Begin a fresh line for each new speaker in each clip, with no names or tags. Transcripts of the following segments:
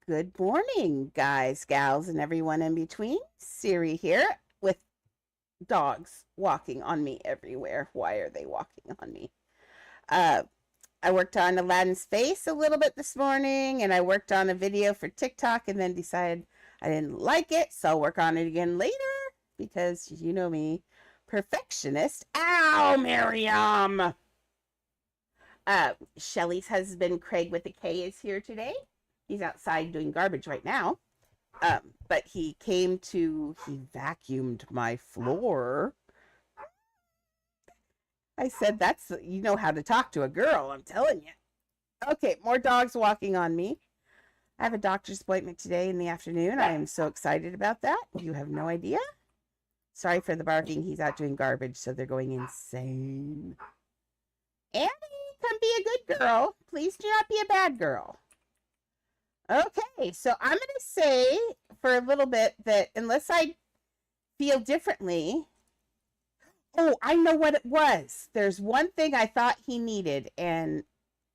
Good morning, guys, gals, and everyone in between. Siri here with dogs walking on me everywhere. Why are they walking on me? I worked on Aladdin's face a little bit this morning, and I worked on a video for TikTok and then decided I didn't like it, so I'll work on it again later because you know me, perfectionist. Ow, Miriam! Shelly's husband, Craig with a K, is here today. He's outside doing garbage right now. But he vacuumed my floor. I said, you know how to talk to a girl, I'm telling you. Okay, more dogs walking on me. I have a doctor's appointment today in the afternoon. I am so excited about that. You have no idea. Sorry for the barking. He's out doing garbage, so they're going insane. Annie, come be a good girl. Please do not be a bad girl. Okay, so I'm going to say for a little bit that unless I feel differently, oh, I know what it was. There's one thing I thought he needed, and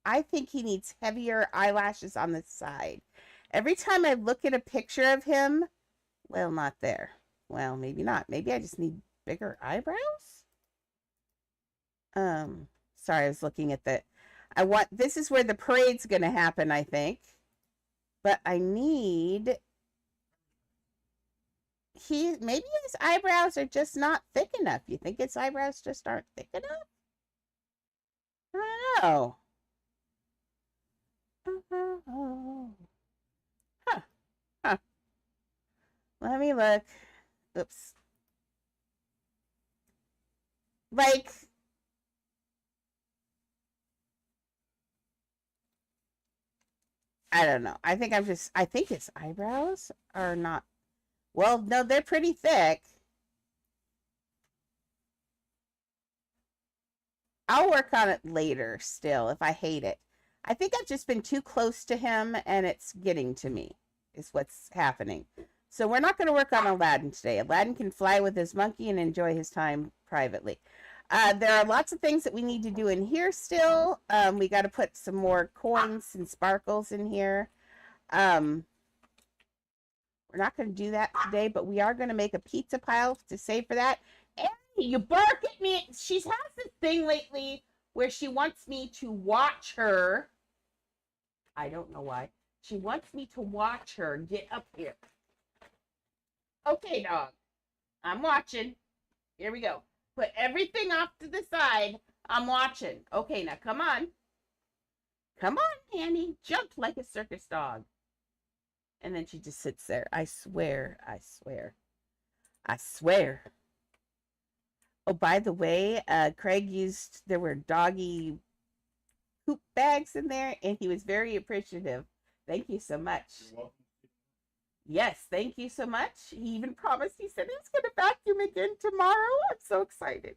I think he needs heavier eyelashes on the side. Every time I look at a picture of him, well, not there. Well, maybe not. Maybe I just need bigger eyebrows? Sorry, I was looking at this is where the parade's going to happen, I think. But I need, maybe his eyebrows are just not thick enough. You think his eyebrows just aren't thick enough? I don't know. Huh. Let me look. Oops. Like, I don't know. I think his eyebrows are not, well, no, they're pretty thick. I'll work on it later still if I hate it. I think I've just been too close to him and it's getting to me is what's happening. So we're not going to work on Aladdin today. Aladdin can fly with his monkey and enjoy his time privately. There are lots of things that we need to do in here still. We got to put some more coins and sparkles in here. We're not going to do that today, but we are going to make a pizza pile to save for that. Annie, you bark at me. She has this thing lately where she wants me to watch her. I don't know why. She wants me to watch her get up here. Okay, dog. I'm watching. Here we go. Put everything off to the side. I'm watching. Okay, now come on. Come on, Annie. Jump like a circus dog. And then she just sits there. I swear. Oh, by the way, Craig there were doggy poop bags in there, and he was very appreciative. Thank you so much.
You're welcome.
Yes, thank you so much. He even promised, he said he's going to vacuum again tomorrow. I'm so excited.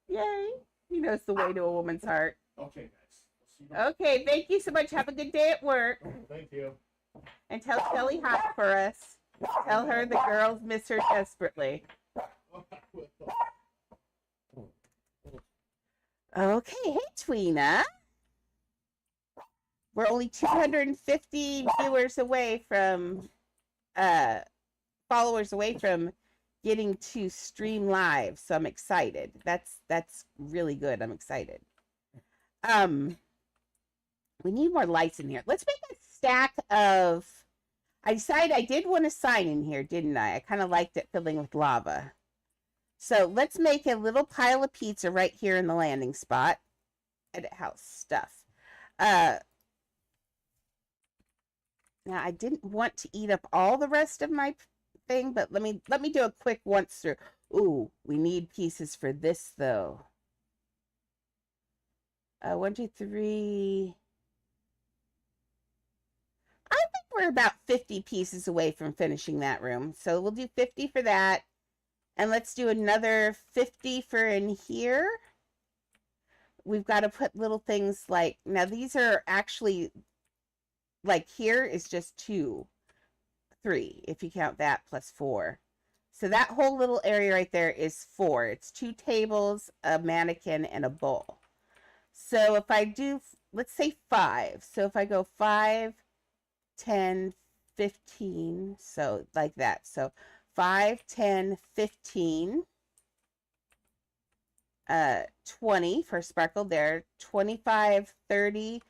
Yay. He knows the way to a woman's heart.
Okay, guys.
Okay, thank you so much. Have a good day at work.
Thank you.
And tell Shelly hi for us. Tell her the girls miss her desperately. Okay, hey, Tweena. We're only 250 viewers away from, followers away from getting to stream live, so I'm excited. That's really good. I'm excited. We need more lights in here. Let's make a stack of, I decided I did want a sign in here, didn't I? I kind of liked it filling with lava. So let's make a little pile of pizza right here in the landing spot. Edit house stuff. Now I didn't want to eat up all the rest of my thing, but let me do a quick once through. Ooh, we need pieces for this though. 1, 2, 3. I think we're about 50 pieces away from finishing that room. So we'll do 50 for that. And let's do another 50 for in here. We've got to put little things like, now these are actually, like here is just 2, 3, if you count that plus 4. So that whole little area right there is 4. It's 2 tables, a mannequin, and a bowl. So if I do, let's say 5. So if I go 5, 10, 15. So like that. So 5, 10, 15, 20 for sparkle there, 25, 30,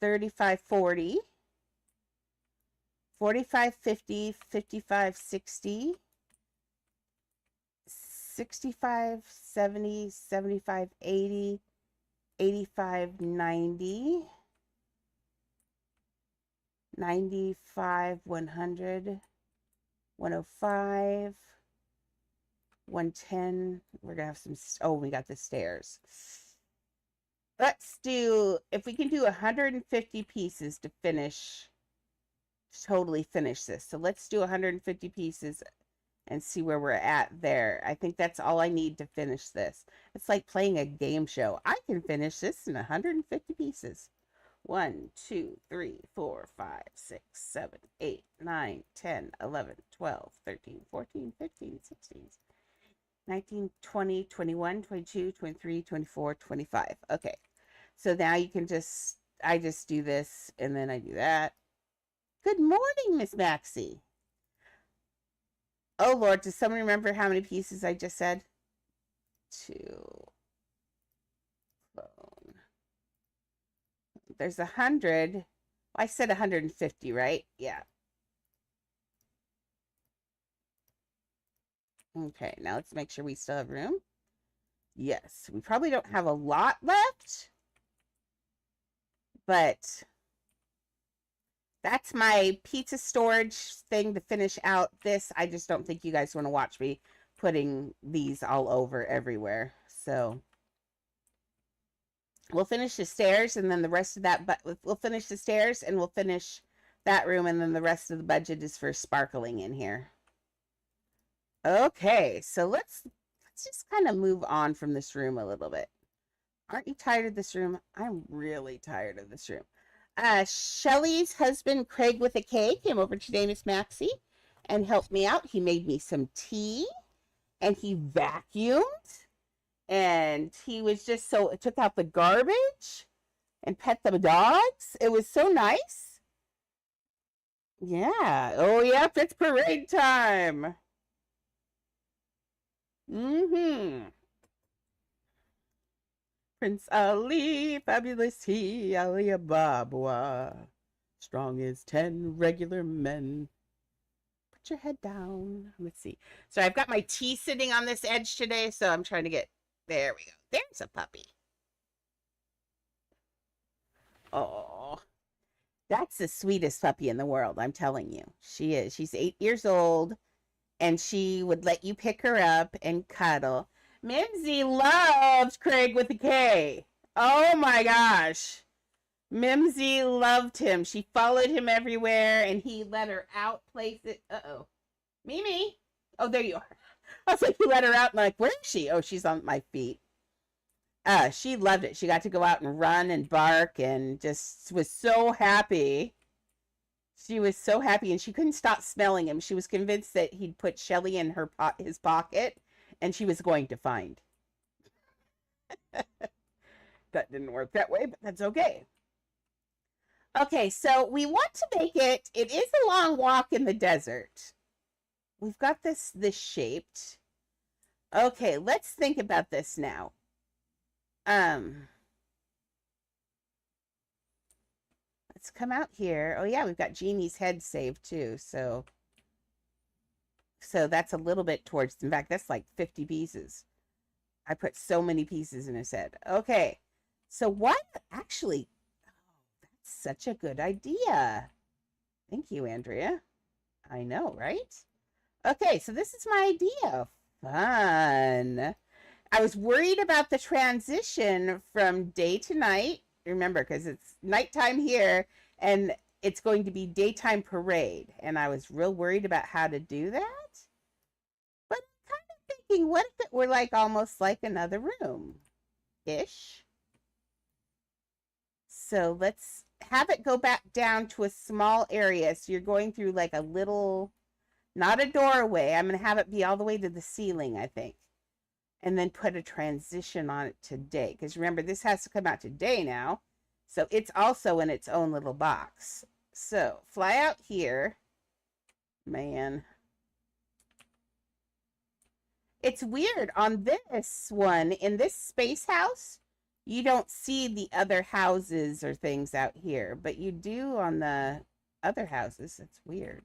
35, 40, 45, 50, 55, 60, 65, 70, 75, 80, 85, 90, 95, 100, 105, 110. We're gonna have some, oh, we got the stairs. Let's do, if we can do 150 pieces to totally finish this. So let's do 150 pieces and see where we're at there. I think that's all I need to finish this. It's like playing a game show. I can finish this in 150 pieces. 1, 2, 3, 4, 5, 6, 7, 8, 9, 10, 11, 12, 13, 14, 15, 16, 19, 20, 21, 22, 23, 24, 25. Okay. So now you can I just do this and then I do that. Good morning, Miss Maxie. Oh, Lord, does someone remember how many pieces I just said? 2. Clone. There's 100. Well, I said 150, right? Yeah. Okay, now let's make sure we still have room. Yes, we probably don't have a lot left, but that's my pizza storage thing to finish out this. I just don't think you guys want to watch me putting these all over everywhere. So we'll finish the stairs and then the rest of that, but we'll finish the stairs and we'll finish that room and then the rest of the budget is for sparkling in here. Okay, so let's just kind of move on from this room a little bit. Aren't you tired of this room? I'm really tired of this room. Shelly's husband, Craig with a K, came over today, Miss Maxie, and helped me out. He made me some tea, and he vacuumed, and he was just took out the garbage and pet the dogs. It was so nice. Yeah. Oh, yep, it's parade time. Prince Ali, fabulous he, Ali Ababa, strong as 10 regular men. Put your head down. Let's see. So I've got my tea sitting on this edge today, so I'm trying to get, there we go. There's a puppy. Oh, that's the sweetest puppy in the world, I'm telling you. She is. She's 8 years old, and she would let you pick her up and cuddle. Mimsy loves Craig with a K. Oh my gosh. Mimsy loved him. She followed him everywhere and he let her out places. Uh-oh. Mimi. Oh, there you are. I was like, you let her out and I'm like, where is she? Oh, she's on my feet. She loved it. She got to go out and run and bark and just was so happy. She was so happy and she couldn't stop smelling him. She was convinced that he'd put Shelly in his pocket and she was going to find. That didn't work that way, but that's okay. Okay, so we want to make it is a long walk in the desert. We've got this shaped. Okay, let's think about this now. Let's come out here. Oh yeah, we've got Jeannie's head saved too, so that's a little bit towards, in fact, that's like 50 pieces. I put so many pieces in his head. Okay, so what actually, oh, that's such a good idea. Thank you, Andrea. I know, right? Okay, so this is my idea. Fun. I was worried about the transition from day to night. Remember, because it's nighttime here and it's going to be daytime parade. And I was real worried about how to do that. But I'm kind of thinking, what if it were like almost like another room-ish? So let's have it go back down to a small area. So you're going through like a little, not a doorway. I'm going to have it be all the way to the ceiling, I think. And then put a transition on it today. Because remember, this has to come out today now. So it's also in its own little box. So fly out here. Man. It's weird. On this one, in this space house, you don't see the other houses or things out here, but you do on the other houses. It's weird.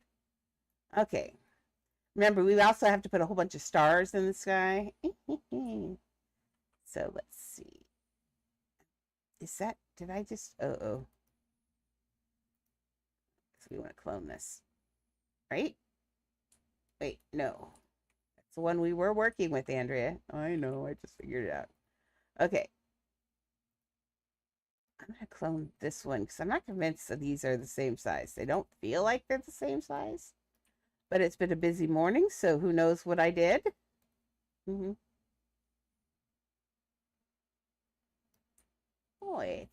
Okay. Remember, we also have to put a whole bunch of stars in the sky. So let's see. Is that, did I just, oh. So we want to clone this, right? Wait, no. That's the one we were working with, Andrea. I know, I just figured it out. Okay. I'm going to clone this one because I'm not convinced that these are the same size. They don't feel like they're the same size. But it's been a busy morning, so who knows what I did. Boy,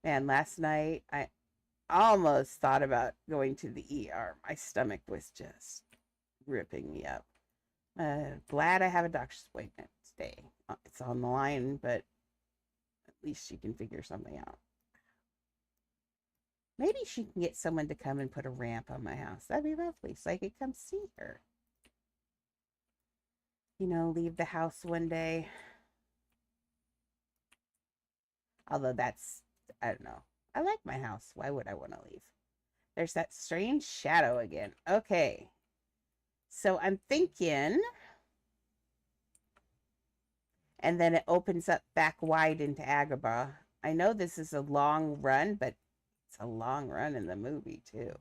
man, last night I almost thought about going to the ER. My stomach was just ripping me up. Glad I have a doctor's appointment today. It's on the line, but at least she can figure something out. Maybe she can get someone to come and put a ramp on my house. That'd be lovely, so I could come see her. You know, leave the house one day. Although that's, I don't know. I like my house. Why would I want to leave? There's that strange shadow again. Okay. So I'm thinking, and then it opens up back wide into Agrabah. I know this is a long run, but it's a long run in the movie too.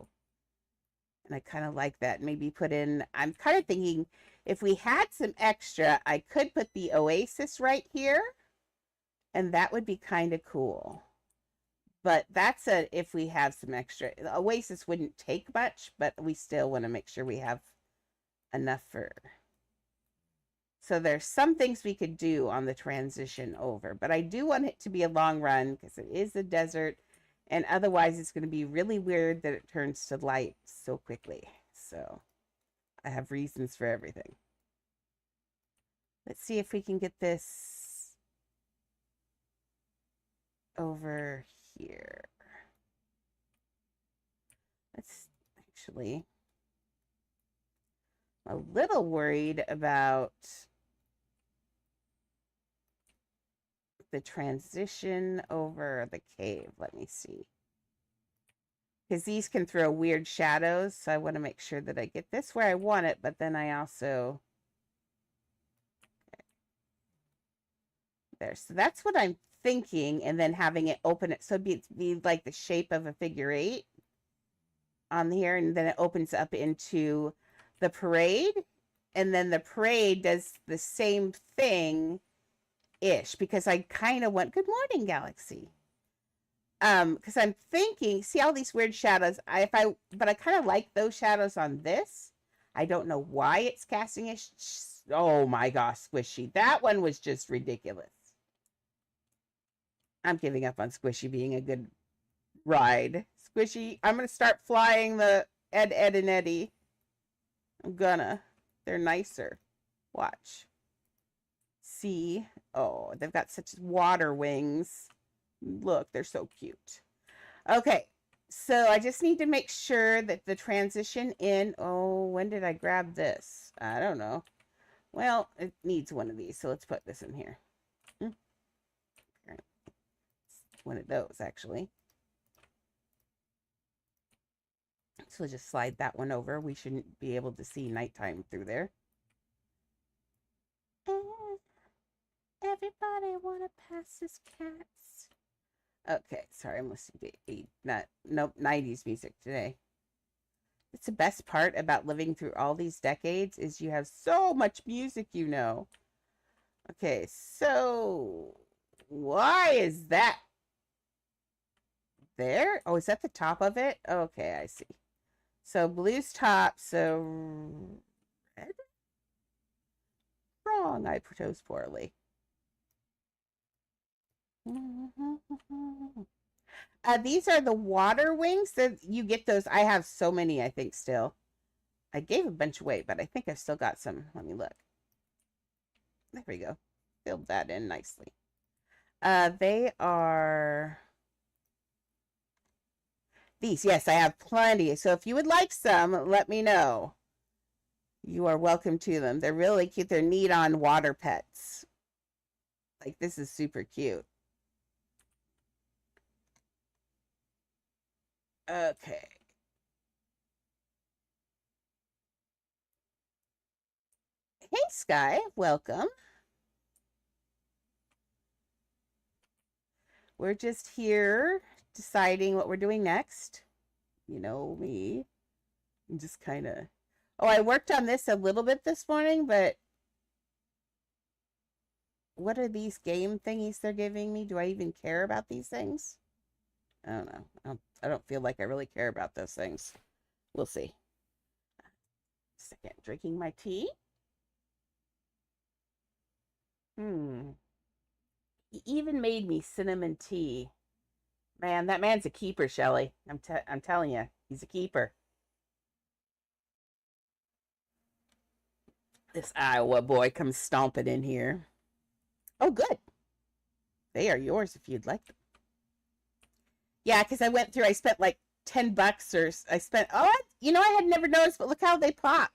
And I kind of like that. Maybe put in, I'm kind of thinking if we had some extra, I could put the Oasis right here. And that would be kind of cool. But that's if we have some extra. The Oasis wouldn't take much, but we still want to make sure we have enough for. So there's some things we could do on the transition over. But I do want it to be a long run because it is a desert. And otherwise, it's going to be really weird that it turns to light so quickly. So I have reasons for everything. Let's see if we can get this over here. Let's actually, I'm a little worried about the transition over the cave. Let me see. Because these can throw weird shadows, so I want to make sure that I get this where I want it, but then I also... Okay. There, so that's what I'm thinking, and then having it open it, so it'd be like the shape of a figure 8 on here, and then it opens up into the parade, and then the parade does the same thing ish, because I kind of want, good morning, Galaxy. Because I'm thinking, see all these weird shadows. But I kind of like those shadows on this. I don't know why it's casting a. Oh my gosh, Squishy! That one was just ridiculous. I'm giving up on Squishy being a good ride. Squishy, I'm gonna start flying the Ed, and Eddie. I'm gonna. They're nicer. Watch. See? Oh, they've got such water wings. Look, they're so cute. Okay, so I just need to make sure that the transition in... Oh, when did I grab this? I don't know. Well, it needs one of these, so let's put this in here. One of those, actually. So we'll just slide that one over. We shouldn't be able to see nighttime through there. Everybody want to pass his cats. Okay, sorry, I'm listening to 90s music today. It's the best part about living through all these decades is you have so much music, you know. Okay, so why is that there? Oh, is that the top of it? Okay, I see. So blue's top, so red? Wrong, I chose poorly. These are the water wings. That you get those. I have so many, I think, still. I gave a bunch away, but I think I've still got some. Let me look. There we go. Filled that in nicely. They are These, yes, I have plenty. So if you would like some, let me know. You are welcome to them. They're really cute. They're neat on water pets. Like, this is super cute. Okay. Hey, Sky. Welcome. We're just here deciding what we're doing next. You know me. I'm just kind of... Oh, I worked on this a little bit this morning, but what are these game thingies they're giving me? Do I even care about these things? I don't know. I don't feel like I really care about those things. We'll see. Second, drinking my tea. He even made me cinnamon tea. Man, that man's a keeper, Shelly. I'm telling you, he's a keeper. This Iowa boy comes stomping in here. Oh, good. They are yours if you'd like them. Yeah, because I went through, I spent like $10 or I spent, oh, I had never noticed, but look how they pop.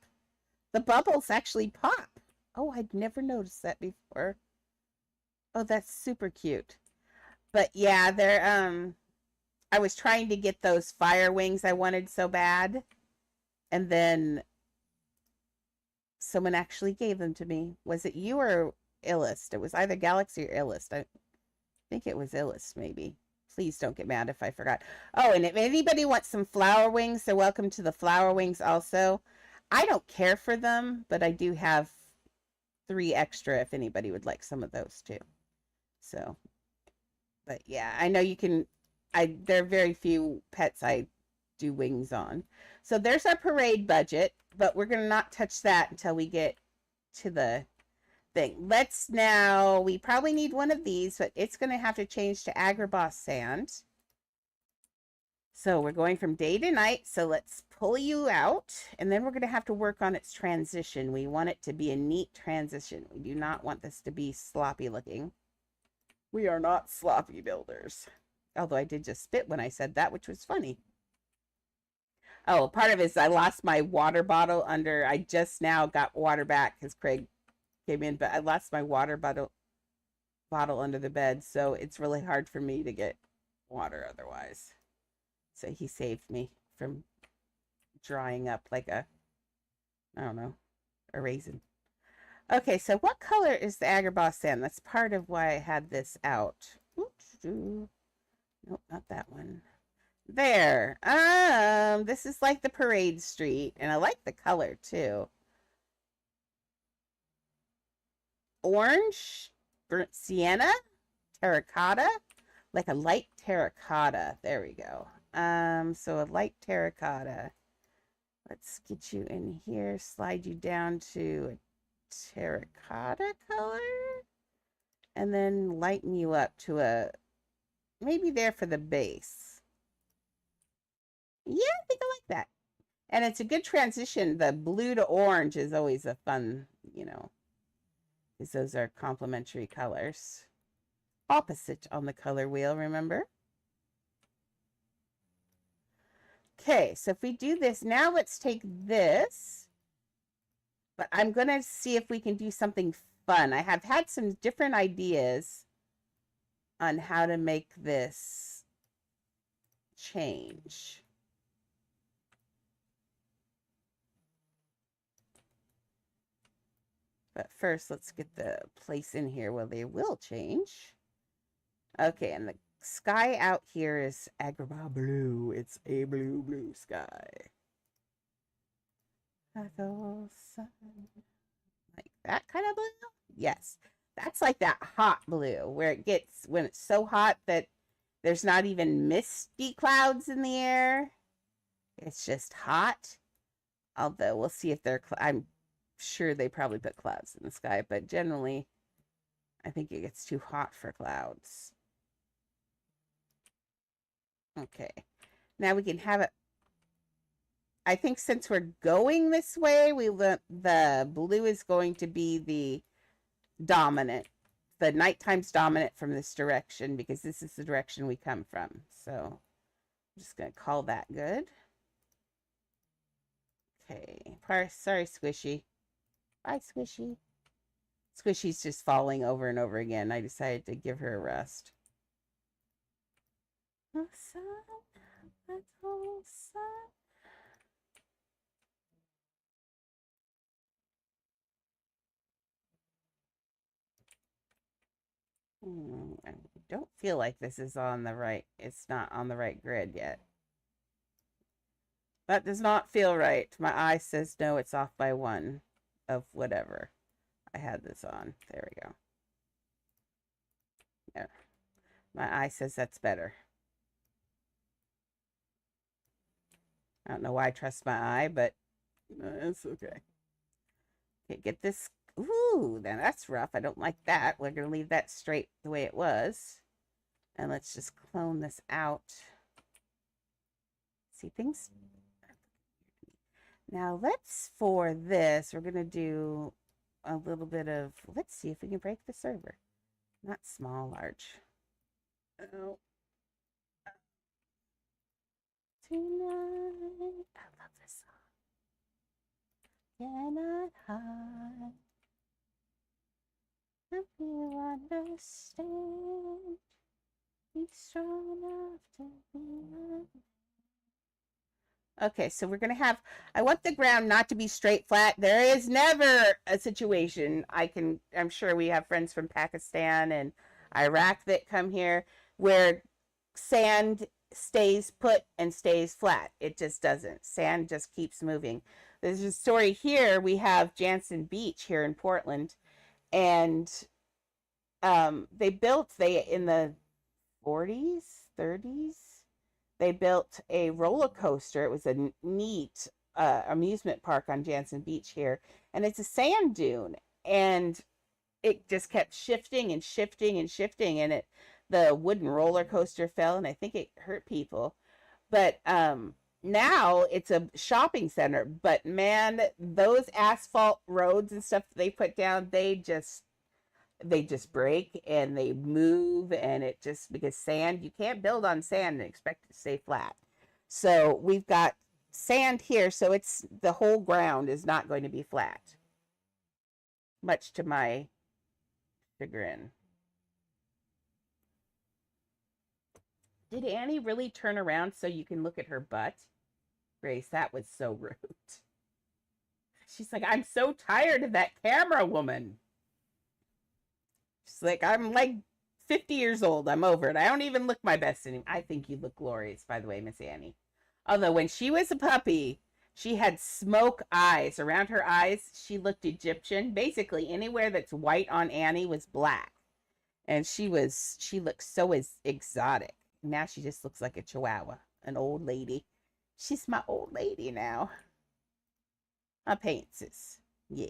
The bubbles actually pop. Oh, I'd never noticed that before. Oh, that's super cute. But yeah, they're, I was trying to get those fire wings I wanted so bad. And then someone actually gave them to me. Was it you or Illust? It was either Galaxy or Illust. I think it was Illust, maybe. Please don't get mad if I forgot. Oh, and if anybody wants some flower wings, they're welcome to the flower wings also. I don't care for them, but I do have 3 extra if anybody would like some of those too. So, but yeah, I know you can, there are very few pets I do wings on. So there's our parade budget, but we're going to not touch that until we get to the thing. Let's now, we probably need one of these, but it's going to have to change to Agrabah sand. So we're going from day to night. So let's pull you out, and then we're going to have to work on its transition. We want it to be a neat transition. We do not want this to be sloppy looking. We are not sloppy builders. Although I did just spit when I said that, which was funny. Oh, part of it is I lost my water bottle under, I just now got water back because Craig came in, but I lost my water bottle under the bed, so it's really hard for me to get water otherwise. So he saved me from drying up like a, I don't know, a raisin. Okay, so what color is the Agrabah sand? That's part of why I had this out. Oops, nope, not that one. There. This is like the parade street, and I like the color too. Orange, burnt sienna, terracotta, like a light terracotta. There we go. So a light terracotta. Let's get you in here, slide you down to a terracotta color, and then lighten you up to a, maybe there for the base. Yeah, I think I like that. And it's a good transition. The blue to orange is always a fun, because those are complementary colors. Opposite on the color wheel, remember? Okay, so if we do this, now let's take this. But I'm going to see if we can do something fun. I have had some different ideas on how to make this change. But first, let's get the place in here where they will change. Okay, and the sky out here is Agrabah blue. It's a blue sky. Like that kind of blue? Yes. That's like that hot blue where it gets, when it's so hot that there's not even misty clouds in the air. It's just hot. Although we'll see if they're, I'm sure they probably put clouds in the sky, but generally I think it gets too hot for clouds. Okay, now we can have it. I think since we're going this way, the blue is going to be the dominant. The nighttime's dominant from this direction because this is the direction we come from. So just going to call that good. Okay. Sorry, Squishy. Bye, Squishy. Squishy's just falling over and over again. I decided to give her a rest. Oh, son. Little son. I don't feel like this is on the right. It's not on the right grid yet. That does not feel right. My eye says no, it's off by 1 of whatever I had this on. There we go. There. My eye says that's better. I don't know why I trust my eye, but it's okay. Okay, get this. Ooh, then that's rough. I don't like that. We're going to leave that straight the way it was. And let's just clone this out. See things? Now let's, for this, we're going to do a little bit of, let's see if we can break the server. Not small, large. Oh. Tonight, I love this song. Cannot hide. If you understand, be strong enough to be. Okay, so we're going to have, I want the ground not to be straight flat. There is never a situation, I'm sure we have friends from Pakistan and Iraq that come here, where sand stays put and stays flat. It just doesn't. Sand just keeps moving. There's a story here. We have Jansen Beach here in Portland, and they built, in the 40s, 30s, they built a roller coaster. It was a neat amusement park on Jansen Beach here, and it's a sand dune, and it just kept shifting and shifting and shifting, and the wooden roller coaster fell, and I think it hurt people. But now it's a shopping center. But man, those asphalt roads and stuff that they put down, they just break and they move, and it just, because sand, you can't build on sand and expect it to stay flat. So we've got sand here, so it's, the whole ground is not going to be flat, much to my chagrin. Did Annie really turn around so you can look at her butt? Grace, that was so rude. She's like, I'm so tired of that camera woman. She's like, I'm like 50 years old. I'm over it. I don't even look my best anymore. I think you look glorious, by the way, Miss Annie. Although when she was a puppy, she had smoke eyes. Around her eyes, she looked Egyptian. Basically, anywhere that's white on Annie was black. And she looked so exotic. Now she just looks like a chihuahua, an old lady. She's my old lady now. My pantses. Yeah.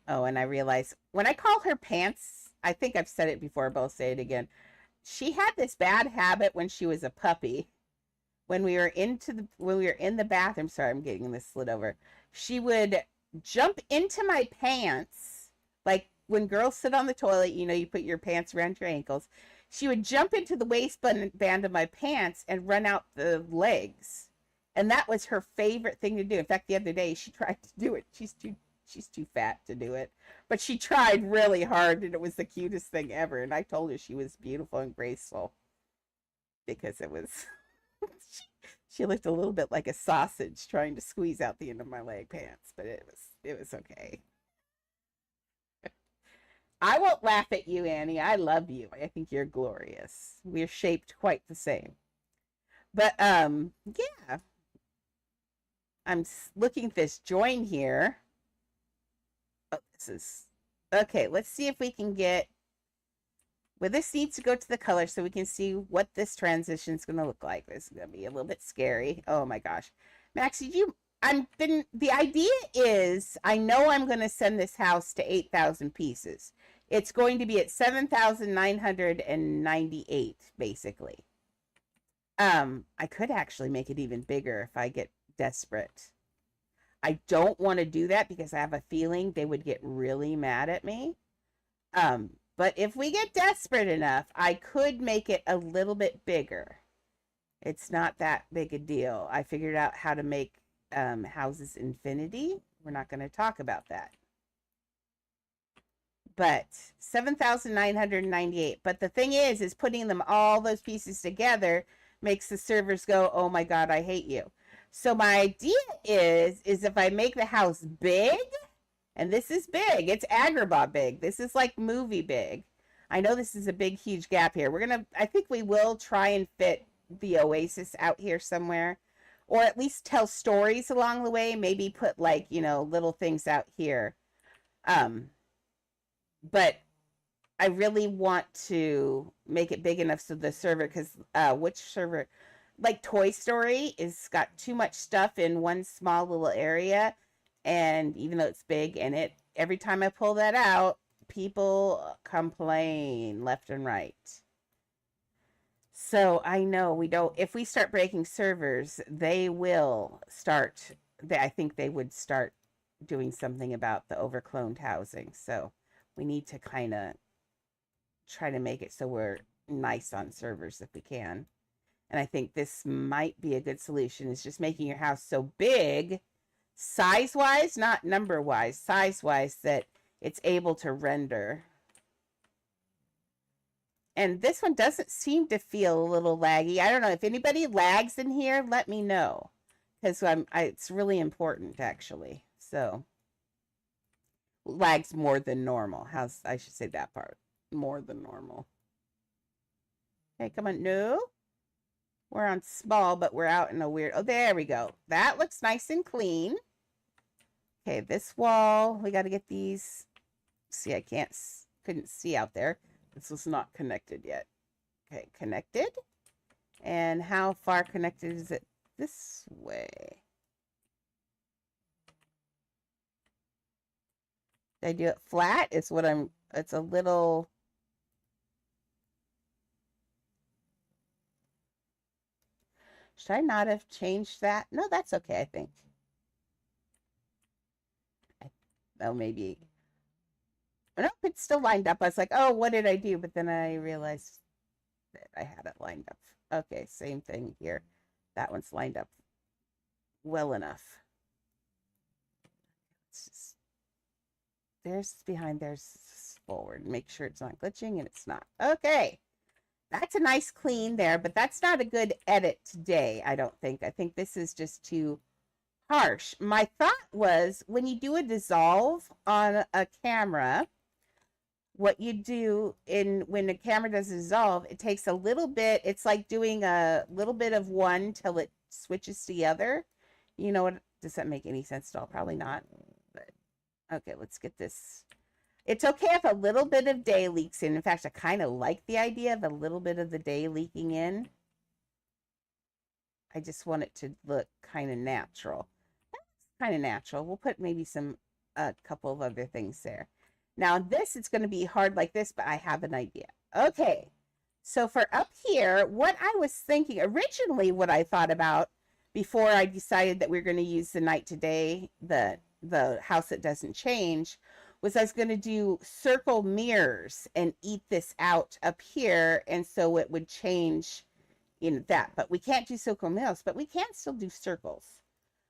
Oh, and I realized when I call her pants, I think I've said it before, but I'll say it again. She had this bad habit when she was a puppy. When we were in the bathroom, sorry, I'm getting this slid over. She would jump into my pants, like when girls sit on the toilet, you put your pants around your ankles. She would jump into the waistband of my pants and run out the legs. And that was her favorite thing to do. In fact, the other day she tried to do it. She's too fat to do it. But she tried really hard, and it was the cutest thing ever. And I told her she was beautiful and graceful, because it was she looked a little bit like a sausage trying to squeeze out the end of my leg pants, but it was okay. I won't laugh at you, Annie. I love you. I think you're glorious. We're shaped quite the same. But yeah. I'm looking at this join here. Oh, this is okay. Let's see if we can get. Well, this needs to go to the color so we can see what this transition is going to look like. This is going to be a little bit scary. Oh my gosh, Max, the idea is, I know I'm going to send this house to 8,000 pieces. It's going to be at 7,998, basically. I could actually make it even bigger if I get desperate. I don't want to do that because I have a feeling they would get really mad at me. But if we get desperate enough, I could make it a little bit bigger. It's not that big a deal. I figured out how to make houses infinity. We're not going to talk about that. But 7,998. But the thing is putting them all those pieces together makes the servers go, oh my God, I hate you. So my idea is if I make the house big, and this is big, it's Agrabah big. This is like movie big. I know this is a big, huge gap here. I think we will try and fit the oasis out here somewhere, or at least tell stories along the way. Maybe put like, little things out here. But I really want to make it big enough so the server, because which server, like Toy Story, is got too much stuff in one small little area, and even though it's big, and every time I pull that out, people complain left and right. So I know if we start breaking servers, they will start. I think they would start doing something about the overcloned housing. So we need to kind of try to make it so we're nice on servers if we can. And I think this might be a good solution, is just making your house so big, size-wise, not number-wise, size-wise, that it's able to render. And this one doesn't seem to feel a little laggy. I don't know if anybody lags in here, let me know, because it's really important actually. So lags more than normal. I should say that part. More than normal. Okay, come on. No. We're on small, but we're out in a weird... Oh, there we go. That looks nice and clean. Okay, this wall. We got to get these... See, couldn't see out there. This was not connected yet. Okay, connected. And how far connected is it this way? Did I do it flat? It's a little... Should I not have changed that? No, that's okay, I think. Oh, maybe. No, it's still lined up. I was like, oh, what did I do? But then I realized that I had it lined up. Okay, same thing here. That one's lined up well enough. There's behind, there's forward. Make sure it's not glitching, and it's not. Okay. That's a nice clean there, but that's not a good edit today, I don't think. I think this is just too harsh. My thought was, when you do a dissolve on a camera, what you do when a camera does a dissolve, it takes a little bit, it's like doing a little bit of one till it switches to the other. You know what? Does that make any sense at all? Probably not. But okay, let's get this. It's okay if a little bit of day leaks in. In fact, I kind of like the idea of a little bit of the day leaking in. I just want it to look kind of natural. That's kind of natural. We'll put maybe a couple of other things there. Now this, it's going to be hard like this, but I have an idea. Okay, so for up here, what I was thinking, originally what I thought about before I decided that we're going to use the night to day, the house that doesn't change, was I was going to do circle mirrors and eat this out up here, and so it would change in that. But we can't do circle mirrors, but we can still do circles.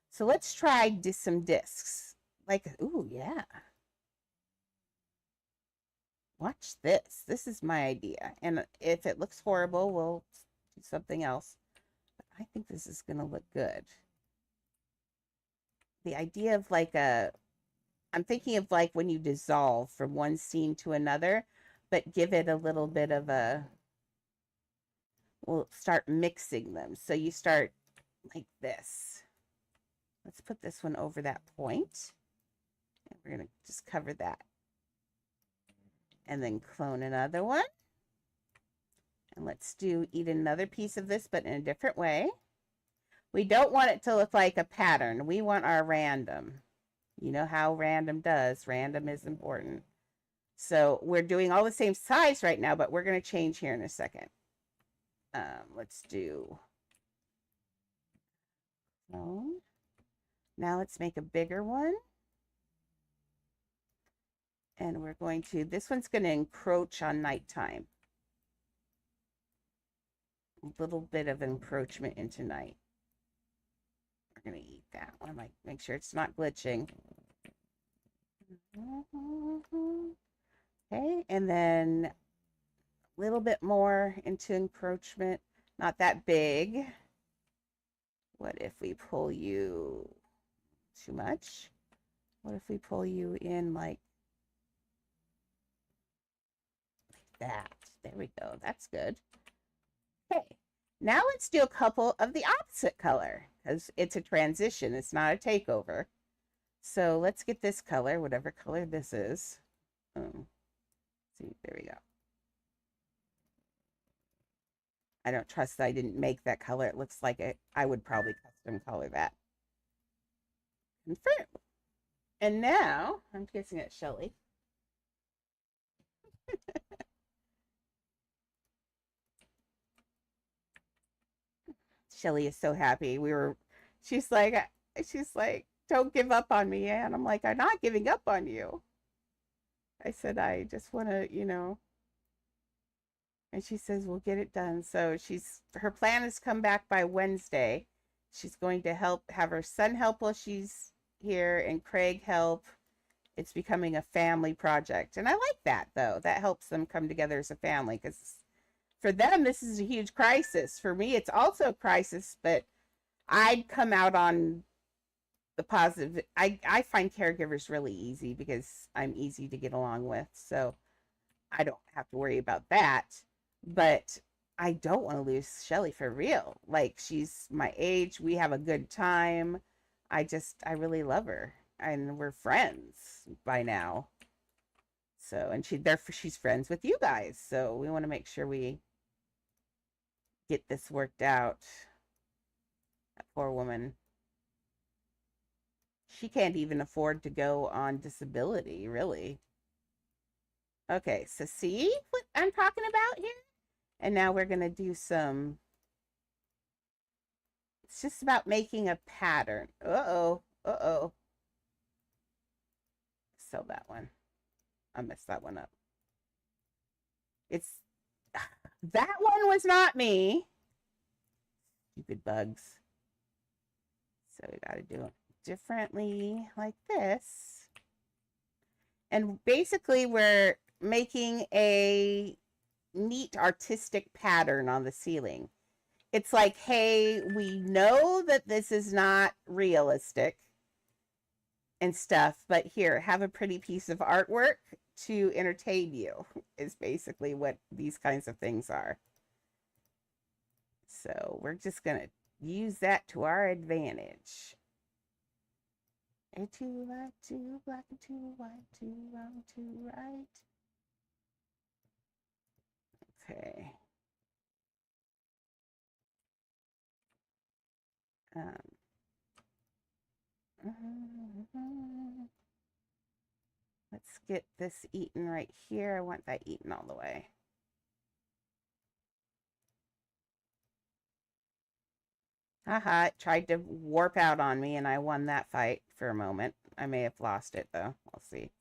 So let's try some discs. Like, ooh, yeah. Watch this. This is my idea. And if it looks horrible, we'll do something else. But I think this is going to look good. The idea of like I'm thinking of like when you dissolve from one scene to another, but give it a little bit of we'll start mixing them. So you start like this. Let's put this one over that point. And we're going to just cover that. And then clone another one. And let's eat another piece of this, but in a different way. We don't want it to look like a pattern. We want our random. You know how random does. Random is important. So we're doing all the same size right now, but we're going to change here in a second. Let's do clone. Now let's make a bigger one. And we're going to, this one's going to encroach on nighttime. A little bit of encroachment into night. We're going to eat that one. Like, make sure it's not glitching. Okay, and then a little bit more into encroachment. Not that big. What if we pull you too much? What if we pull you in like that? There we go. That's good. Okay, now let's do a couple of the opposite color because it's a transition. It's not a takeover. So let's get this color, whatever color this is. See, there we go. I don't trust that I didn't make that color. It looks like I would probably custom color that. Confirm. And now, I'm guessing it's Shelly. Shelly is so happy. She's like, don't give up on me. And I'm like, I'm not giving up on you. I said, I just want to, and she says, we'll get it done. So her plan is to come back by Wednesday. She's going to have her son help while she's here and Craig help. It's becoming a family project. And I like that, though. That helps them come together as a family because for them, this is a huge crisis. For me, it's also a crisis, but I'd come out on the positive. I find caregivers really easy because I'm easy to get along with. So I don't have to worry about that. But I don't want to lose Shelly for real. Like, she's my age. We have a good time. I really love her. And we're friends by now. So, and she's friends with you guys. So we want to make sure we get this worked out. That poor woman. She can't even afford to go on disability, really. Okay, so see what I'm talking about here? And now we're going to do it's just about making a pattern. Uh-oh. Sell that one. I messed that one up. That one was not me. Stupid bugs. So we got to do it differently like this. And basically we're making a neat artistic pattern on the ceiling. It's like, hey, we know that this is not realistic and stuff, but here, have a pretty piece of artwork to entertain you is basically what these kinds of things are. So we're just going to use that to our advantage. Two left, two black, and two white, two wrong, two right. Okay. Let's get this eaten right here. I want that eaten all the way. Haha, it tried to warp out on me and I won that fight for a moment. I may have lost it though. We'll see.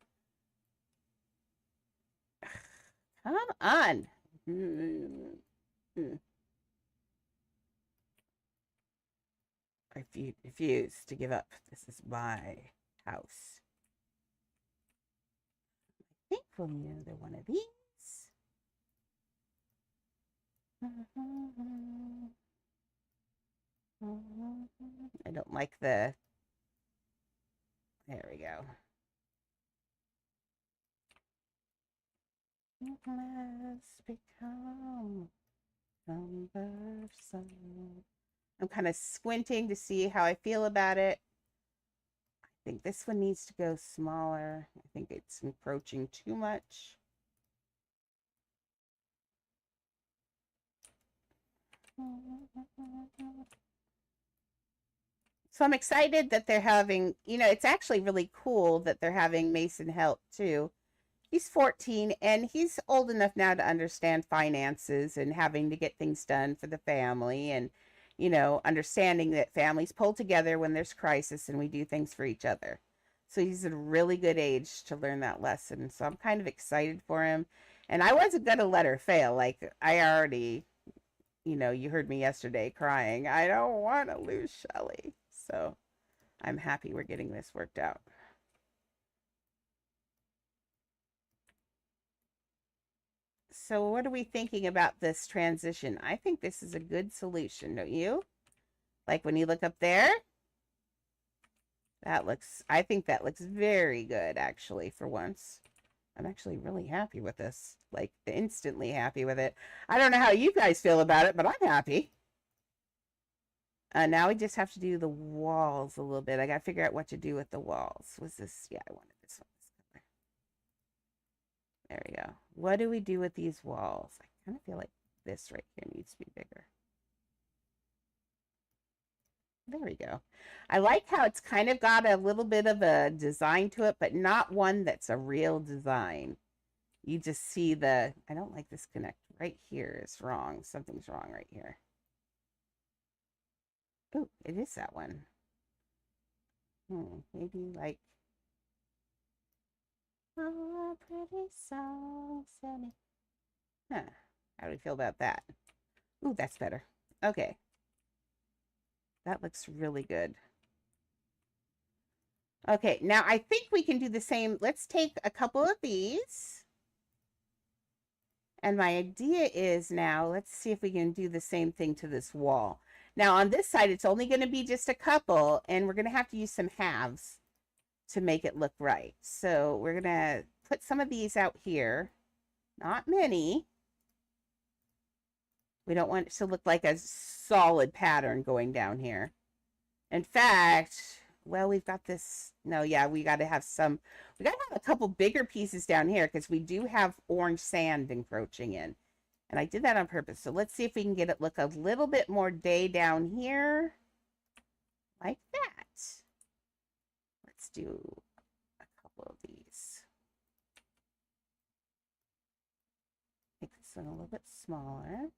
Come on. I refuse to give up. This is my house. I think we'll need another one of these. I don't like there we go. It must become cumbersome. I'm kind of squinting to see how I feel about it. I think this one needs to go smaller. I think it's encroaching too much. So I'm excited that they're having, it's actually really cool that they're having Mason help too. He's 14 and he's old enough now to understand finances and having to get things done for the family and, understanding that families pull together when there's crisis and we do things for each other. So he's at a really good age to learn that lesson. So I'm kind of excited for him. And I wasn't going to let her fail. Like, I already, you heard me yesterday crying. I don't want to lose Shelly. So I'm happy we're getting this worked out. So what are we thinking about this transition? I think this is a good solution, don't you? Like when you look up there, I think that looks very good, actually, for once. I'm actually really happy with this, like instantly happy with it. I don't know how you guys feel about it, but I'm happy. Now we just have to do the walls a little bit. I got to figure out what to do with the walls. Was this? Yeah, I wanted this one. There we go. What do we do with these walls? I kind of feel like this right here needs to be bigger. There we go. I like how it's kind of got a little bit of a design to it, but not one that's a real design. You just see I don't like this connect right here is wrong. Something's wrong right here. Oh, it is that one. Maybe like, oh, pretty song, Sammy. Huh. How do we feel about that? Ooh, that's better. Okay. That looks really good. Okay, now I think we can do the same. Let's take a couple of these. And my idea is now, let's see if we can do the same thing to this wall. Now on this side, it's only going to be just a couple, and we're going to have to use some halves to make it look right. So we're going to put some of these out here. Not many. We don't want it to look like a solid pattern going down here. In fact, well, we've got this. No, yeah, we got to have a couple bigger pieces down here because we do have orange sand encroaching in. And I did that on purpose. So let's see if we can get it look a little bit more day down here. Like that. Let's do a couple of these. Make this one a little bit smaller.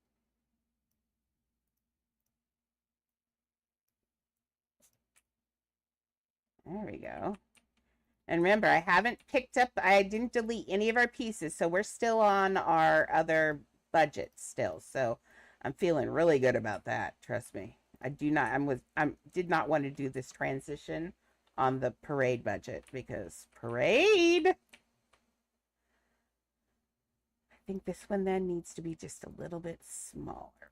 There we go. And remember, I didn't delete any of our pieces, so we're still on our other budget still. So I'm feeling really good about that. Trust me. I did not want to do this transition on the parade budget because parade. I think this one then needs to be just a little bit smaller.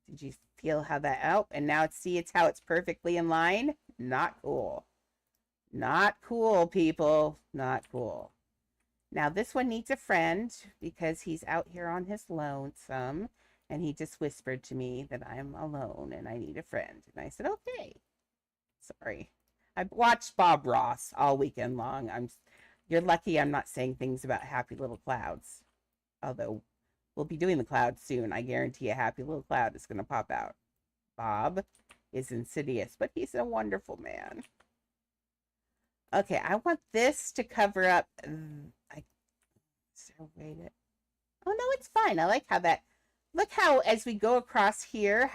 Did you feel how that out? And now it's how it's perfectly in line. Not cool. Not cool, people. Not cool. Now this one needs a friend because he's out here on his lonesome, and he just whispered to me that I'm alone and I need a friend. And I said, okay. Sorry. I watched Bob Ross all weekend long. You're lucky I'm not saying things about happy little clouds. Although we'll be doing the clouds soon. I guarantee a happy little cloud is going to pop out. Bob is insidious, but he's a wonderful man. Okay, I want this to cover up. Oh, no, it's fine. I like how that. Look how as we go across here,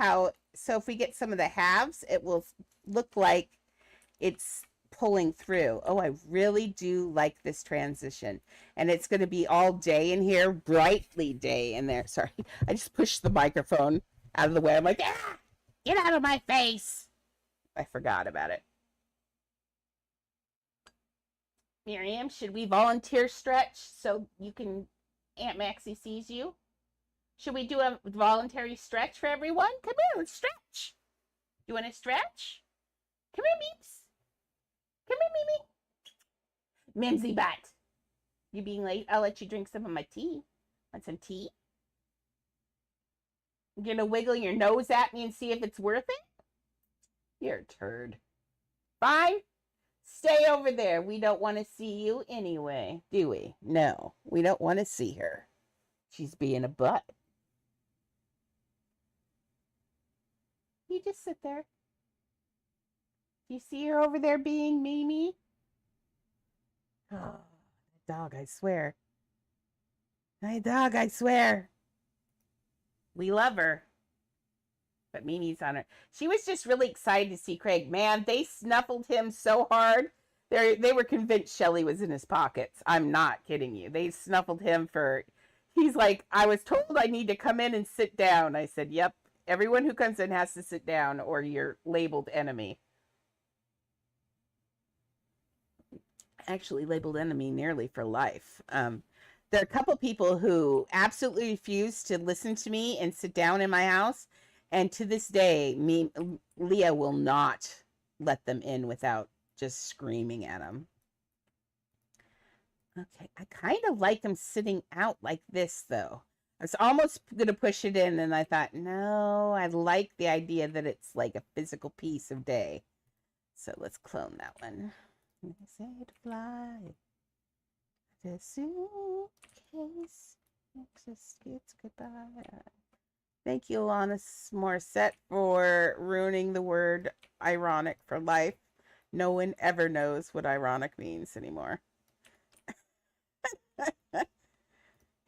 so if we get some of the halves, it will look like it's pulling through. Oh, I really do like this transition. And it's going to be all day in here, brightly day in there. Sorry, I just pushed the microphone out of the way. I'm like, get out of my face. I forgot about it. Miriam, should we volunteer stretch so Aunt Maxie sees you? Should we do a voluntary stretch for everyone? Come here, let's stretch. You want to stretch? Come here, Meeps. Come here, Mimi. Mimsy butt. You being late? I'll let you drink some of my tea. Want some tea? You're gonna wiggle your nose at me and see if it's worth it? You're a turd. Fine. Stay over there. We don't want to see you anyway, do we? No, we don't want to see her. She's being a butt. You just sit there. Do you see her over there being Mimi? Oh, dog, I swear. My dog, I swear. We love her. But Mimi's on her. She was just really excited to see Craig. Man, they snuffled him so hard They were convinced Shelly was in his pockets. I'm not kidding you. They snuffled him for. He's like, I was told I need to come in and sit down. I said, yep. Everyone who comes in has to sit down, or you're labeled enemy. Actually, labeled enemy nearly for life. There are a couple people who absolutely refuse to listen to me and sit down in my house, and to this day, Leah will not let them in without just screaming at them. Okay, I kind of like them sitting out like this, though. I was almost going to push it in, and I thought, no, I like the idea that it's like a physical piece of day. So let's clone that one. They say to fly. The suitcase it's goodbye. Thank you, Alanis Morissette, for ruining the word ironic for life. No one ever knows what ironic means anymore.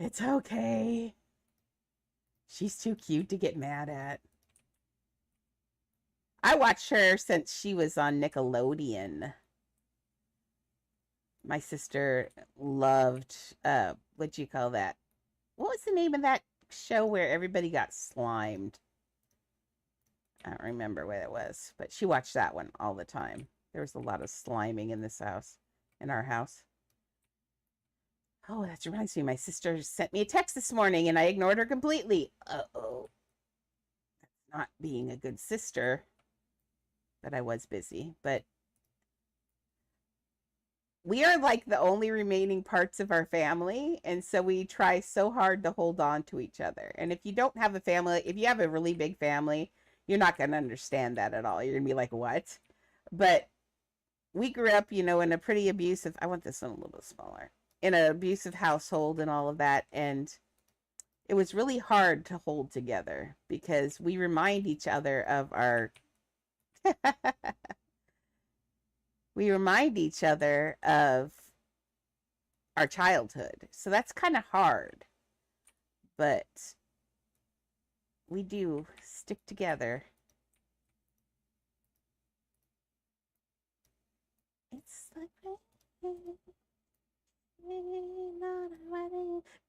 It's okay. She's too cute to get mad at. I watched her since she was on Nickelodeon. My sister loved, what do you call that? What was the name of that show where everybody got slimed? I don't remember what it was, but she watched that one all the time. There was a lot of sliming in this house, in our house. Oh, that reminds me. My sister sent me a text this morning and I ignored her completely. Uh-oh. That's not being a good sister. But I was busy. But we are like the only remaining parts of our family. And so we try so hard to hold on to each other. And if you don't have a family, if you have a really big family, you're not going to understand that at all. You're going to be like, what? But we grew up, in a pretty abusive, I want this one a little bit smaller, in an abusive household and all of that. And it was really hard to hold together because we remind each other of our, we remind each other of our childhood. So that's kind of hard, but we do stick together. It's like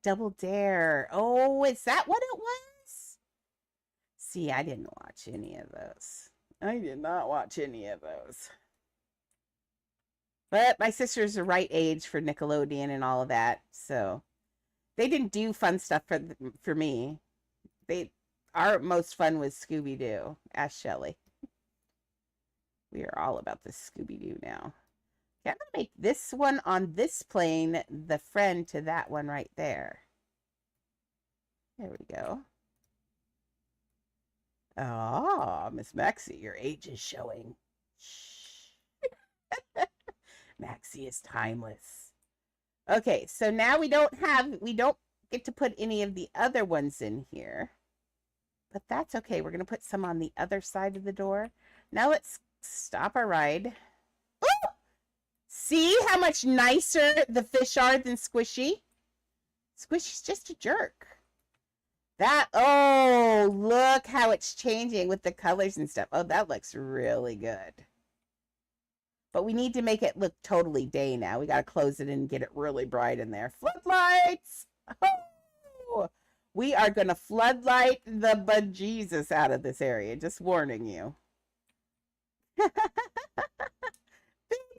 Double Dare. Oh, is that what it was? See, I didn't watch any of those. I did not watch any of those. But my sister's the right age for Nickelodeon and all of that, so they didn't do fun stuff for me. Our most fun was Scooby-Doo. Ask Shelly. We are all about the Scooby-Doo now. Okay, I'm going to make this one on this plane the friend to that one right there. There we go. Oh, Miss Maxie, your age is showing. Shh. Maxie is timeless. Okay, so now we don't get to put any of the other ones in here. But that's okay. We're going to put some on the other side of the door. Now let's stop our ride. Ooh! See how much nicer the fish are than Squishy? Squishy's just a jerk. Oh, look how it's changing with the colors and stuff. Oh, that looks really good. But we need to make it look totally day now. We got to close it and get it really bright in there. Floodlights! Oh! We are going to floodlight the bejesus out of this area. Just warning you. Big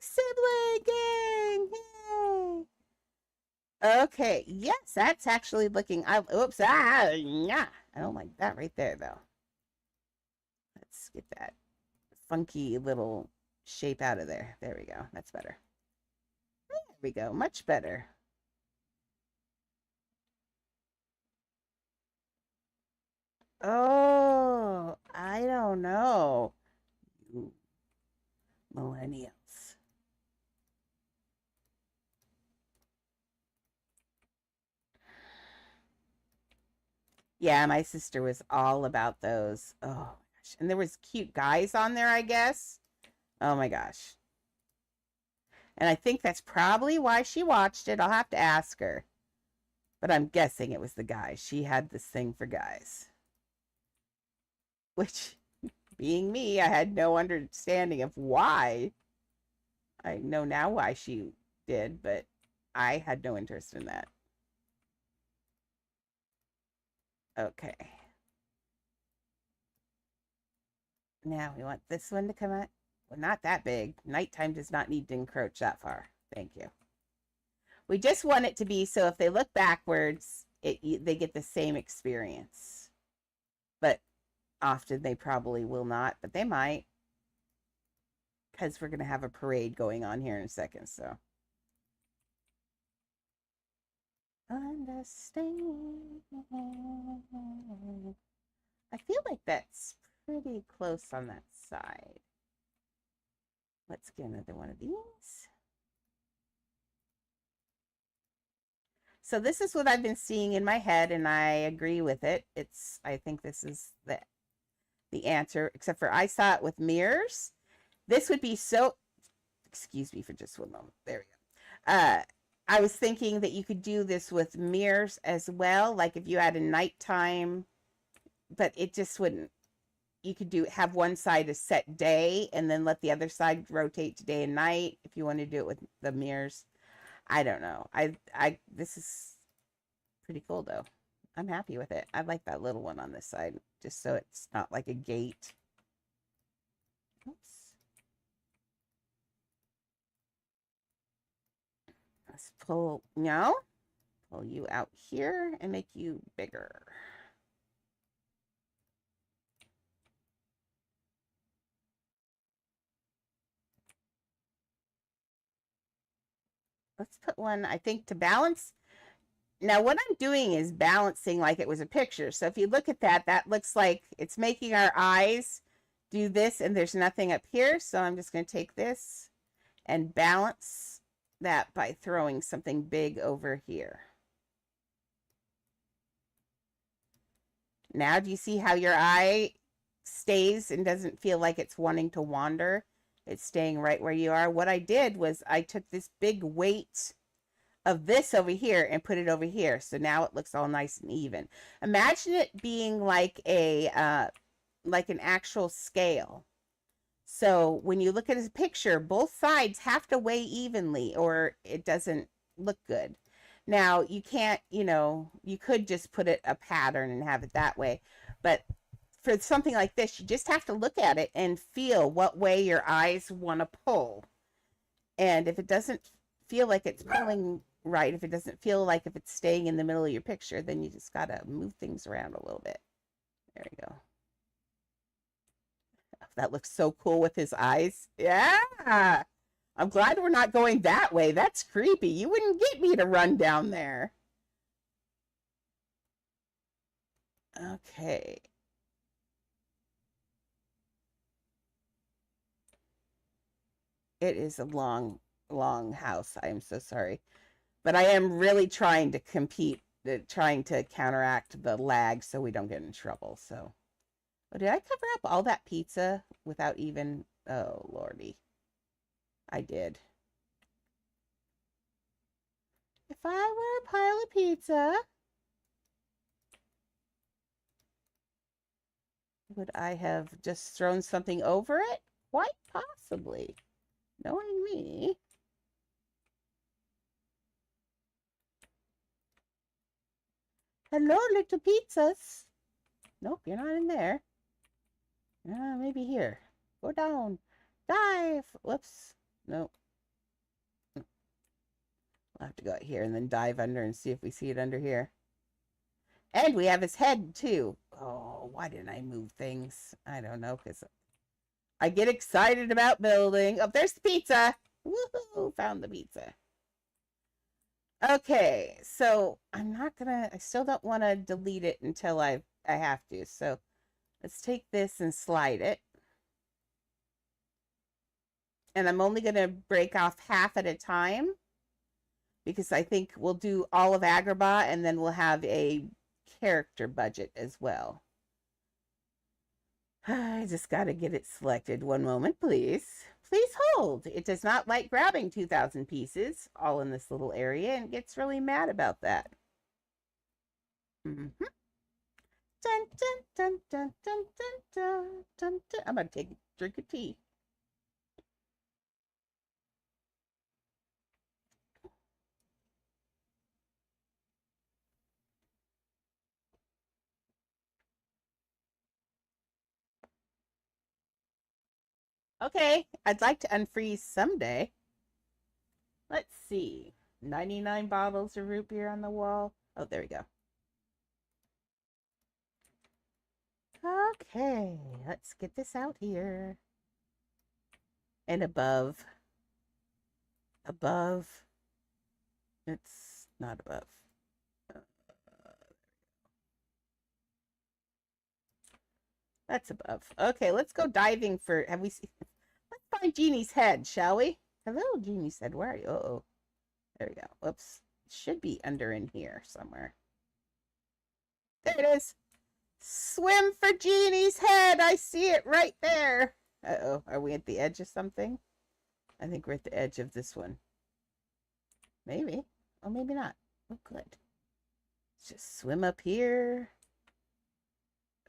sibling gang! Yay! Okay, yes, that's actually looking. Oops, yeah. I don't like that right there, though. Let's get that funky little shape out of there. There we go. That's better. There we go. Much better. Oh, I don't know. You millennials. Yeah, my sister was all about those. Oh, my gosh. And there was cute guys on there, I guess. Oh, my gosh. And I think that's probably why she watched it. I'll have to ask her. But I'm guessing it was the guys. She had this thing for guys. Which, being me, I had no understanding of why. I know now why she did, but I had no interest in that. Okay. Now we want this one to come out. Well, not that big. Nighttime does not need to encroach that far. Thank you. We just want it to be so if they look backwards, they get the same experience. But often they probably will not, but they might. Because we're going to have a parade going on here in a second, so. Understand. I feel like that's pretty close on that side. Let's get another one of these. So this is what I've been seeing in my head, and I agree with it. I think this is the answer, except for I saw it with mirrors. This would be so, excuse me for just one moment. There we go. I was thinking that you could do this with mirrors as well, like if you had a nighttime, but it just wouldn't. You could have one side a set day and then let the other side rotate to day and night if you want to do it with the mirrors. I don't know. This is pretty cool though. I'm happy with it. I like that little one on this side, just so it's not like a gate. Oops. Let's pull you out here and make you bigger. Let's put one, I think, to balance. Now, what I'm doing is balancing like it was a picture. So if you look at that, that looks like it's making our eyes do this, and there's nothing up here. So I'm just going to take this and balance that by throwing something big over here. Now, do you see how your eye stays and doesn't feel like it's wanting to wander? It's staying right where you are. What I did was I took this big weight of this over here and put it over here. So now it looks all nice and even. Imagine it being like like an actual scale. So when you look at his picture, both sides have to weigh evenly or it doesn't look good. Now you can't, you could just put it a pattern and have it that way. But for something like this, you just have to look at it and feel what way your eyes want to pull. And if it doesn't feel like it's pulling right, if it doesn't feel like if it's staying in the middle of your picture, then you just got to move things around a little bit. There we go. That looks so cool with his eyes. Yeah. I'm glad we're not going that way. That's creepy. You wouldn't get me to run down there. Okay. It is a long, long house. I am so sorry. But I am really trying to compete, trying to counteract the lag so we don't get in trouble. So, oh, did I cover up all that pizza without even, oh, Lordy. I did. If I were a pile of pizza, would I have just thrown something over it? Quite possibly. Knowing me. Hello, little pizzas. Nope, you're not in there. Maybe here. Go down. Dive. Whoops. Nope. We'll have to go out here and then dive under and see if we see it under here. And we have his head, too. Oh, why didn't I move things? I don't know, because I get excited about building. Oh, there's the pizza. Woohoo! Found the pizza. Okay, so I still don't want to delete it until I have to. So let's take this and slide it. And I'm only going to break off half at a time because I think we'll do all of Agrabah and then we'll have a character budget as well. I just got to get it selected. One moment, please. Please hold. It does not like grabbing 2,000 pieces all in this little area and gets really mad about that. Mm-hmm. Dun, dun, dun, dun, dun, dun, dun, dun, dun. I'm going to take a drink of tea. Okay, I'd like to unfreeze someday. Let's see. 99 bottles of root beer on the wall. Oh, there we go. Okay, let's get this out here. And above. Above. It's not above. That's above. Okay, let's go diving for. Have we seen? Let's find Jeannie's head, shall we? Hello, Jeannie's head. Where are you? Oh, there we go. Whoops. It should be under in here somewhere. There it is. Swim for Jeannie's head. I see it right there. Uh-oh. Are we at the edge of something? I think we're at the edge of this one. Maybe. Oh, maybe not. Oh, good. Let's just swim up here.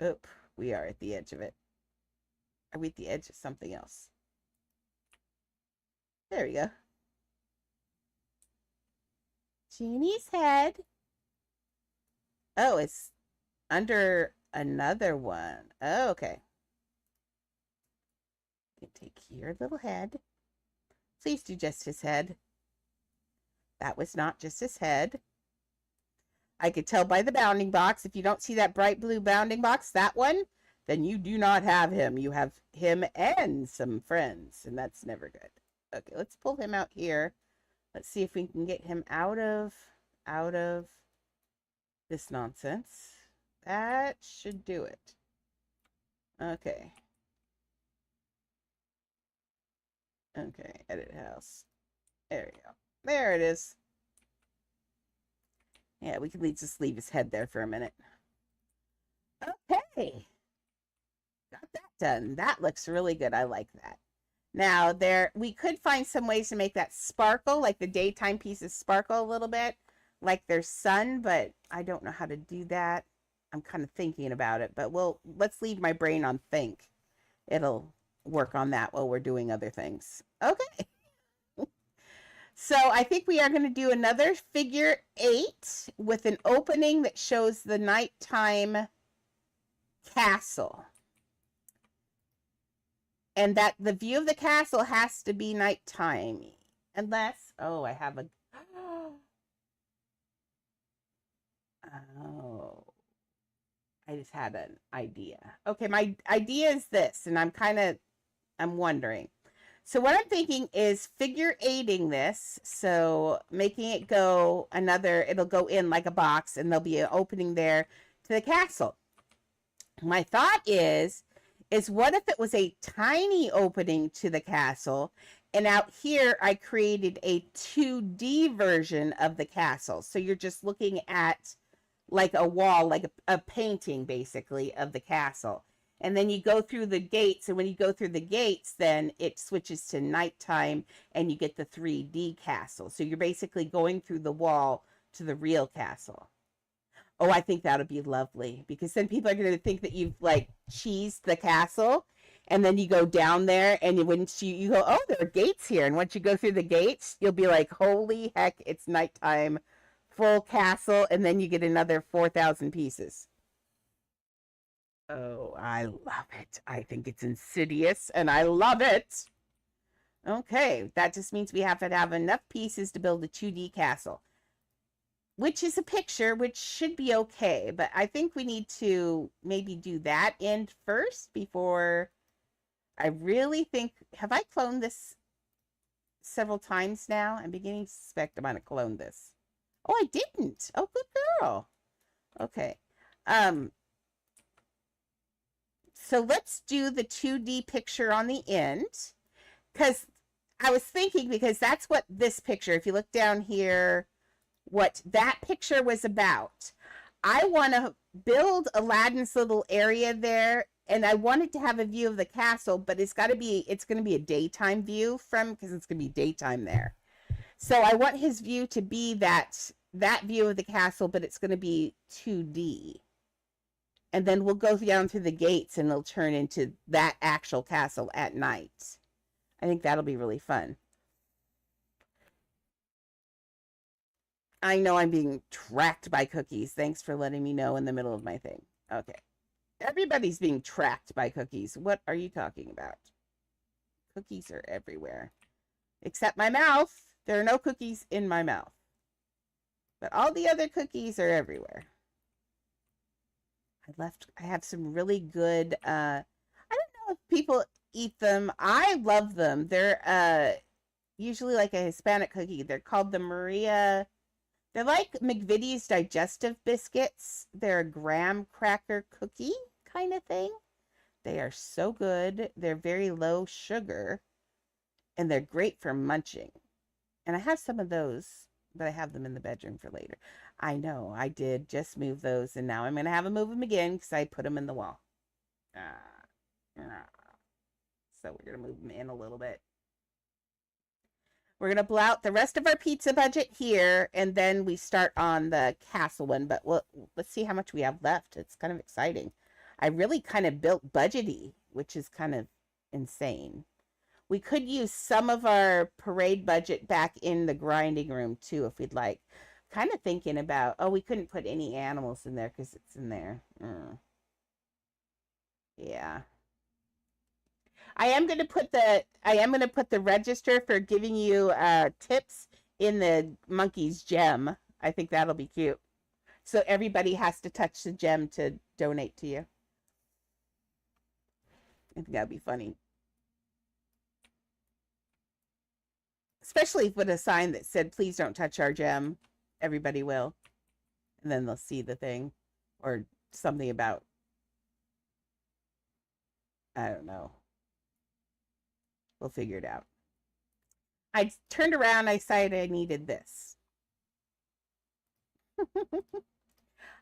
Oop. We are at the edge of it. Are we at the edge of something else? There we go. Jeannie's head. Oh, it's under another one. Oh, okay. You can take your little head. Please do just his head. That was not just his head. I could tell by the bounding box. If you don't see that bright blue bounding box, that one, then you do not have him. You have him and some friends, and that's never good. Okay, let's pull him out here. Let's see if we can get him out of this nonsense. That should do it. Okay. Okay, edit house. There we go. There it is. Yeah, we can just leave his head there for a minute. Okay. Got that done. That looks really good. I like that. Now, we could find some ways to make that sparkle, like the daytime pieces sparkle a little bit, like there's sun, but I don't know how to do that. I'm kind of thinking about it, but let's leave my brain on think. It'll work on that while we're doing other things. Okay. So I think we are going to do another figure 8 with an opening that shows the nighttime castle. And that the view of the castle has to be nighttime. Unless, oh, I have a, oh, I just had an idea. Okay, my idea is this, and I'm wondering. So what I'm thinking is figure 8ing this, so making it go it'll go in like a box, and there'll be an opening there to the castle. My thought is what if it was a tiny opening to the castle, and out here I created a 2D version of the castle. So you're just looking at like a wall, like a painting basically of the castle. And then you go through the gates, and when you go through the gates, then it switches to nighttime, and you get the 3D castle. So you're basically going through the wall to the real castle. Oh, I think that'll be lovely, because then people are going to think that you've like cheesed the castle, and then you go down there, and you go, oh, there are gates here. And once you go through the gates, you'll be like, holy heck, it's nighttime, full castle, and then you get another 4,000 pieces. Oh, I love it. I think it's insidious, and I love it. Okay, that just means we have to have enough pieces to build a 2D castle, which is a picture, which should be okay. But I think we need to maybe do that end first before I really think, have I cloned this several times now? I'm beginning to suspect I might have cloned this. Oh, I didn't. Oh, good girl. Okay. So let's do the 2D picture on the end, because I was thinking, because that's what this picture, if you look down here, what that picture was about. I want to build Aladdin's little area there, and I wanted to have a view of the castle, but it's going to be a daytime view because it's going to be daytime there. So I want his view to be that view of the castle, but it's going to be 2D. And then we'll go down through the gates, and it'll turn into that actual castle at night. I think that'll be really fun. I know I'm being tracked by cookies. Thanks for letting me know in the middle of my thing. Okay. Everybody's being tracked by cookies. What are you talking about? Cookies are everywhere. Except my mouth. There are no cookies in my mouth. But all the other cookies are everywhere. I have some really good, I don't know if people eat them. I love them. They're usually like a Hispanic cookie. They're called the Maria. They're like McVitie's digestive biscuits. They're a graham cracker cookie kind of thing. They are so good. They're very low sugar, and they're great for munching. And I have some of those, but I have them in the bedroom for later. I know, I did just move those, and now I'm going to have to move them again because I put them in the wall. So we're going to move them in a little bit. We're going to blow out the rest of our pizza budget here, and then we start on the castle one. But let's see how much we have left. It's kind of exciting. I really kind of built budgety, which is kind of insane. We could use some of our parade budget back in the grinding room, too, if we'd like. Kind of thinking about, we couldn't put any animals in there because it's in there. Yeah. I am going to put the register for giving you tips in the monkey's gem. I think that'll be cute. So everybody has to touch the gem to donate to you. I think that'd be funny. Especially with a sign that said, please don't touch our gem. Everybody will. And then they'll see the thing. Or something about, I don't know. We'll figure it out. I turned around. I decided I needed this.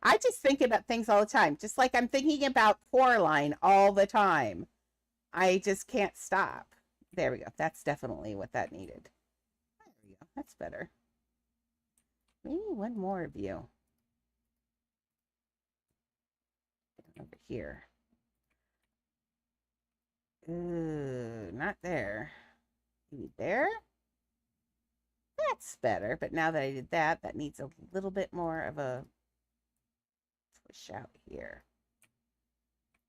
I just think about things all the time. Just like I'm thinking about Coraline all the time. I just can't stop. There we go. That's definitely what that needed. There we go. That's better. Maybe one more of you. Over here. Ooh, not there. Maybe there? That's better. But now that I did that, that needs a little bit more of a push out here.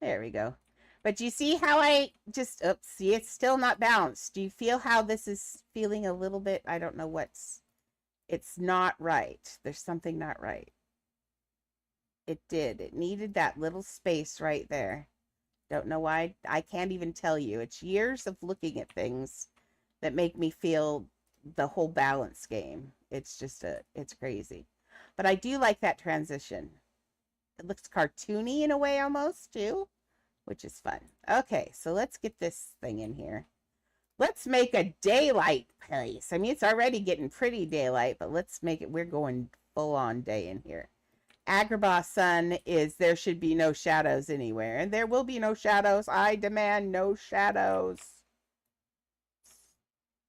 There we go. But you see how I just, oops, see, it's still not balanced. Do you feel how this is feeling a little bit? I don't know it's not right. There's something not right. It did. It needed that little space right there. Don't know why. I can't even tell you. It's years of looking at things that make me feel the whole balance game. It's just it's crazy. But I do like that transition. It looks cartoony in a way almost too, which is fun. Okay, so let's get this thing in here. Let's make a daylight place. I mean, it's already getting pretty daylight, but let's make it, we're going full on day in here. Agrabah sun is there should be no shadows anywhere, and there will be no shadows. I demand no shadows.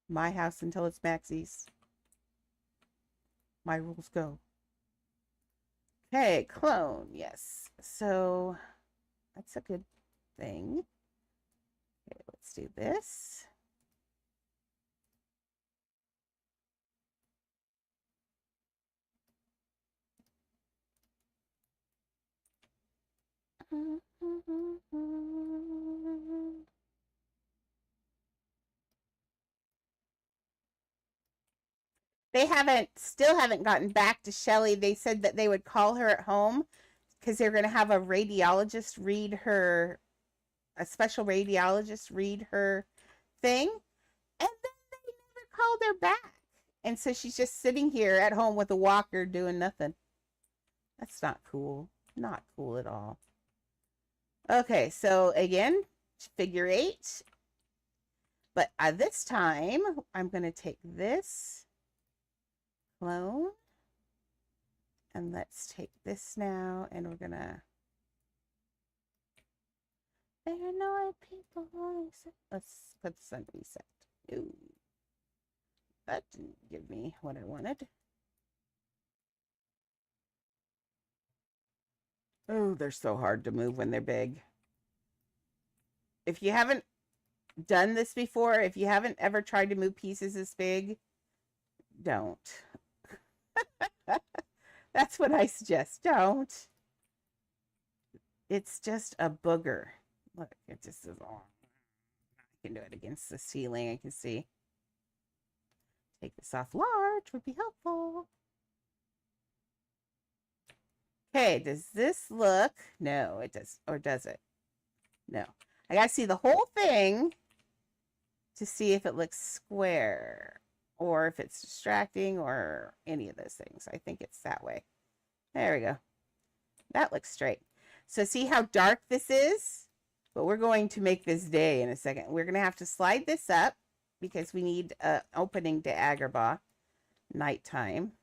My house until it's Maxie's. My rules go. Okay, clone, yes. So that's a good thing. Okay, let's do this. They still haven't gotten back to Shelly. They said that they would call her at home because they're going to have a radiologist read her, a special radiologist read her thing. And then they never called her back. And so she's just sitting here at home with a walker doing nothing. That's not cool. Not cool at all. Okay, so again, figure 8. But this time, I'm going to take this clone. And let's take this now, and we're going to... Paranoid people. Let's put the sun reset. Ooh. That didn't give me what I wanted. Oh, they're so hard to move when they're big. If you haven't done this before, if you haven't ever tried to move pieces this big, don't. That's what I suggest. Don't. It's just a booger. Look, it just is all. can do it against the ceiling. I can see. Take this off large would be helpful. Okay, does this look? No, it does. Or does it? No. I gotta see the whole thing to see if it looks square or if it's distracting or any of those things. I think it's that way. There we go. That looks straight. So see how dark this is? But we're going to make this day in a second. We're going to have to slide this up because we need an opening to Agrabah. Nighttime.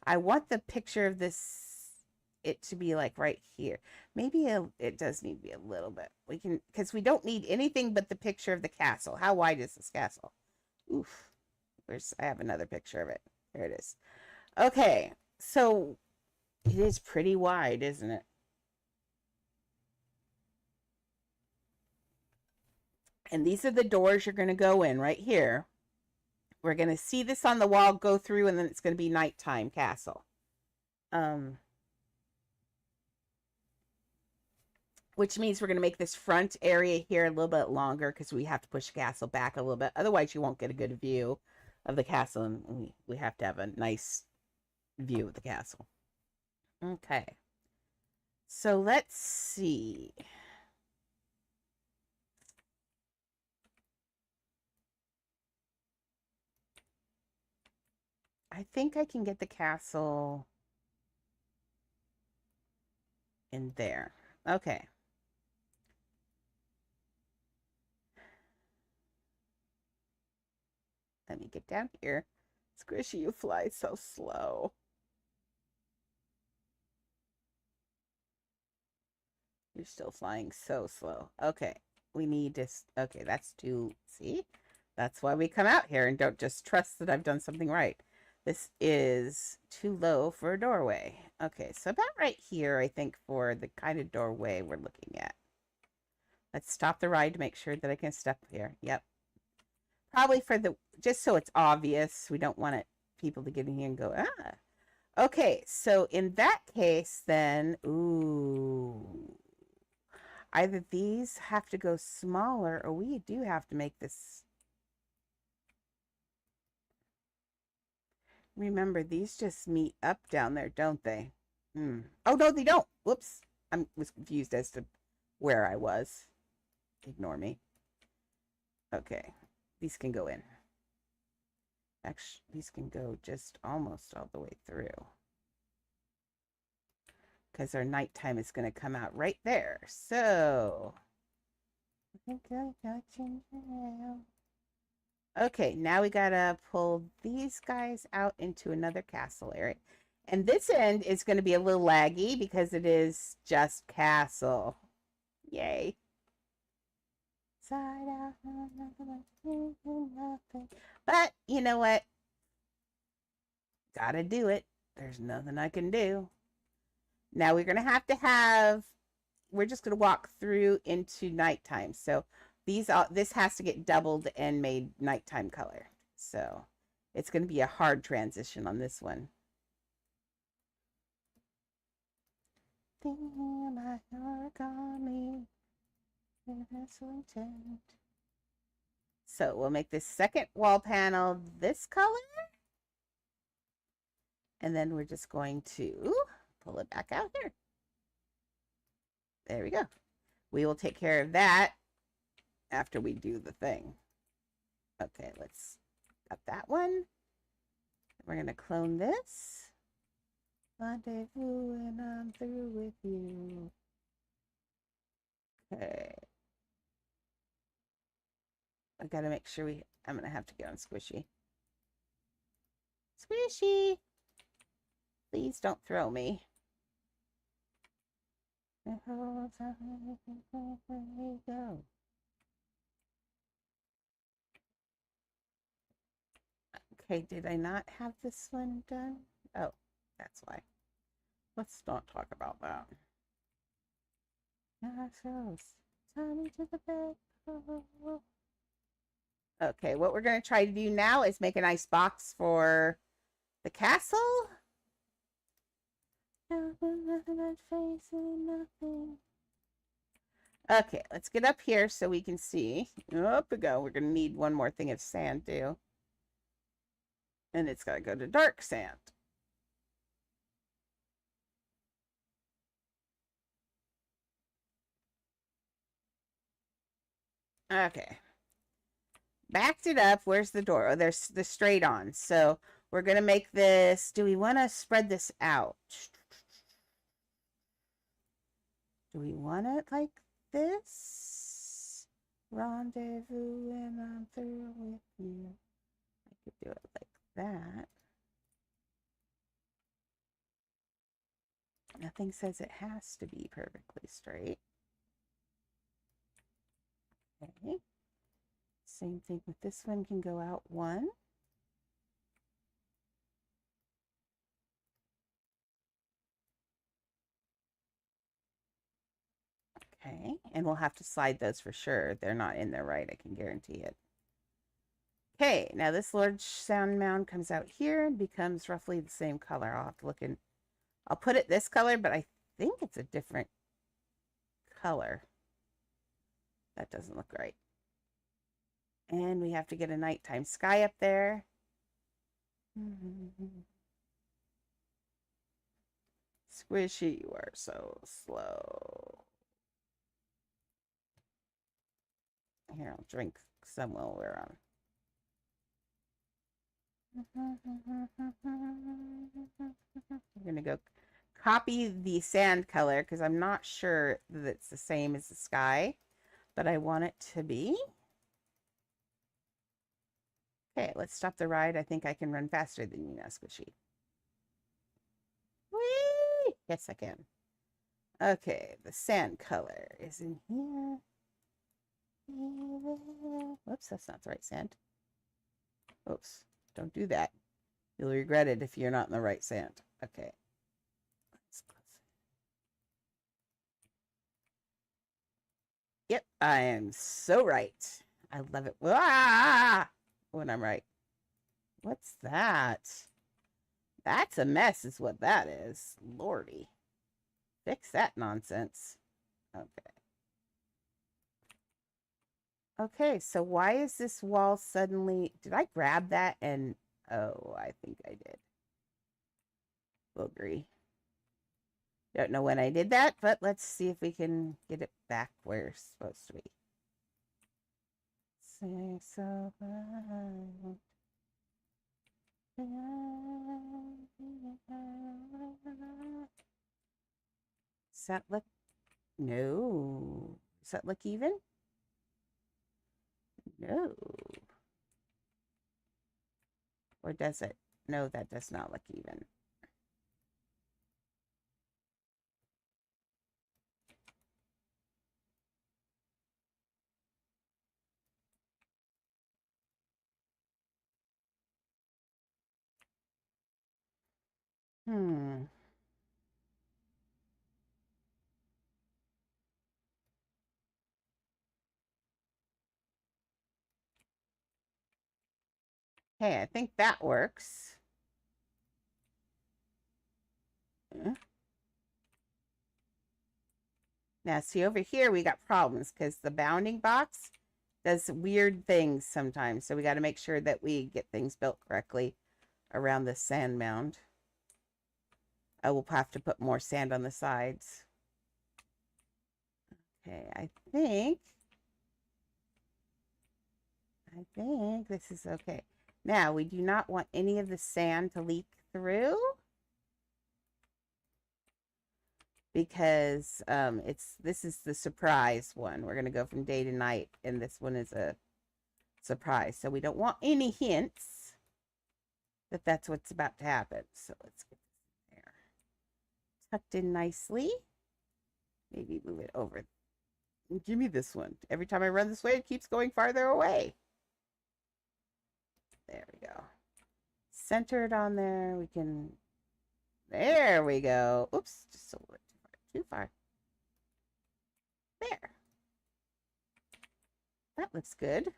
I want the picture of it to be like right here. Maybe it does need to be a little bit. We can, because we don't need anything but the picture of the castle. How wide is this castle? Oof. I have another picture of it. There it is. Okay, so it is pretty wide, isn't it? And these are the doors you're going to go in right here. We're going to see this on the wall go through, and then it's going to be nighttime castle. Which means we're going to make this front area here a little bit longer because we have to push the castle back a little bit. Otherwise, you won't get a good view of the castle, and we have to have a nice view of the castle. Okay. So let's see. I think I can get the castle in there. Okay. Let me get down here. Squishy, you fly so slow. You're still flying so slow. Okay. We need to... Okay, that's too... See? That's why we come out here and don't just trust that I've done something right. This is too low for a doorway. Okay, so about right here, I think, for the kind of doorway we're looking at. Let's stop the ride to make sure that I can step here. Yep. Probably for the... Just so it's obvious. We don't want people to get in here and go, ah. Okay, so in that case, then... Ooh... Either these have to go smaller, or we do have to make this... Remember, these just meet up down there, don't they? Oh, no, they don't. Whoops. I was confused as to where I was. Ignore me. Okay. These can go in. Actually, these can go just almost all the way through. Because our nighttime is going to come out right there. So, I think I got you now. Okay, now we gotta pull these guys out into another castle area. And this end is going to be a little laggy because it is just castle. Yay. Side out, nothing. But, you know what? Gotta do it. There's nothing I can do. Now we're going to have... We're just going to walk through into nighttime. So... This has to get doubled and made nighttime color. So it's going to be a hard transition on this one. So we'll make this second wall panel this color. And then we're just going to pull it back out here. There we go. We will take care of that after we do the thing. Okay, let's got that one. We're going to clone this. Rendezvous and I'm through with you. Okay. I got to make sure I'm going to have to get on Squishy. Squishy! Please don't throw me. The whole time, where you go. Okay, did I not have this one done? Oh, that's why. Let's not talk about that. Tommy to the bed. Okay, what we're going to try to do now is make a nice box for the castle. Okay, let's get up here so we can see. Up we go. We're going to need one more thing of sand too. And it's got to go to dark sand. Okay. Backed it up. Where's the door? Oh, there's the straight on. So we're going to make this. Do we want to spread this out? Do we want it like this? Rendezvous and I'm through with you. I could do it like that. Nothing says it has to be perfectly straight. Okay. Same thing with this one, can go out one. Okay, and we'll have to slide those for sure. They're not in there right, I can guarantee it. Okay, now this large sound mound comes out here and becomes roughly the same color. I'll have to look in. I'll put it this color, but I think it's a different color. That doesn't look right. And we have to get a nighttime sky up there. Squishy, you are so slow. Here, I'll drink some while we're on. I'm going to go copy the sand color because I'm not sure that it's the same as the sky, but I want it to be. Okay, let's stop the ride. I think I can run faster than you now, Squishy. Whee! Yes, I can. Okay, the sand color is in here. Whoops, that's not the right sand. Oops, don't do that. You'll regret it if you're not in the right sand. Okay. Yep, I am so right. I love it. Ah! When I'm right. What's that? That's a mess is what that is. Lordy. Fix that nonsense. Okay. Okay, so why is this wall suddenly... Did I grab that and... Oh, I think I did. Boogery. Don't know when I did that, but let's see if we can get it back where it's supposed to be. Say so loud. Does that look... No. Does that look even? No. Or does it? No, that does not look even. Okay, I think that works. Now, see over here, we got problems because the bounding box does weird things sometimes. So we got to make sure that we get things built correctly around the sand mound. I will have to put more sand on the sides. Okay, I think this is okay. Now, we do not want any of the sand to leak through because this is the surprise one. We're going to go from day to night, and this one is a surprise. So we don't want any hints that that's what's about to happen. So let's get this there. Tucked in nicely. Maybe move it over. Give me this one. Every time I run this way, it keeps going farther away. There we go. Center it on there. We can... There we go. Oops, just a little bit too far. There. That looks good.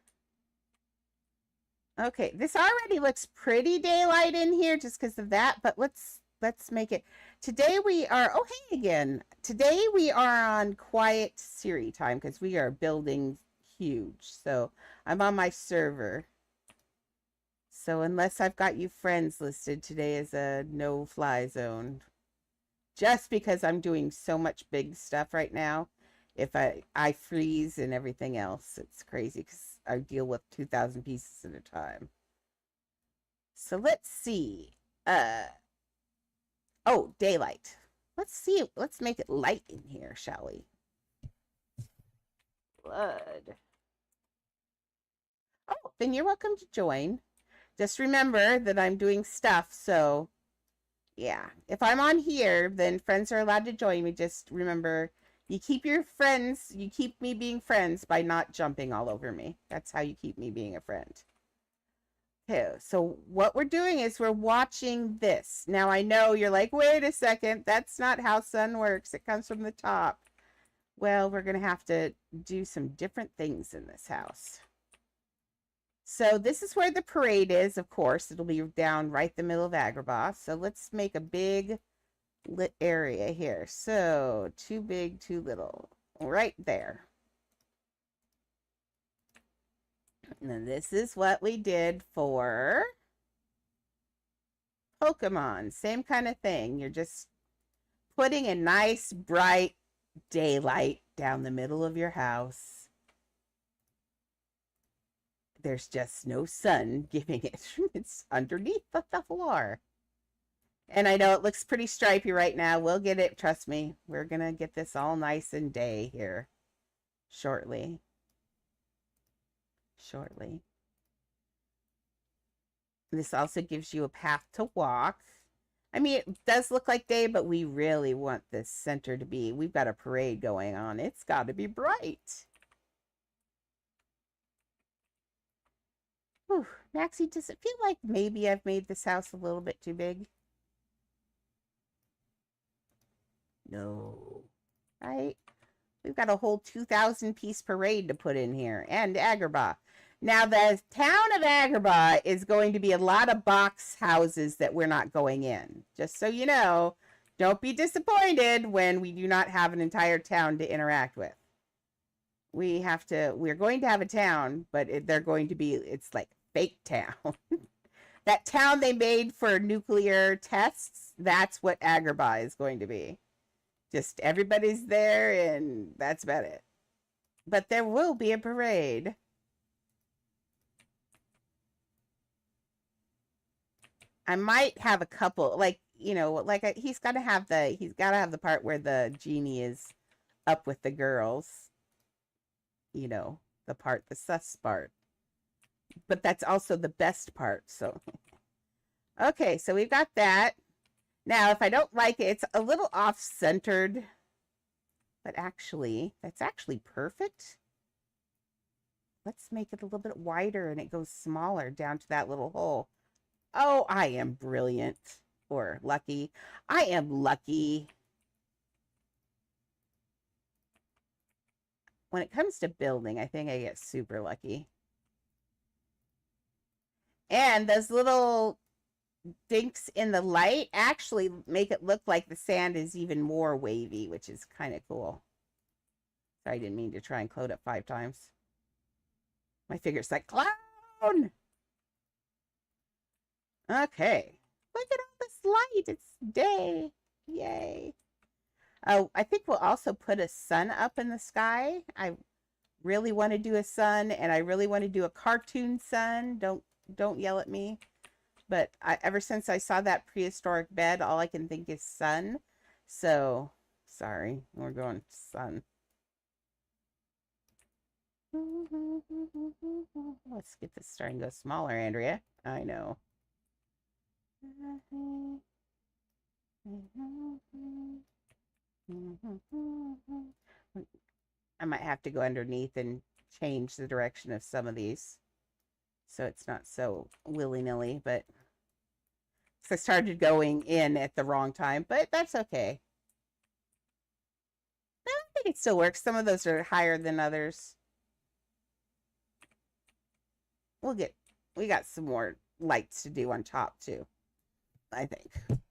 Okay, this already looks pretty daylight in here just because of that, but let's let's make it. Today we are, oh, hey again. Today we are on quiet Siri time because we are building huge. So I'm on my server. So unless I've got you friends listed, today is a no-fly zone. Just because I'm doing so much big stuff right now. If I freeze and everything else, it's crazy because I deal with 2,000 pieces at a time. So let's see. Oh, daylight. Let's see. Let's make it light in here, shall we? Blood. Oh, then you're welcome to join. Just remember that I'm doing stuff, so yeah. If I'm on here, then friends are allowed to join me. Just remember, you keep your friends, you keep me being friends by not jumping all over me. That's how you keep me being a friend. Okay, so what we're doing is we're watching this. Now I know you're like, wait a second, that's not how sun works. It comes from the top. Well, we're going to have to do some different things in this house. So this is where the parade is, of course. It'll be down right the middle of Agrabah. So let's make a big lit area here. So too big, too little. Right there. And then this is what we did for Pokemon. Same kind of thing. You're just putting a nice bright daylight down the middle of your house. There's just no sun giving it. It's underneath the floor. And I know it looks pretty stripy right now. We'll get it. Trust me. We're going to get this all nice and day here shortly. This also gives you a path to walk. I mean, it does look like day, but we really want this center to be. We've got a parade going on. It's got to be bright. Whew. Maxie, does it feel like maybe I've made this house a little bit too big? No. Right? We've got a whole 2,000 piece parade to put in here. And Agrabah. Now, the town of Agrabah is going to be a lot of box houses that we're not going in. Just so you know, don't be disappointed when we do not have an entire town to interact with. We're going to have a town, but it's like fake town. That town they made for nuclear tests, that's what Agrabah is going to be. Just everybody's there and that's about it. But there will be a parade. I might have a couple, like, you know, like he's got to have the part where the genie is up with the girls. You know, the sus part. But that's also the best part, so. Okay, so we've got that. Now, if I don't like it, it's a little off-centered. But actually, that's actually perfect. Let's make it a little bit wider and it goes smaller down to that little hole. Oh, I am brilliant. Or lucky. I am lucky. When it comes to building, I think I get super lucky. And those little dinks in the light actually make it look like the sand is even more wavy, which is kind of cool. Sorry, I didn't mean to try and close up 5 times. My finger's like, clown! Okay. Look at all this light. It's day. Yay. Oh, I think we'll also put a sun up in the sky. I really want to do a sun, and I really want to do a cartoon sun. Don't yell at me. But ever since I saw that prehistoric bed, all I can think is sun. So, sorry. We're going sun. Let's get this starting to go smaller, Andrea. I know. I might have to go underneath and change the direction of some of these so it's not so willy-nilly, but I started going in at the wrong time, but that's okay. I think it still works. Some of those are higher than others. We got some more lights to do on top too, I think.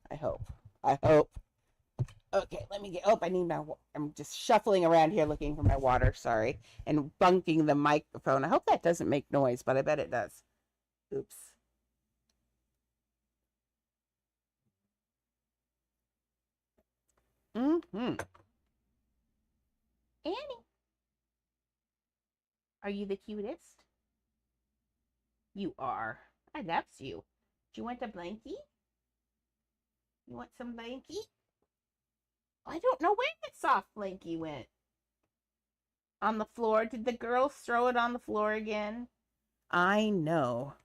I hope. I hope. Okay, let me get. Oh, I need my. I'm just shuffling around here looking for my water. Sorry, and bunking the microphone. I hope that doesn't make noise, but I bet it does. Oops. Mm-hmm. Annie, are you the cutest? You are. I loves you. Do you want a blankie? You want some blankie? I don't know where that soft blankie went. On the floor. Did the girls throw it on the floor again? I know.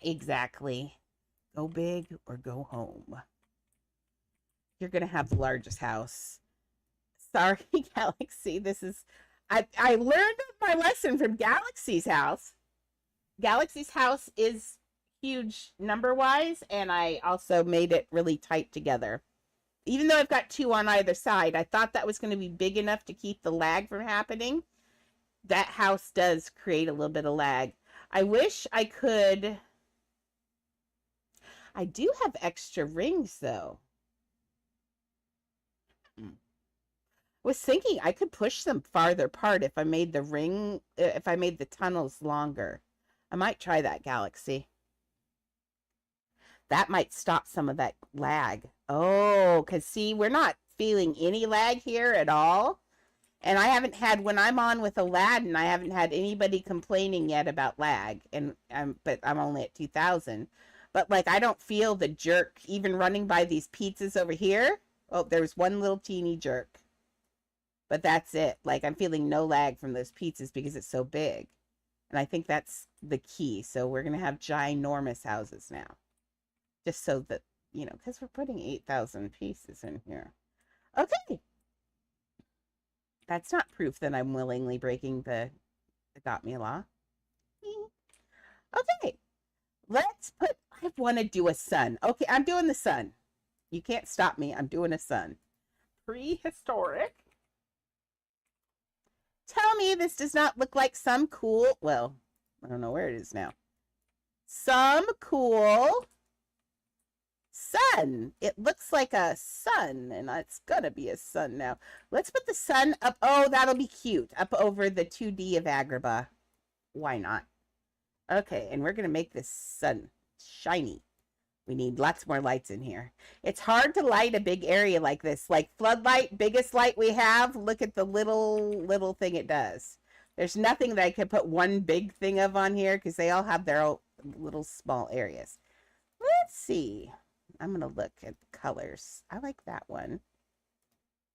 Exactly. Go big or go home. You're going to have the largest house. Sorry, Galaxy. I learned my lesson from Galaxy's house. Galaxy's house is huge number wise, and I also made it really tight together. Even though I've got two on either side, I thought that was going to be big enough to keep the lag from happening. That house does create a little bit of lag. I wish I could. I do have extra rings though. Was thinking I could push them farther apart if I made if I made the tunnels longer. I might try that, Galaxy. That might stop some of that lag. Oh, because see, we're not feeling any lag here at all. And I haven't had, when I'm on with Aladdin, I haven't had anybody complaining yet about lag. But I'm only at 2,000. But like, I don't feel the jerk even running by these pizzas over here. Oh, there's one little teeny jerk. But that's it. Like, I'm feeling no lag from those pizzas because it's so big. And I think that's the key. So we're going to have ginormous houses now. Just so that, because we're putting 8,000 pieces in here. Okay. That's not proof that I'm willingly breaking the Adopt Me law. Okay. I want to do a sun. Okay, I'm doing the sun. You can't stop me. I'm doing a sun. Prehistoric. Tell me this does not look like some cool, well, I don't know where it is now. Some cool sun. It looks like a sun, and it's gonna be a sun now. Let's put the sun up. Oh, that'll be cute. Up over the 2D of Agrabah. Why not? Okay, and we're gonna make this sun shiny. We need lots more lights in here. It's hard to light a big area like this. Like floodlight, biggest light we have. Look at the little thing it does. There's nothing that I could put one big thing of on here because they all have their own little small areas. Let's see. I'm going to look at the colors. I like that one.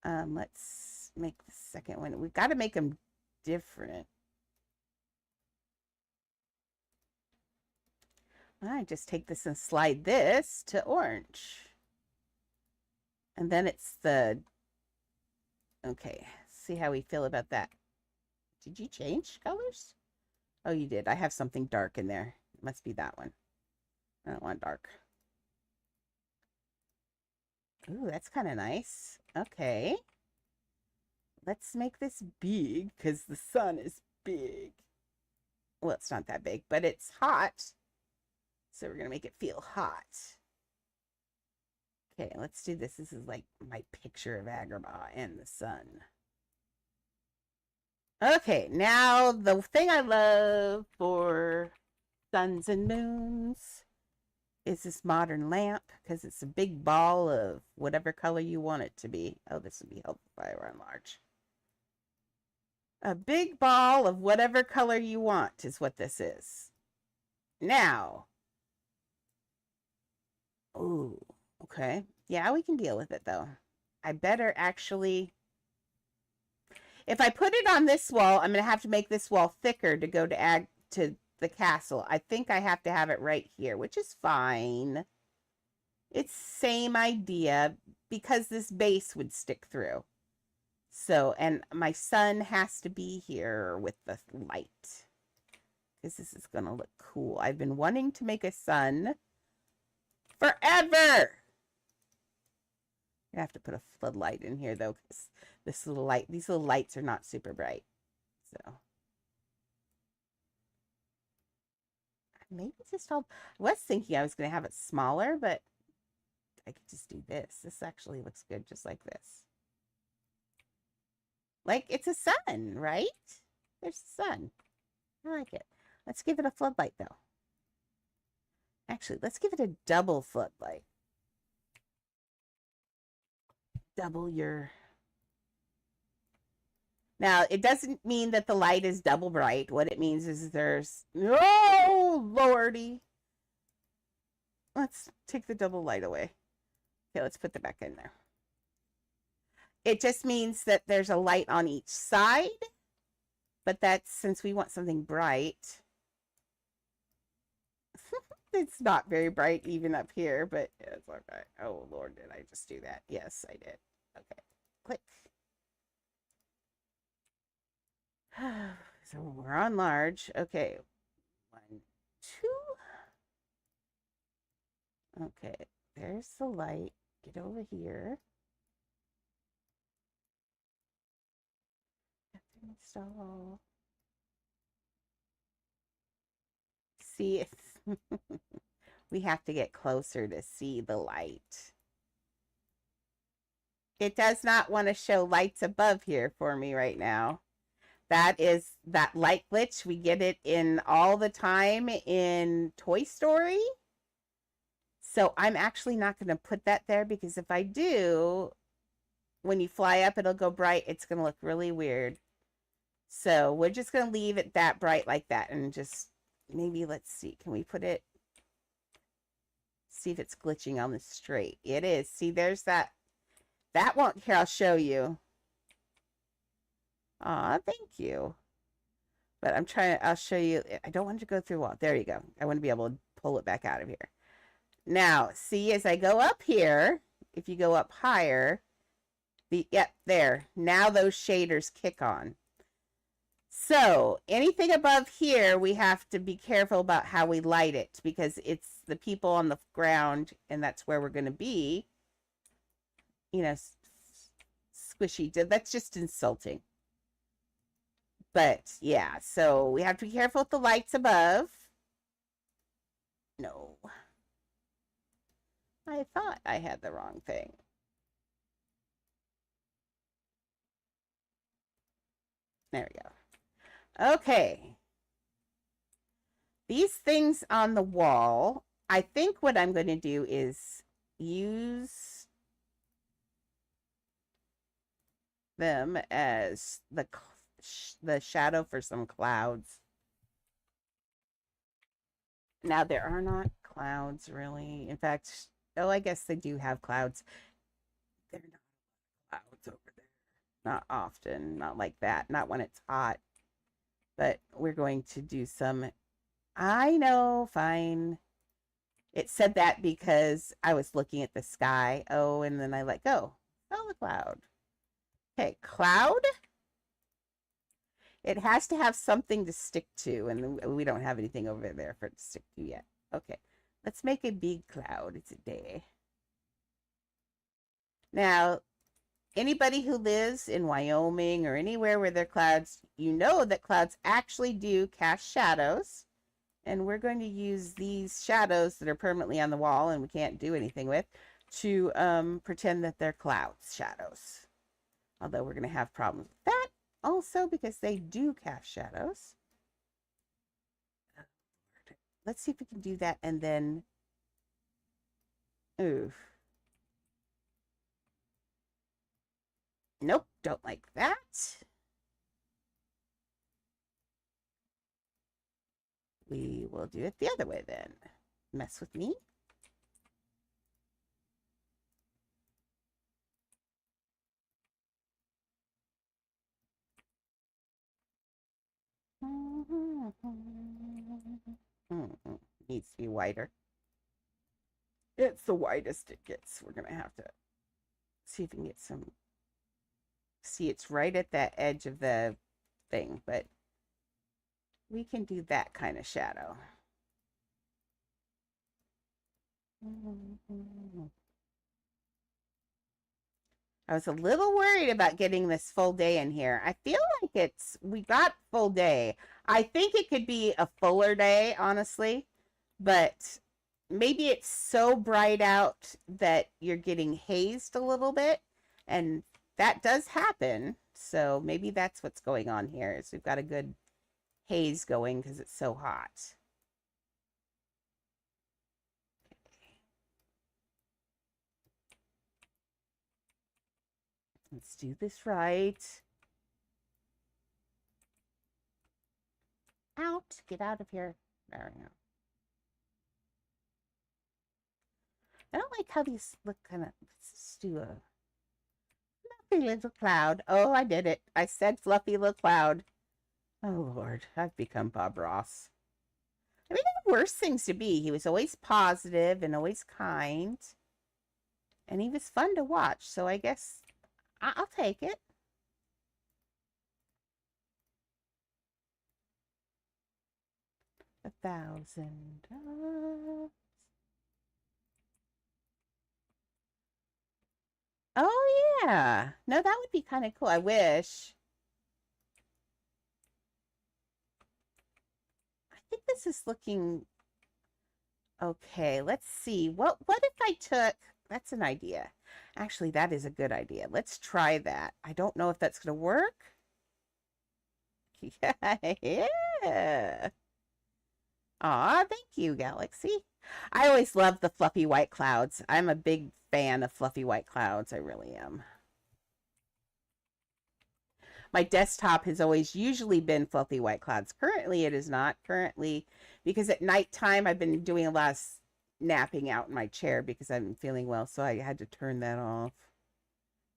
Let's make the second one. We've got to make them different. I just take this and slide this to orange. And then it's the... Okay, see how we feel about that. Did you change colors? Oh, you did. I have something dark in there. It must be that one. I don't want dark. Ooh, that's kind of nice. Okay. Let's make this big because the sun is big. Well, it's not that big, but it's hot. So we're going to make it feel hot. Okay, let's do this. This is like my picture of Agrabah and the sun. Okay, now the thing I love for suns and moons is this modern lamp because it's a big ball of whatever color you want it to be. Oh, this would be helpful if I were on large. A big ball of whatever color you want is what this is. Now, ooh, okay. Yeah, we can deal with it though. I better actually, if I put it on this wall, I'm going to have to make this wall thicker to go to the castle. I think I have to have it right here, which is fine. It's same idea because this base would stick through. So, and my sun has to be here with the light because this is going to look cool. I've been wanting to make a sun forever. I have to put a floodlight in here though, because these little lights are not super bright. So maybe just all. I was thinking I was going to have it smaller, but I could just do this. This actually looks good just like this. Like it's a sun, right? There's the sun. I like it. Let's give it a floodlight though. Actually, let's give it a double floodlight. Double your... Now, it doesn't mean that the light is double bright. What it means is there's... Oh, Lordy. Let's take the double light away. Okay, let's put that back in there. It just means that there's a light on each side. But that's since we want something bright. It's not very bright even up here, but it's okay. Oh, Lord, did I just do that? Yes, I did. Okay, click. So we're on large. Okay, 1, 2. Okay, there's the light. Get over here. Install. See, we have to get closer to see the light. It does not want to show lights above here for me right now. That is that light glitch. We get it in all the time in Toy Story. So I'm actually not going to put that there because if I do, when you fly up, it'll go bright. It's going to look really weird. So we're just going to leave it that bright like that and just maybe, let's see, can we put it, see if it's glitching on the straight. It is. See, there's that. That won't, here, I'll show you. Aw, thank you. But I'm trying to, I'll show you. I don't want to go through all. There you go. I want to be able to pull it back out of here. Now, see, as I go up here, if you go up higher, yep, there. Now those shaders kick on. So anything above here, we have to be careful about how we light it because it's the people on the ground and that's where we're going to be. You know, squishy. That's just insulting. But yeah, so we have to be careful with the lights above. No. I thought I had the wrong thing. There we go. Okay. These things on the wall, I think what I'm going to do is use them as the shadow for some clouds. Now, there are not clouds, really. In fact, oh, I guess they do have clouds. They're not clouds over there. Not often. Not like that. Not when it's hot. But we're going to do some... I know, fine. It said that because I was looking at the sky. Oh, and then I let go. Oh, the cloud. Okay, cloud. It has to have something to stick to, and we don't have anything over there for it to stick to yet. Okay, let's make a big cloud. It's a day. Now, anybody who lives in Wyoming or anywhere where there are clouds, you know that clouds actually do cast shadows. And we're going to use these shadows that are permanently on the wall and we can't do anything with to pretend that they're clouds shadows. Although we're going to have problems with that also because they do cast shadows. Let's see if we can do that and then... Oof. Nope, don't like that. We will do it the other way then. Mess with me. Needs to be wider. It's the widest it gets. We're going to have to see if we can get some... See, it's right at that edge of the thing, but we can do that kind of shadow. I was a little worried about getting this full day in here. I feel like we got full day. I think it could be a fuller day, honestly, but maybe it's so bright out that you're getting hazed a little bit, and that does happen. So maybe that's what's going on here. Is we've got a good haze going because it's so hot. Let's do this right. Out. Get out of here. There we go. I don't like how these look kind of. Let's do a fluffy little cloud. Oh, I did it. I said fluffy little cloud. Oh, Lord. I've become Bob Ross. I mean, there are worse things to be. He was always positive and always kind. And he was fun to watch. So I guess I'll take it. $1,000. Oh, yeah. No, that would be kind of cool. I wish. I think this is looking okay. Let's see. What if I took, that's an idea. Actually, that is a good idea. Let's try that. I don't know if that's going to work. Yeah. Aw, thank you, Galaxy. I always love the fluffy white clouds. I'm a big fan of fluffy white clouds. I really am. My desktop has always usually been fluffy white clouds. Currently, it is not. Currently, because at nighttime, I've been doing a lot of napping out in my chair because I'm feeling well, so I had to turn that off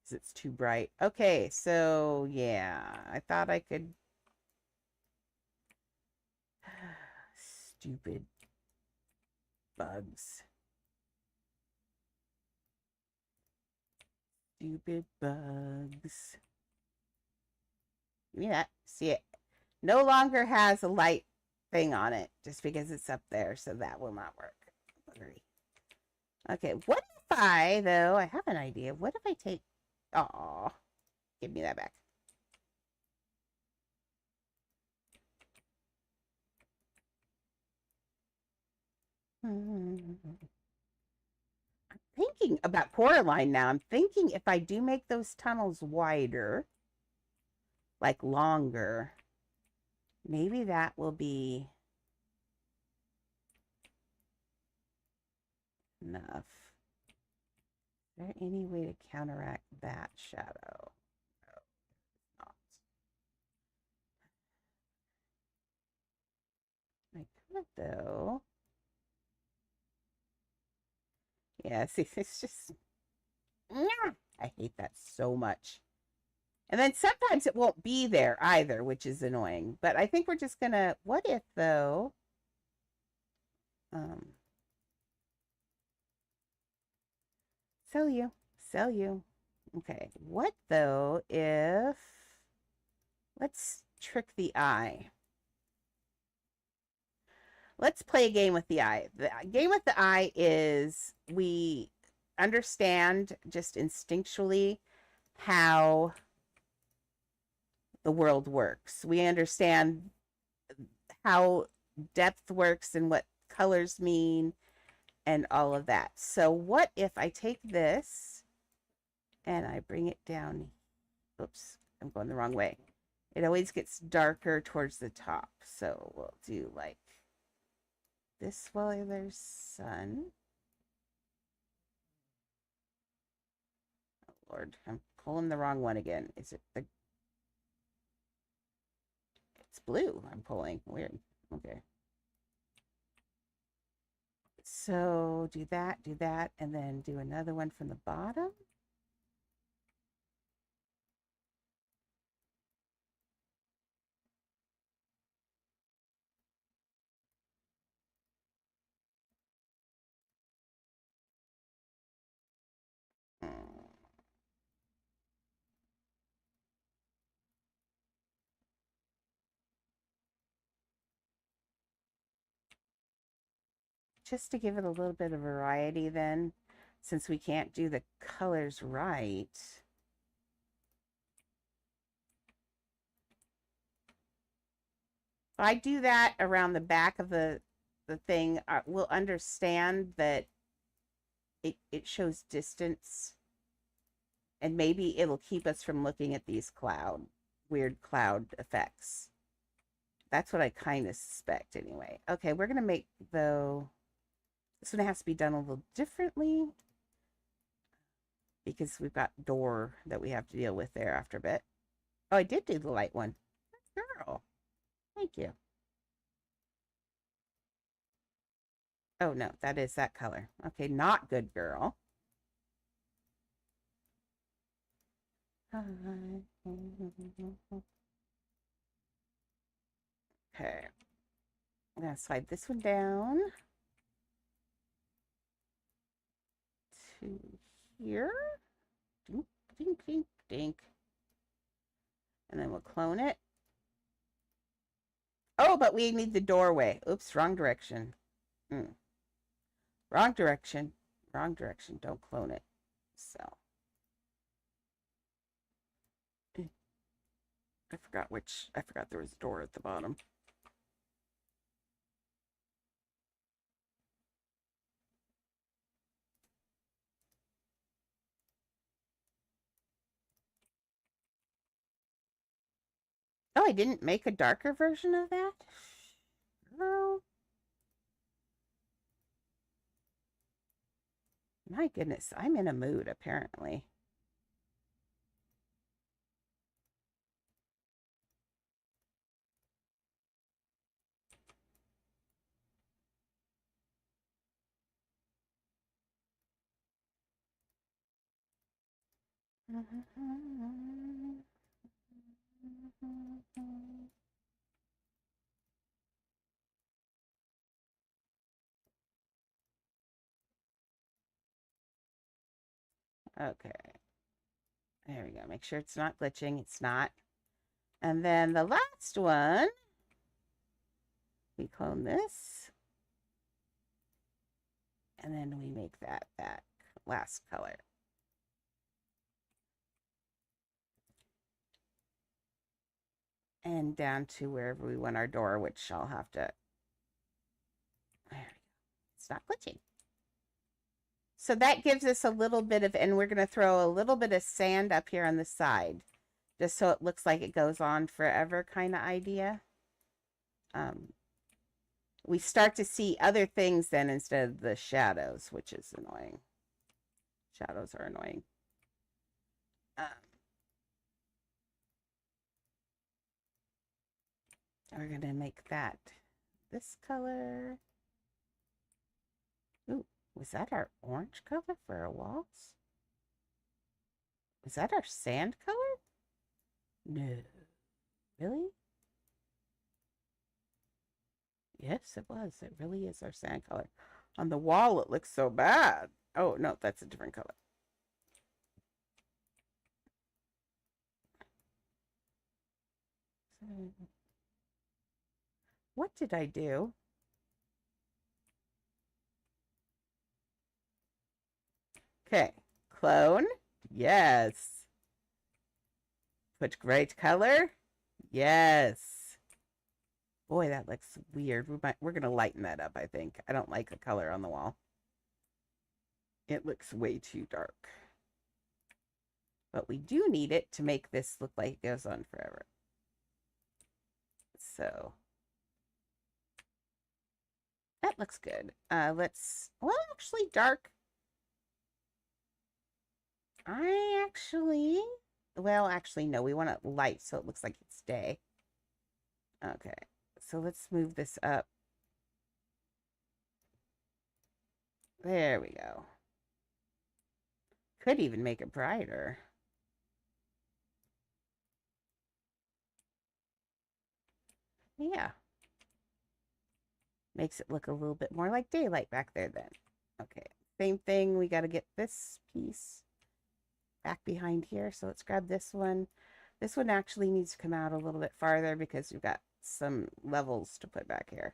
because it's too bright. Okay, so yeah, I thought I could. Stupid bugs. Stupid bugs. Give me that. See it. No longer has a light thing on it just because it's up there, so that will not work. Okay, what if I, though, I have an idea. What if I take, oh, give me that back. I'm thinking about Coraline now. I'm thinking if I do make those tunnels wider, like longer, maybe that will be enough. Is there any way to counteract that shadow? No, not. I could, though. Yeah, see, it's just, I hate that so much. And then sometimes it won't be there either, which is annoying. But I think we're just gonna, what if though, sell you, sell you. Okay, what though if, let's trick the eye. Let's play a game with the eye. The game with the eye is we understand just instinctually how the world works. We understand how depth works and what colors mean and all of that. So what if I take this and I bring it down? Oops, I'm going the wrong way. It always gets darker towards the top. So we'll do like this while there's sun. Oh, Lord, I'm pulling the wrong one again. Is it the... It's blue I'm pulling. Weird. Okay. So do that, and then do another one from the bottom. Just to give it a little bit of variety then, since we can't do the colors right. If I do that around the back of the the thing, we'll understand that it shows distance, and maybe it'll keep us from looking at these weird cloud effects. That's what I kind of suspect anyway. Okay, we're gonna make, though, this one has to be done a little differently because we've got door that we have to deal with there after a bit. Oh, I did do the light one. Girl, thank you. Oh no, that is that color. Okay, not good girl. Okay. I'm gonna slide this one down to here. Dink, dink, dink, dink. And then we'll clone it. Oh, but we need the doorway. Oops, wrong direction. Wrong direction. Wrong direction. Don't clone it. So. I forgot there was a door at the bottom. Oh, I didn't make a darker version of that? Girl. My goodness, I'm in a mood, apparently. Okay. There we go. Make sure it's not glitching. It's not. And then the last one, we clone this. And then we make that last color. And down to wherever we want our door, which I'll have to, there we go. It's not glitching. So that gives us a little bit of, and we're going to throw a little bit of sand up here on the side, just so it looks like it goes on forever kind of idea. We start to see other things then instead of the shadows, which is annoying. Shadows are annoying. We're going to make that this color. Ooh, was that our orange color for our walls? Was that our sand color? No. Really? Yes, it was. It really is our sand color. On the wall, it looks so bad. Oh, no, that's a different color. What did I do? Okay, clone. Yes. Put great color. Yes. Boy, that looks weird. We're gonna lighten that up, I think. I don't like the color on the wall. It looks way too dark. But we do need it to make this look like it goes on forever. So that looks good. Well, actually, dark. Actually, no, we want it light so it looks like it's day. Okay, so let's move this up. There we go. Could even make it brighter. Yeah. Makes it look a little bit more like daylight back there then. Okay, same thing. We got to get this piece back behind here. So let's grab this one. This one actually needs to come out a little bit farther because we've got some levels to put back here.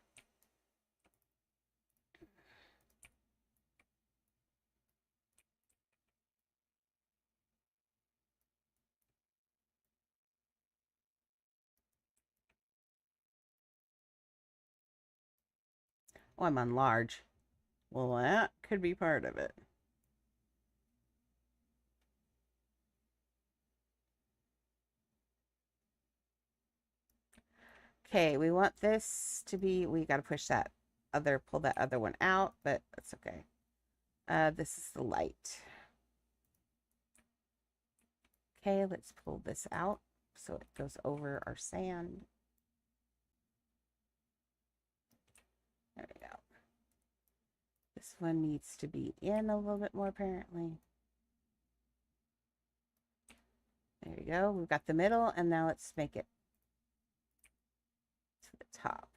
Oh, I'm on large. Well, that could be part of it. Okay, we want this to be, we got to push that pull that other one out, but that's okay. This is the light. Okay, let's pull this out so it goes over our sand. There we go. This one needs to be in a little bit more, apparently. There we go. We've got the middle, and now let's make it to the top.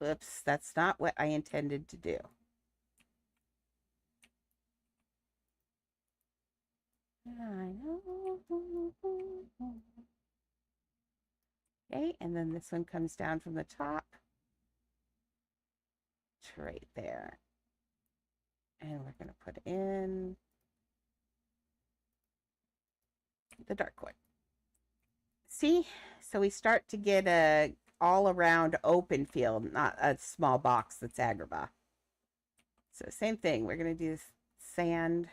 Oops, that's not what I intended to do. I know. Okay, and then this one comes down from the top to right there. And we're going to put in the dark one. See? So we start to get a all around open field, not a small box that's agrabah. So same thing. We're going to do sand.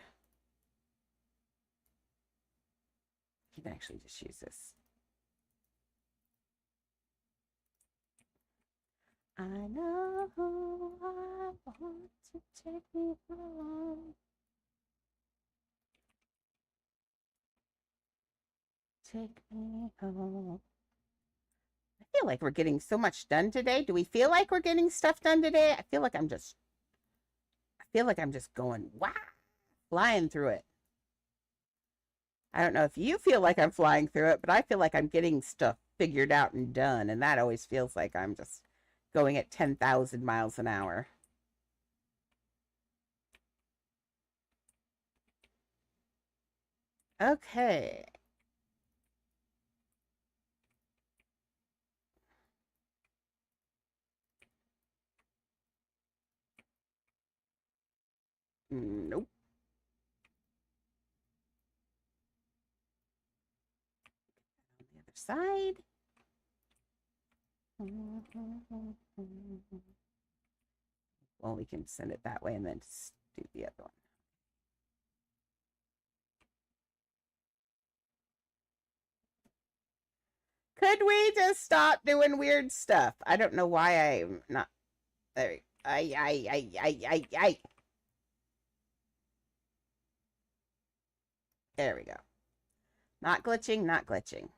You can actually just use this. I know I want to take me home. Take me home. I feel like we're getting so much done today. Do we feel like we're getting stuff done today? I feel like I'm just going, wow, flying through it. I don't know if you feel like I'm flying through it, but I feel like I'm getting stuff figured out and done. And that always feels like I'm just going at 10,000 miles an hour. Okay. Nope. On the other side. Well, we can send it that way and then just do the other one. Could we just stop doing weird stuff? I don't know why I'm not. There. I. There we go. Not glitching, not glitching.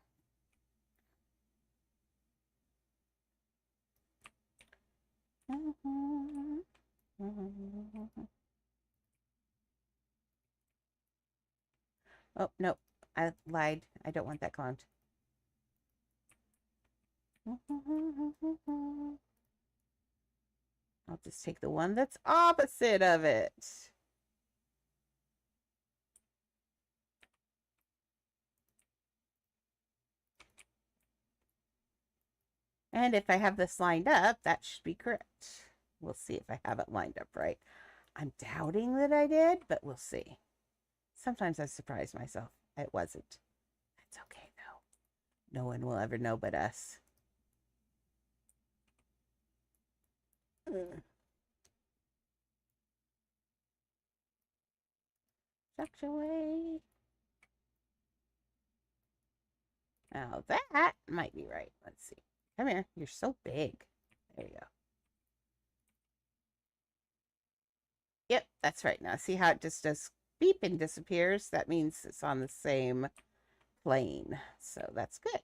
Oh, no. I lied. I don't want that cloned. I'll just take the one that's opposite of it. And if I have this lined up, that should be correct. We'll see if I have it lined up right. I'm doubting that I did, but we'll see. Sometimes I surprise myself. It wasn't. That's okay, though. No one will ever know but us. Tucked away. Now that might be right. Let's see. Come here. You're so big. There you go. Yep, that's right. Now see how it just does beep and disappears? That means it's on the same plane. So that's good.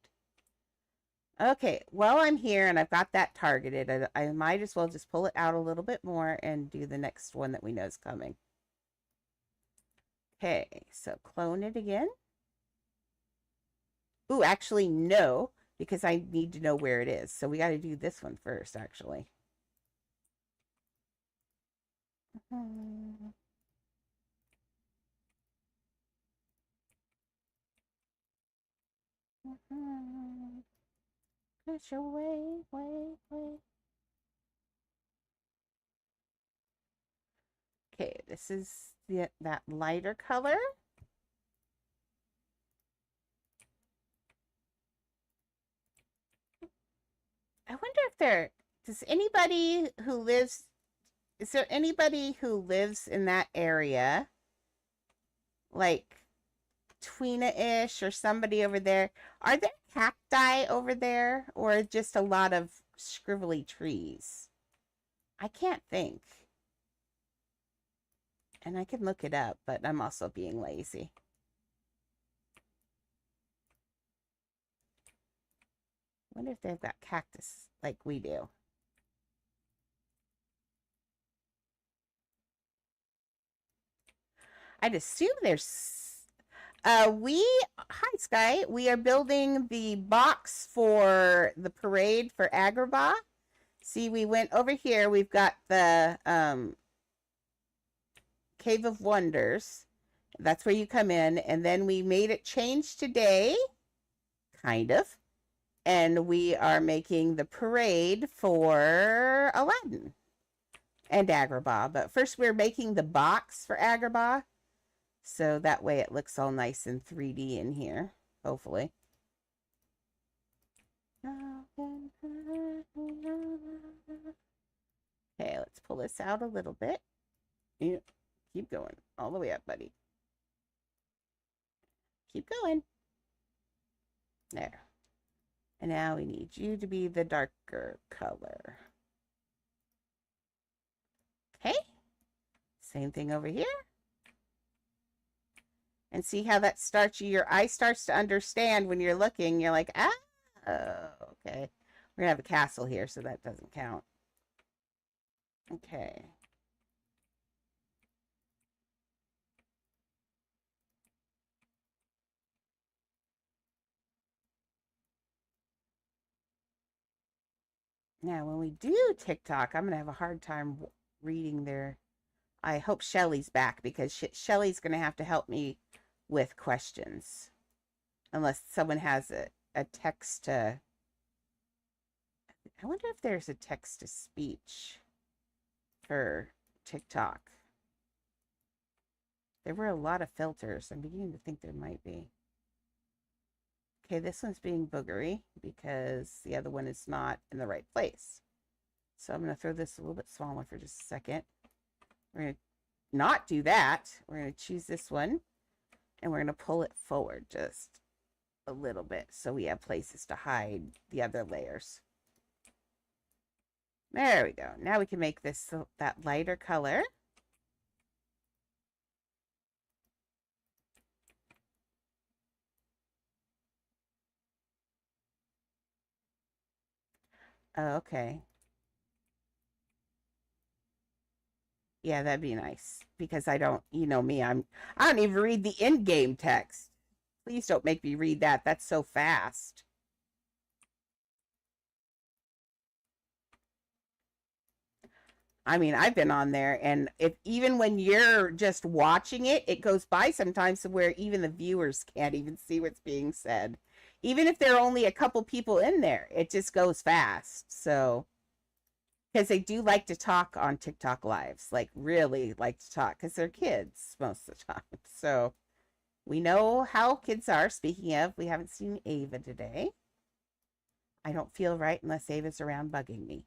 Okay, well, I'm here and I've got that targeted. I might as well just pull it out a little bit more and do the next one that we know is coming. Okay, so clone it again. Ooh, actually, no, because I need to know where it is. So we got to do this one first, actually. Push away, way. Okay, this is that lighter color. I wonder if they're Does anybody who lives, is there anybody who lives in that area, like Tweena-ish or somebody over there? Are there cacti over there or just a lot of scribbly trees? I can't think. And I can look it up, but I'm also being lazy. I wonder if they've got cactus like we do. I'd assume there's hi Sky, we are building the box for the parade for Agrabah. See, we went over here, we've got the Cave of Wonders. That's where you come in, and then we made it change today, kind of. And we are making the parade for Aladdin and Agrabah. But first we're making the box for Agrabah. So that way it looks all nice and 3D in here, hopefully. Okay, let's pull this out a little bit. Yeah, keep going. All the way up, buddy. Keep going. There. And now we need you to be the darker color. Okay. Same thing over here. And see how that starts, your eye starts to understand when you're looking. You're like, ah, oh, okay. We're going to have a castle here, so that doesn't count. Okay. Now, when we do TikTok, I'm going to have a hard time reading their... I hope Shelly's back, because Shelly's going to have to help me with questions. Unless someone has a text to... I wonder if there's a text-to-speech for TikTok. There were a lot of filters. I'm beginning to think there might be. Okay, this one's being boogery because the other one is not in the right place. So I'm going to throw this a little bit smaller for just a second. We're going to not do that. We're going to choose this one, and we're going to pull it forward just a little bit so we have places to hide the other layers. There we go. Now we can make this that lighter color. Oh, okay. Yeah, that'd be nice, because I don't, you know me, I don't even read the in-game text. Please don't make me read that. That's so fast. I mean, I've been on there, and even when you're just watching it, it goes by sometimes to where even the viewers can't even see what's being said. Even if there are only a couple people in there, it just goes fast. So, because they do like to talk on TikTok lives, like really like to talk, because they're kids most of the time. So, we know how kids are. Speaking of, we haven't seen Ava today. I don't feel right unless Ava's around bugging me.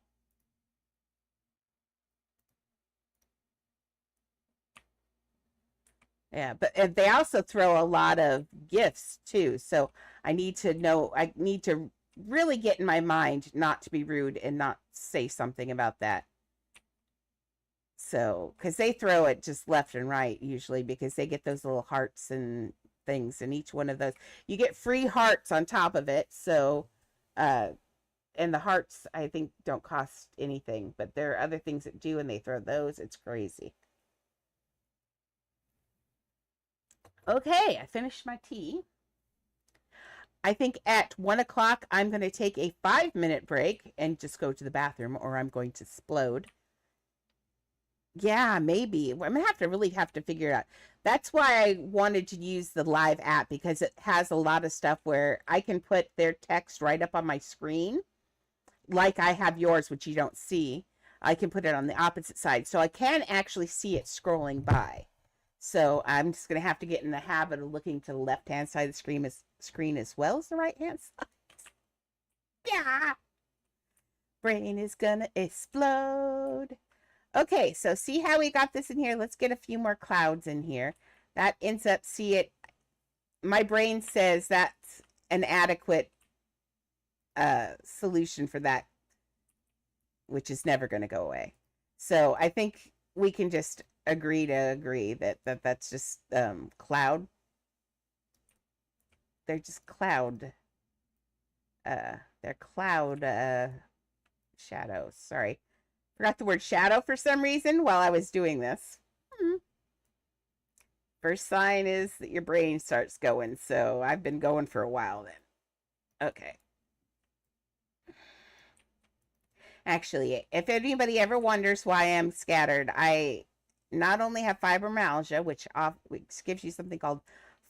Yeah, but they also throw a lot of gifts too. So I need to know, I need to really get in my mind not to be rude and not say something about that. So, because they throw it just left and right usually, because they get those little hearts and things, and each one of those, you get free hearts on top of it. So, and the hearts, I think, don't cost anything, but there are other things that do, and they throw those. It's crazy. Okay, I finished my tea. I think at 1 o'clock, I'm going to take a 5-minute break and just go to the bathroom, or I'm going to explode. Yeah, maybe. I'm going to have to figure it out. That's why I wanted to use the live app, because it has a lot of stuff where I can put their text right up on my screen, like I have yours, which you don't see. I can put it on the opposite side, so I can actually see it scrolling by. So I'm just going to have to get in the habit of looking to the left-hand side of the screen as well as the right-hand side. Yeah. Brain is gonna explode. Okay, so see how we got this in here? Let's get a few more clouds in here. That ends up, see it, my brain says that's an adequate solution for that, which is never going to go away. So I think we can just agree to agree that's just cloud. They're just cloud. They're cloud shadows. Sorry. Forgot the word shadow for some reason while I was doing this. First sign is that your brain starts going. So I've been going for a while then. Okay. Actually, if anybody ever wonders why I'm scattered, I not only have fibromyalgia, which gives you something called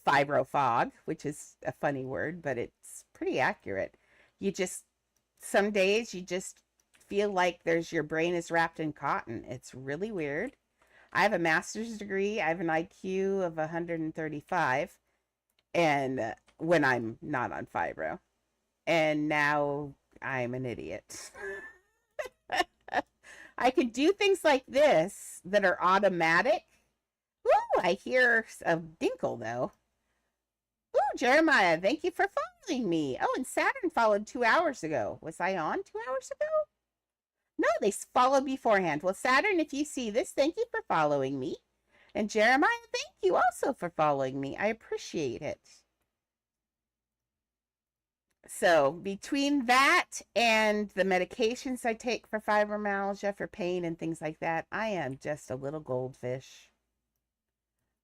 fibrofog, which is a funny word, but it's pretty accurate. You just, some days you just feel like your brain is wrapped in cotton. It's really weird. I have a master's degree. I have an IQ of 135, and when I'm not on fibro, and now I'm an idiot. I can do things like this that are automatic. Ooh, I hear a dinkle though. Ooh, Jeremiah, thank you for following me. Oh, and Saturn followed 2 hours ago. Was I on 2 hours ago? No, they followed beforehand. Well, Saturn, if you see this, thank you for following me. And Jeremiah, thank you also for following me. I appreciate it. So between that and the medications I take for fibromyalgia, for pain and things like that, I am just a little goldfish.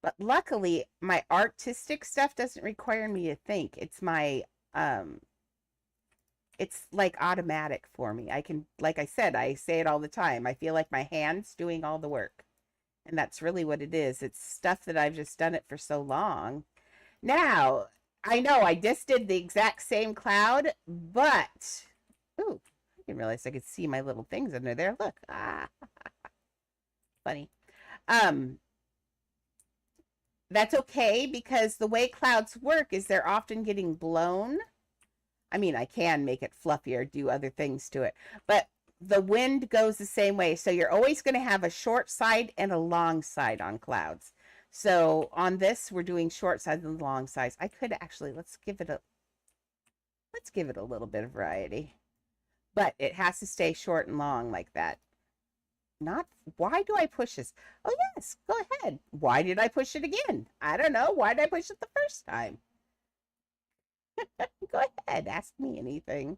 But luckily, my artistic stuff doesn't require me to think. It's my, it's like automatic for me. I can, like I said, I say it all the time. I feel like my hand's doing all the work. And that's really what it is. It's stuff that I've just done it for so long. Now, I know I just did the exact same cloud, but, ooh, I didn't realize I could see my little things under there. Look, funny. That's okay because the way clouds work is they're often getting blown. I mean, I can make it fluffier, do other things to it, but the wind goes the same way. So you're always going to have a short side and a long side on clouds. So on this, we're doing short sides and long sides. I could actually, let's give it a little bit of variety, but it has to stay short and long like that. Not, why do I push this? Oh yes, go ahead. Why did I push it again? I don't know. Why did I push it the first time? Go ahead, ask me anything.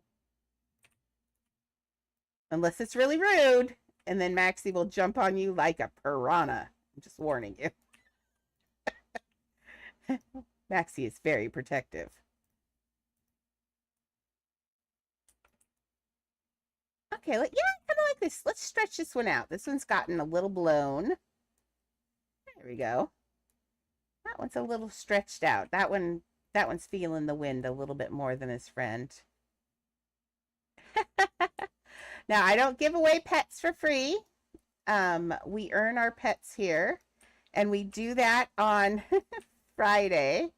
Unless it's really rude, and then Maxie will jump on you like a piranha. I'm just warning you. Maxie is very protective. Okay, yeah, I kind of like this. Let's stretch this one out. This one's gotten a little blown. There we go. That one's a little stretched out. That one's feeling the wind a little bit more than his friend. Now, I don't give away pets for free. We earn our pets here, and we do that on Friday.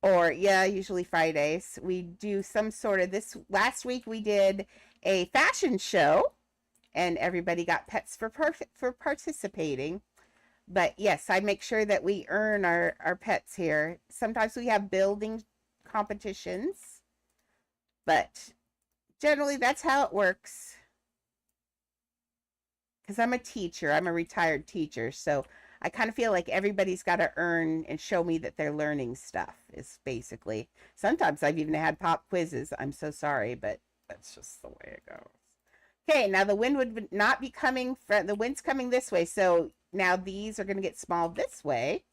Or, yeah, usually Fridays. We do some sort of this. Last week we did a fashion show, and everybody got pets for participating. But yes, I make sure that we earn our pets here. Sometimes we have building competitions, but generally that's how it works. Because I'm a teacher, I'm a retired teacher, so I kind of feel like everybody's got to earn and show me that they're learning stuff, is basically. Sometimes I've even had pop quizzes. I'm so sorry, but that's just the way it goes. Okay, now the wind would not be coming from, the wind's coming this way, so now these are going to get small this way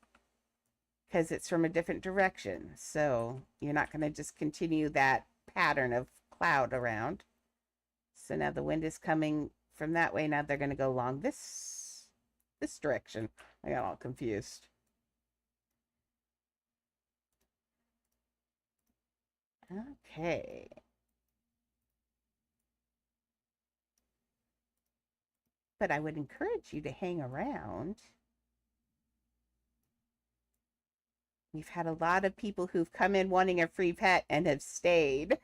because it's from a different direction. So you're not going to just continue that pattern of cloud around. So now the wind is coming from that way. Now they're going to go along this direction. I got all confused. Okay. But I would encourage you to hang around. We've had a lot of people who've come in wanting a free pet and have stayed.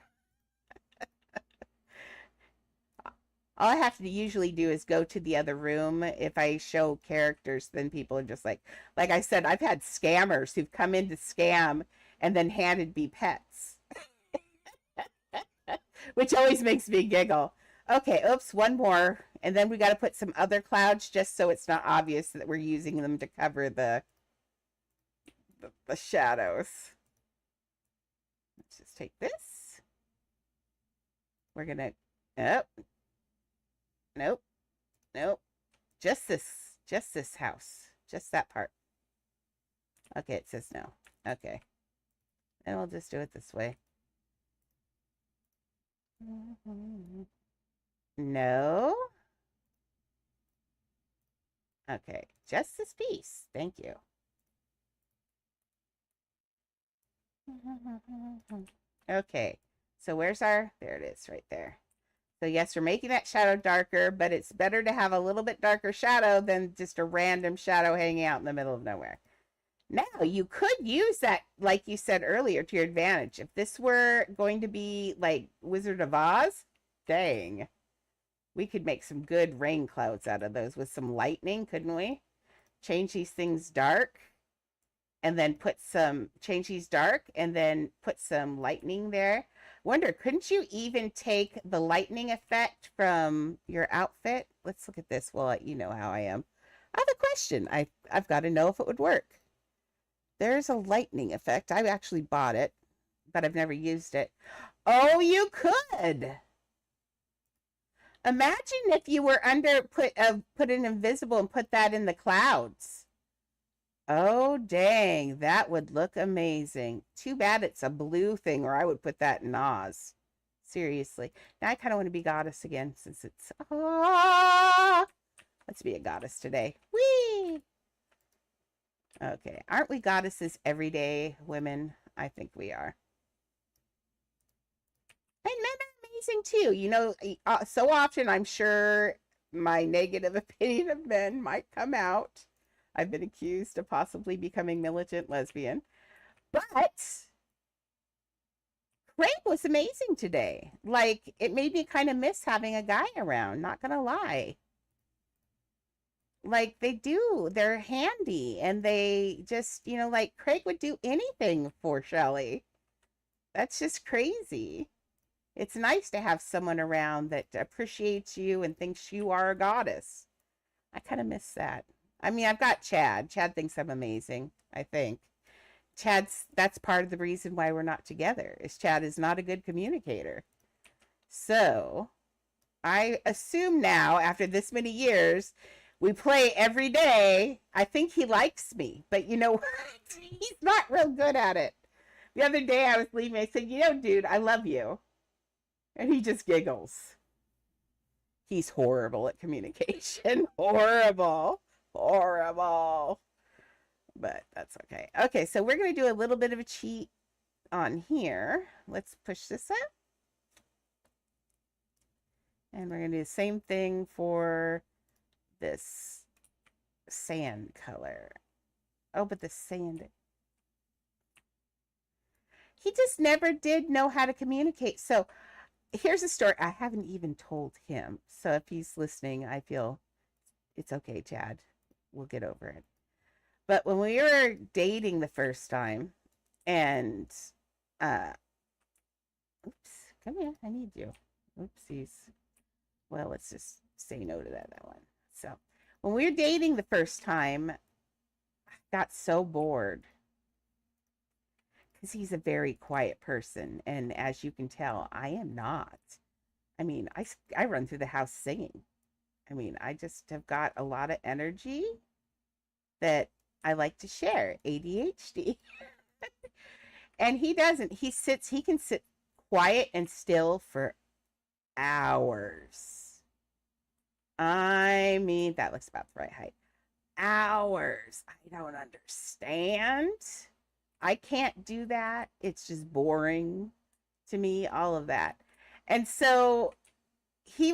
All I have to usually do is go to the other room. If I show characters, then people are just like I said, I've had scammers who've come in to scam and then handed me pets, which always makes me giggle. Okay, oops, one more. And then we got to put some other clouds just so it's not obvious that we're using them to cover the shadows. Let's just take this. We're going to, oh, nope, nope. Just this house. Just that part. Okay, it says no. Okay. And we'll just do it this way. No. Okay, just this piece. Thank you. Okay, so where's our, there it is right there. So yes, we're making that shadow darker, but it's better to have a little bit darker shadow than just a random shadow hanging out in the middle of nowhere. Now, you could use that, like you said earlier, to your advantage. If this were going to be like Wizard of Oz, dang. We could make some good rain clouds out of those with some lightning, couldn't we? Change these things dark and then change these dark and then put some lightning there. Wonder, couldn't you even take the lightning effect from your outfit? Let's look at this. Well, you know how I am. I have a question. I've got to know if it would work. There's a lightning effect. I actually bought it, but I've never used it. Oh, you could. Imagine if you were put an invisible and put that in the clouds. Oh, dang. That would look amazing. Too bad it's a blue thing, or I would put that in Oz. Seriously. Now I kind of want to be goddess again since it's... Let's be a goddess today. Whee! Okay. Aren't we goddesses every day, women? I think we are. And men are amazing too. You know, so often I'm sure my negative opinion of men might come out. I've been accused of possibly becoming militant lesbian. But Craig was amazing today. Like, it made me kind of miss having a guy around, not gonna lie. Like, they do. They're handy. And they just, you know, like, Craig would do anything for Shelley. That's just crazy. It's nice to have someone around that appreciates you and thinks you are a goddess. I kind of miss that. I mean, I've got Chad. Chad thinks I'm amazing, I think. That's part of the reason why we're not together, is Chad is not a good communicator. So, I assume now, after this many years, we play every day. I think he likes me, but you know what? He's not real good at it. The other day I was leaving, I said, you know, dude, I love you. And he just giggles. He's horrible at communication. Horrible. Horrible. But that's okay. Okay, so we're going to do a little bit of a cheat on here. Let's push this up. And we're going to do the same thing for this sand color. Oh, but the sand. He just never did know how to communicate. So here's a story. I haven't even told him. So if he's listening, I feel it's okay, Chad. We'll get over it. But when we were dating the first time, and oops, come here, I need you. Oopsies. Well, let's just say no to that one. So when we were dating the first time, I got so bored because he's a very quiet person. And as you can tell, I am not. I mean, I run through the house singing. I mean, I just have got a lot of energy that I like to share. ADHD. And he doesn't. He can sit quiet and still for hours. I mean, that looks about the right height. Hours. I don't understand. I can't do that. It's just boring to me, all of that. And so he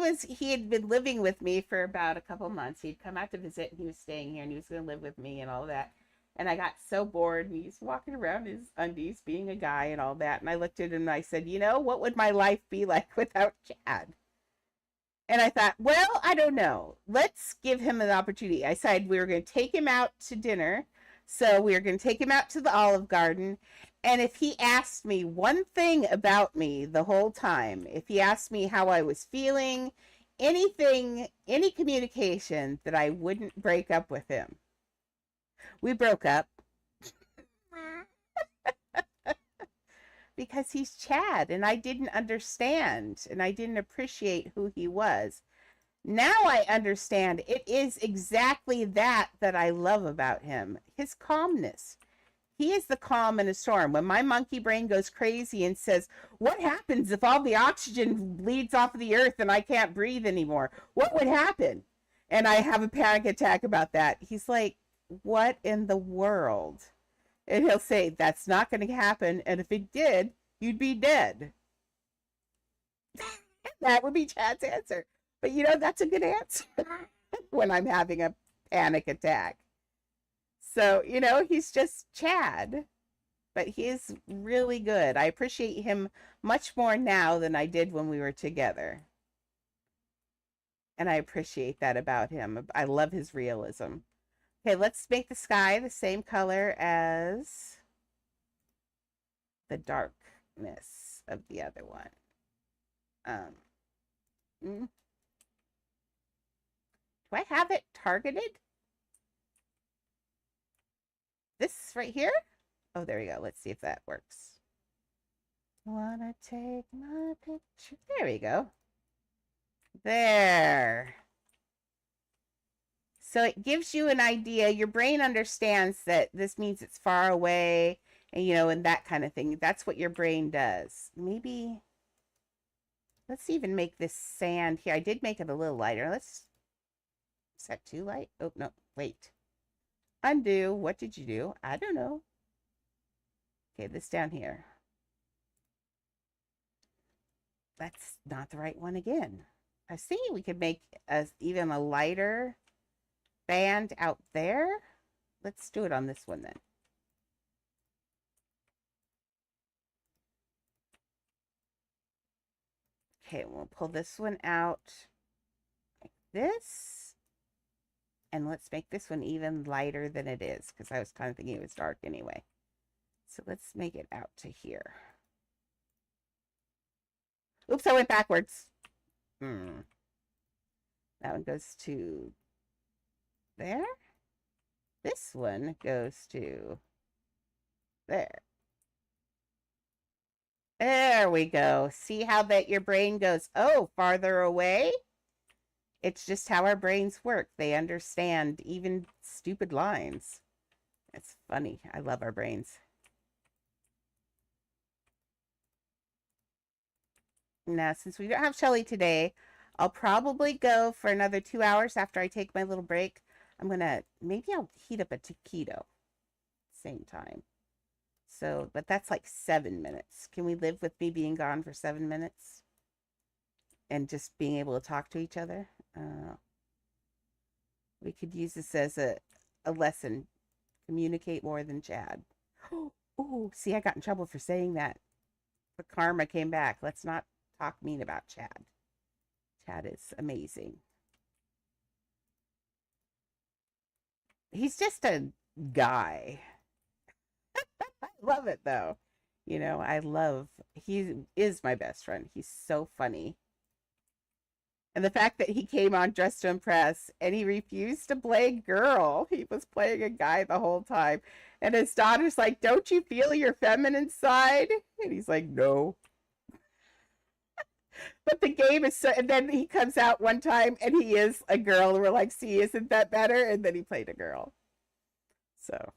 had been living with me for about a couple months. He'd come out to visit and he was staying here and he was going to live with me and all that. And I got so bored and he's walking around in his undies being a guy and all that. And I looked at him and I said, you know, what would my life be like without Chad? And I thought, well, I don't know. Let's give him an opportunity. I said we were going to take him out to dinner. So we were going to take him out to the Olive Garden. And if he asked me one thing about me the whole time, if he asked me how I was feeling, anything, any communication, that I wouldn't break up with him. We broke up because he's Chad and I didn't understand and I didn't appreciate who he was. Now I understand it is exactly that I love about him. His calmness. He is the calm in a storm. When my monkey brain goes crazy and says, what happens if all the oxygen bleeds off of the earth and I can't breathe anymore? What would happen? And I have a panic attack about that. He's like, what in the world? And he'll say, that's not going to happen. And if it did, you'd be dead. That would be Chad's answer. But you know, that's a good answer when I'm having a panic attack. So, you know, he's just Chad, but he is really good. I appreciate him much more now than I did when we were together. And I appreciate that about him. I love his realism. Okay, let's make the sky the same color as the darkness of the other one. Do I have it targeted? This right here? Oh, there we go. Let's see if that works. Wanna take my picture? There we go. There. So it gives you an idea. Your brain understands that this means it's far away and, you know, and that kind of thing. That's what your brain does. Maybe, let's even make this sand here. I did make it a little lighter. Let's, is that too light? Oh, no, wait. Undo. What did you do? I don't know. Okay, this down here. That's not the right one again. I was thinking we could make even a lighter band out there. Let's do it on this one then. Okay, we'll pull this one out like this. And let's make this one even lighter than it is, because I was kind of thinking it was dark anyway. So let's make it out to here. Oops, I went backwards. That one goes to there. This one goes to there. There we go. See how that your brain goes, oh, farther away? It's just how our brains work. They understand even stupid lines. It's funny. I love our brains. Now, since we don't have Shelly today, I'll probably go for another 2 hours after I take my little break. Maybe I'll heat up a taquito same time. So, but that's like 7 minutes. Can we live with me being gone for 7 minutes? And just being able to talk to each other? We could use this as a lesson. Communicate more than Chad. Oh, see, I got in trouble for saying that. The karma came back. Let's not talk mean about Chad. Chad is amazing. He's just a guy. I love it though. You know, he is my best friend. He's so funny. And the fact that he came on Dressed to Impress and he refused to play girl. He was playing a guy the whole time. And his daughter's like, don't you feel your feminine side? And he's like, no. But the game is so, and then he comes out one time and he is a girl. And we're like, see, isn't that better? And then he played a girl. So,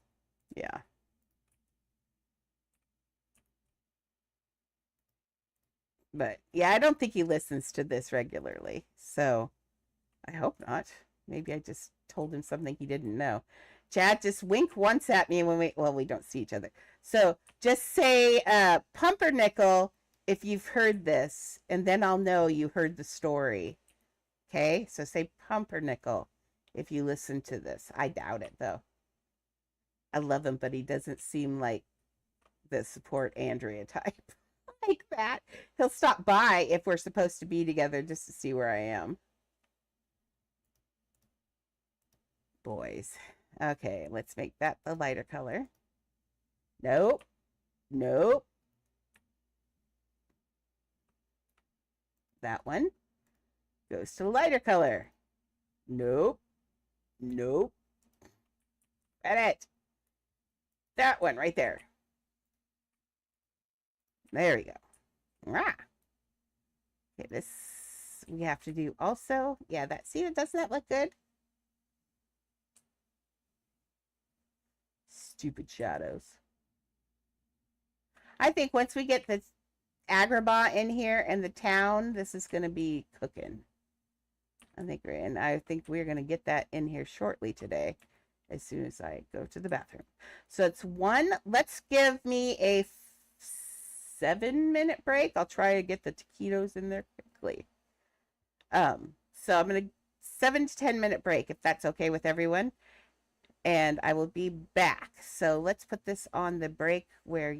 yeah. But yeah, I don't think he listens to this regularly. So I hope not. Maybe I just told him something he didn't know. Chad, just wink once at me when we don't see each other. So just say pumpernickel if you've heard this, and then I'll know you heard the story. Okay? So say pumpernickel if you listen to this. I doubt it though. I love him, but he doesn't seem like the support Andrea type. Like that. He'll stop by if we're supposed to be together just to see where I am. boys. Okay, let's make that the lighter color. Nope. Nope. That one goes to lighter color. Nope. Nope. It. That one right there. There we go. Rah. Okay, this we have to do also. Yeah, doesn't that look good? Stupid shadows. I think once we get this Agrabah in here and the town, this is going to be cooking. I think we're going to get that in here shortly today as soon as I go to the bathroom. So it's one. Let's give me a 7-minute break. I'll try to get the taquitos in there quickly. So I'm going to 7 to 10-minute break if that's okay with everyone. And I will be back. So let's put this on the break where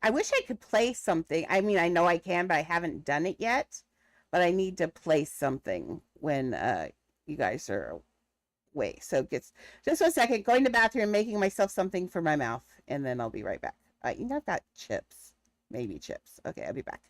I wish I could play something. I mean, I know I can, but I haven't done it yet. But I need to play something when you guys are away. So just 1 second, going to the bathroom, making myself something for my mouth, and then I'll be right back. I've got chips. Maybe chips. Okay, I'll be back.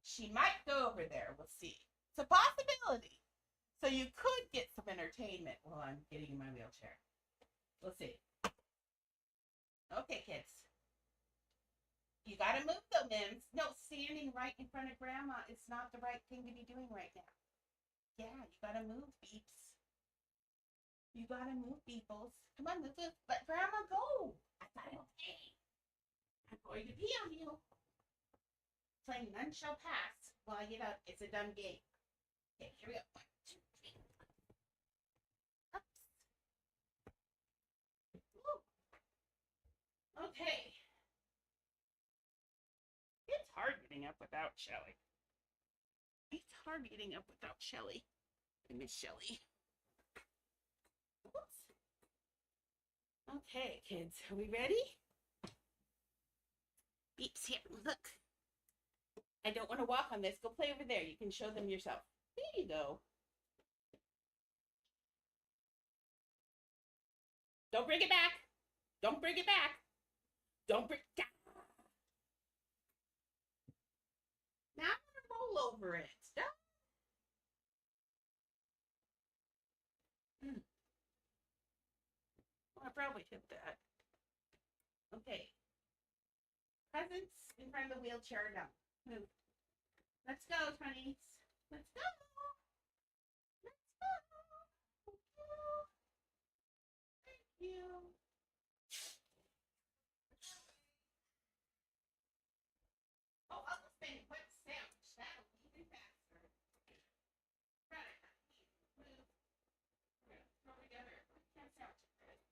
She might go over there. We'll see. It's a possibility. So you could get some entertainment while I'm getting in my wheelchair. We'll see. Okay, kids. You gotta move though, Mims. No, standing right in front of Grandma is not the right thing to be doing right now. Yeah, you gotta move, Beeps. You gotta move, Beeples. Come on, move. Let Grandma go. I thought, okay. I'm going to pee on you. Playing none shall pass while I get up. It's a dumb game. Okay, here we go. 1, 2, 3. Oops. Woo. Okay. It's hard getting up without Shelly. It's hard getting up without Shelly. I miss Shelly. Oops. Okay, kids, are we ready? Beeps here. Look. I don't want to walk on this. Go play over there. You can show them yourself. There you go. Don't bring it back. Don't bring it back. Don't bring it. Now I'm going to roll over it. Well, I probably hit that. Okay. Presents in front of the wheelchair now. Move. Let's go, Tunnies. Let's go. Let's go. Thank you. Oh, I'll just make a quick sandwich. That'll be even faster. Right. Move. We're going to throw together a quick sandwich. Okay.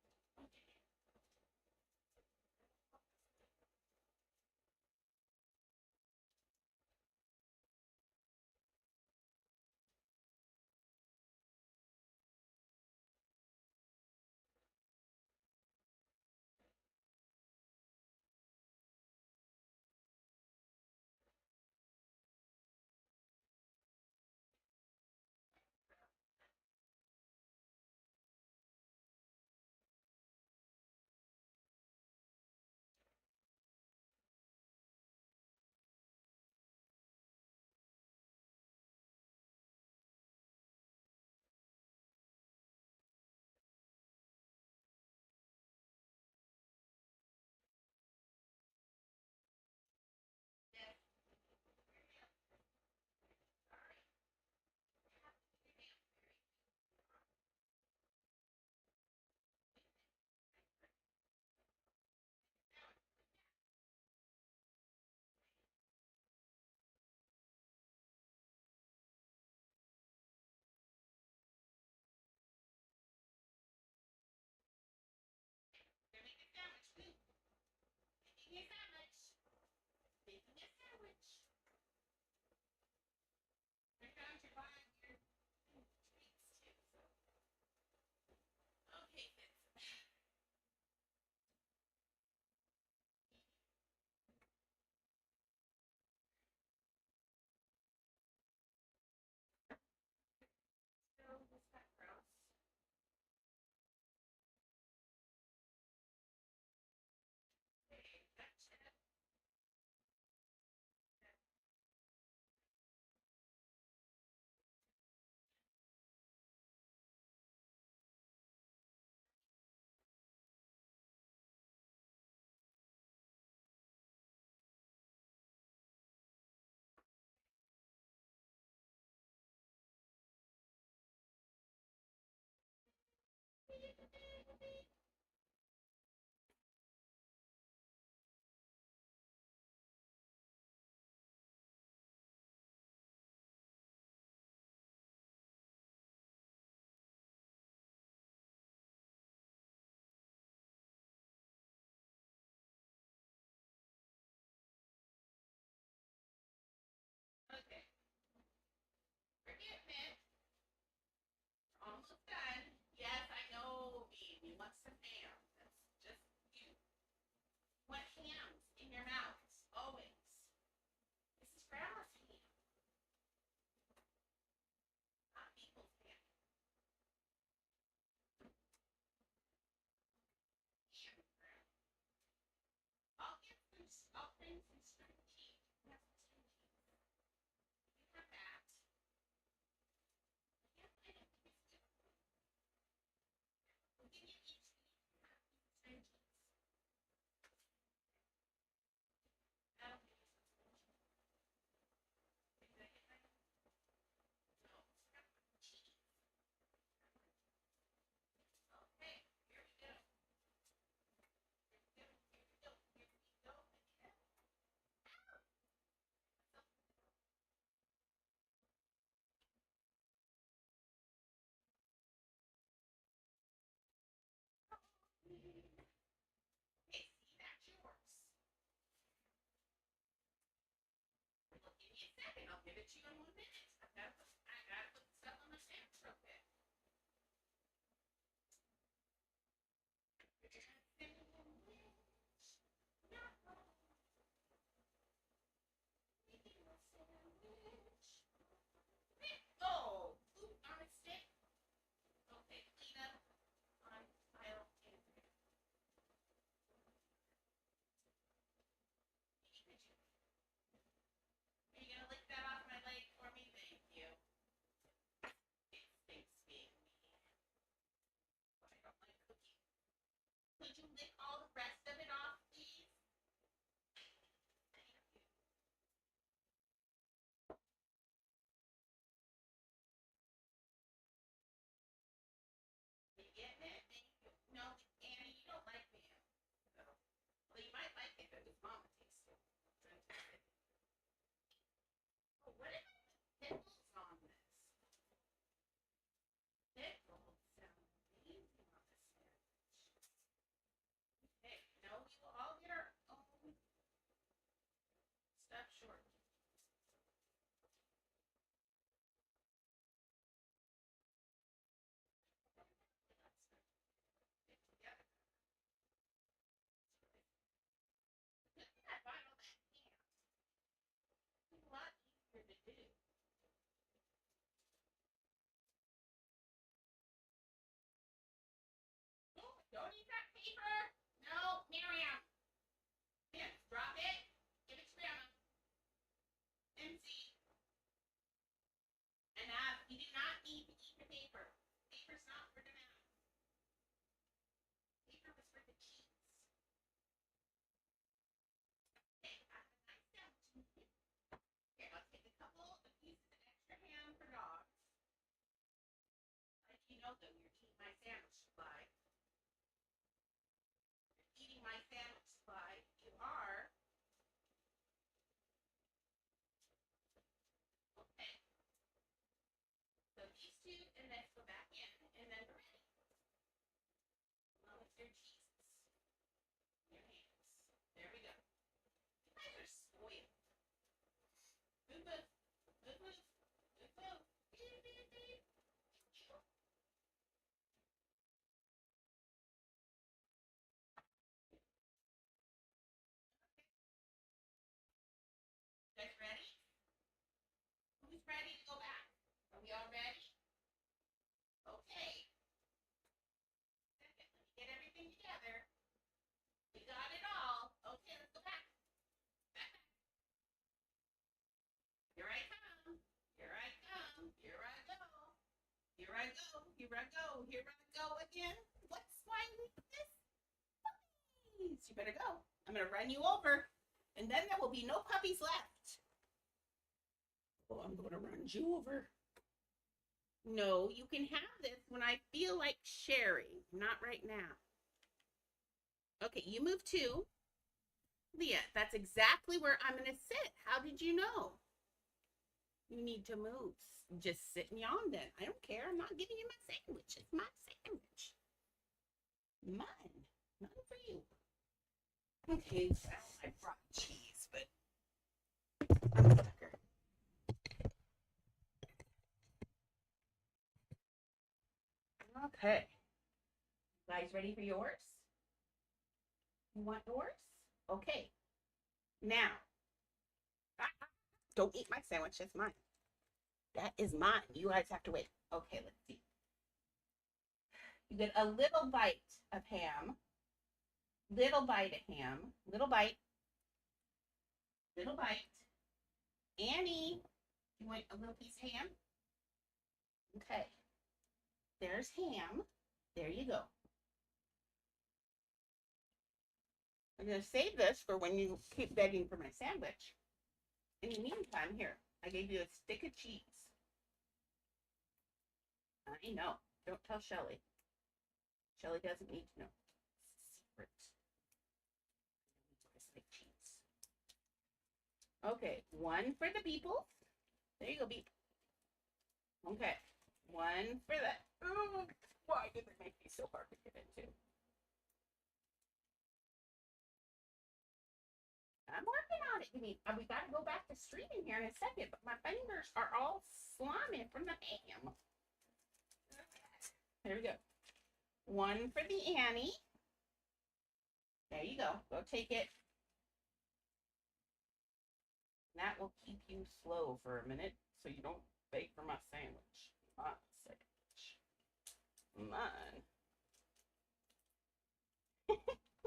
I'll give it to you in 1 minute. I gotta put stuff on the stamps real quick. Oh, food on a stick. Okay, clean up on pile. Are you gonna lick that off my leg for me? Thank you. It stinks being me. But I don't like cooking. Could you lick all the rest of it off, please? Thank you. You getting it? Thank you. No, Annie, you don't like me. So, well, you might like it, but it's mama tastes. Oh, what if I put pickles on this? Pickles sound amazing on this sandwich. Okay, no, we will all get our own stuff shortly. I bought all that ham. It's a lot easier to do. Oh, don't eat that paper. No, Miriam. Yes, drop it. Give it to Grandma. Empty. Enough. You do not need to eat the paper. Paper's not for the mouth. Paper was for the cheeks. Okay, I have a nice sandwich. Here, I'll take a couple of pieces of extra ham for dogs. Like you know, though, you're eating my sandwich supply. You're eating my sandwich supply. You are. Okay. So these two, and let's go back in, and then we're ready. Along with your cheeses. Your hands. There we go. You guys are spoiled. Good move. Good move. Good move. Beep, beep, beep. You guys ready? Who's ready to go back? Are we all ready? Okay. Second, let me get everything together. We got it all. Okay, let's go back. Back. Here I come. Here I come. Here I go. Here I go. Here I go. Here I go again. What's why we this? Puppies. You better go. I'm gonna run you over, and then there will be no puppies left. Oh, I'm gonna run you over. No, you can have this when I feel like sharing, not right now. Okay, you move too. Leah, that's exactly where I'm going to sit. How did you know? You need to move. Just sit and yawn then. I don't care. I'm not giving you my sandwich. It's my sandwich. Mine. None for you. Okay, well, I brought cheese, but I'm a sucker. Okay. You guys ready for yours? You want yours? Okay. Now, don't eat my sandwich. It's mine. That is mine. You guys have to wait. Okay, let's see. You get a little bite of ham. Little bite of ham. Little bite. Little bite. Annie, you want a little piece of ham? Okay. There's ham. There you go. I'm going to save this for when you keep begging for my sandwich. In the meantime, here, I gave you a stick of cheese. I know. Don't tell Shelly. Shelly doesn't need to know. It's a secret. Cheese. Okay, one for the people. There you go, beep. Okay, one for that. Oh, why did they make me so hard to get into? I'm working on it. We got to go back to streaming here in a second, but my fingers are all slimy from the ham. There we go. One for the Annie. There you go. Go take it. That will keep you slow for a minute so you don't beg for my sandwich. My sandwich. Mine.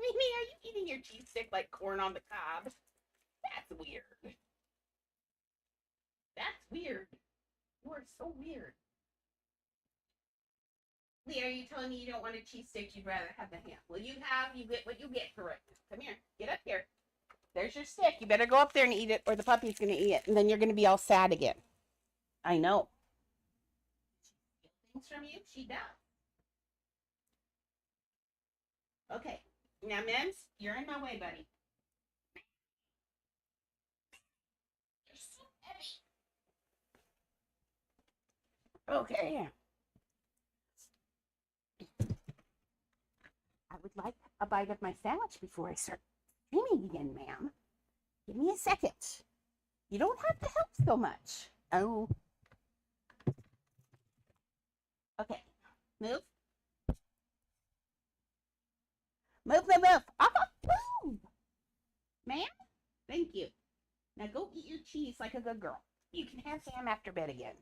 Mimi, are you eating your cheese stick like corn on the cob? That's weird. That's weird. You are so weird. Lee, are you telling me you don't want a cheese stick? You'd rather have the ham. Well, you get what you get for right now. Come here. Get up here. There's your stick. You better go up there and eat it, or the puppy's going to eat it, and then you're going to be all sad again. I know. She steals things from you? She does. Okay. Now, Mims, you're in my way, buddy. You're so heavy. Okay. I would like a bite of my sandwich before I start streaming again, ma'am. Give me a second. You don't have to help so much. Oh. Okay. Move. Move, move, move. Move. Ma'am? Thank you. Now go eat your cheese like a good girl. You can have Sam after bed again.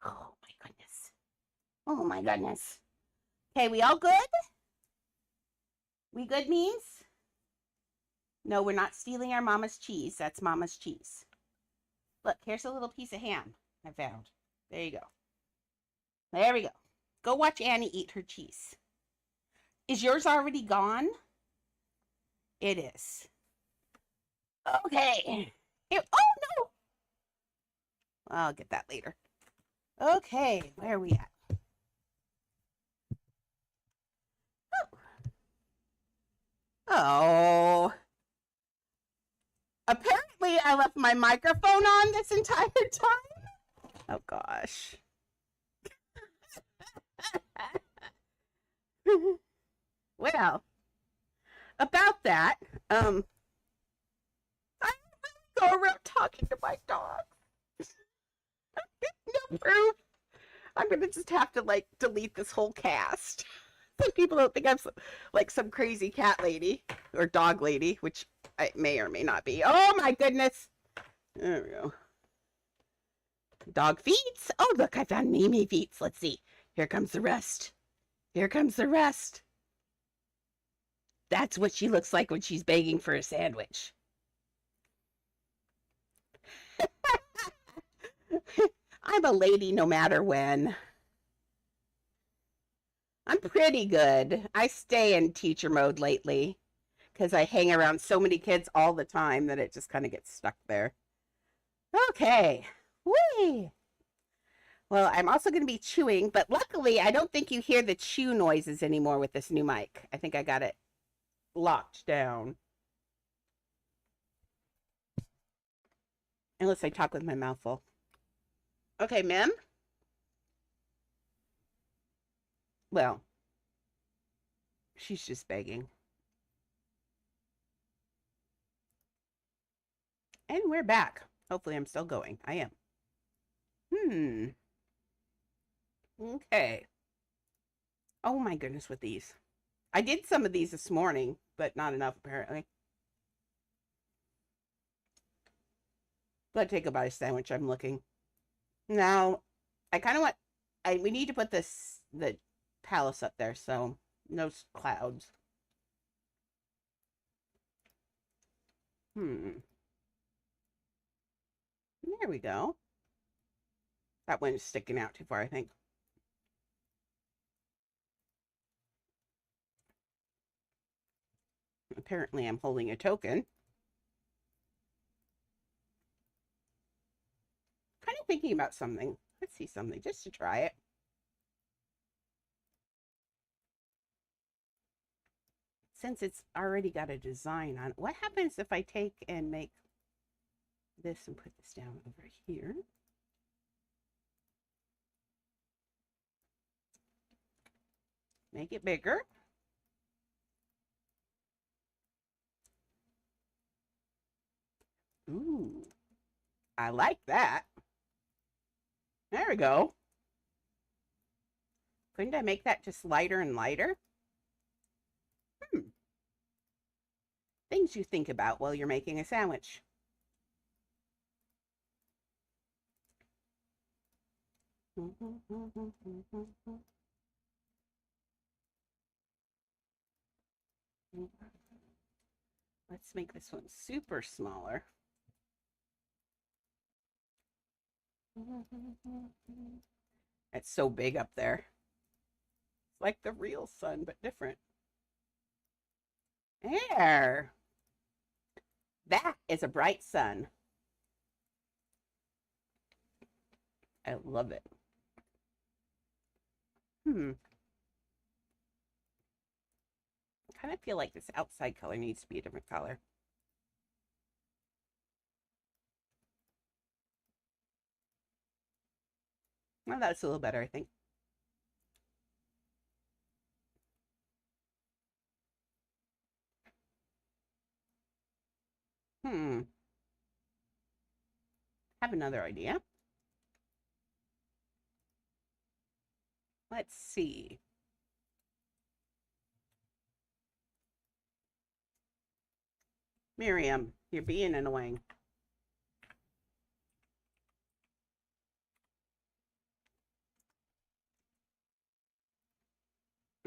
Oh, my goodness. Oh, my goodness. Okay, we all good? We good, means? No, we're not stealing our mama's cheese. That's mama's cheese. Look, here's a little piece of ham I found. There you go. There we go. Go watch Annie eat her cheese. Is yours already gone? It is. Okay. Oh, no. I'll get that later. Okay, where are we at? Oh. Apparently, I left my microphone on this entire time. Oh, gosh. Well, about that, I don't really go around talking to my dog. No proof. I'm going to just have to, like, delete this whole cast. So people don't think I'm like some crazy cat lady or dog lady, which I may or may not be. Oh my goodness. There we go. Dog feet. Oh, look, I found Mimi feet. Let's see. Here comes the rest. Here comes the rest. That's what she looks like when she's begging for a sandwich. I'm a lady no matter when. I'm pretty good. I stay in teacher mode lately because I hang around so many kids all the time that it just kind of gets stuck there. Okay. Whee! Well, I'm also going to be chewing, but luckily I don't think you hear the chew noises anymore with this new mic. I think I got it locked down. Unless I talk with my mouth full. Okay, Mem? Well, she's just begging. And we're back. Hopefully I'm still going. I am. Okay. Oh my goodness with these. I did some of these this morning, but not enough apparently. Let's take a bite of sandwich. I'm looking. Now, I kind of want... we need to put the palace up there, so no clouds. There we go. That one's sticking out too far, I think. Apparently, I'm holding a token. Kind of thinking about something. Let's see something just to try it. Since it's already got a design on it, what happens if I take and make this and put this down over here? Make it bigger. Ooh, I like that. There we go. Couldn't I make that just lighter and lighter? Things you think about while you're making a sandwich. Let's make this one super smaller. It's so big up there. It's like the real sun, but different. There. That is a bright sun. I love it. I kind of feel like this outside color needs to be a different color. Well, that's a little better, I think. Have another idea. Let's see. Miriam, you're being annoying.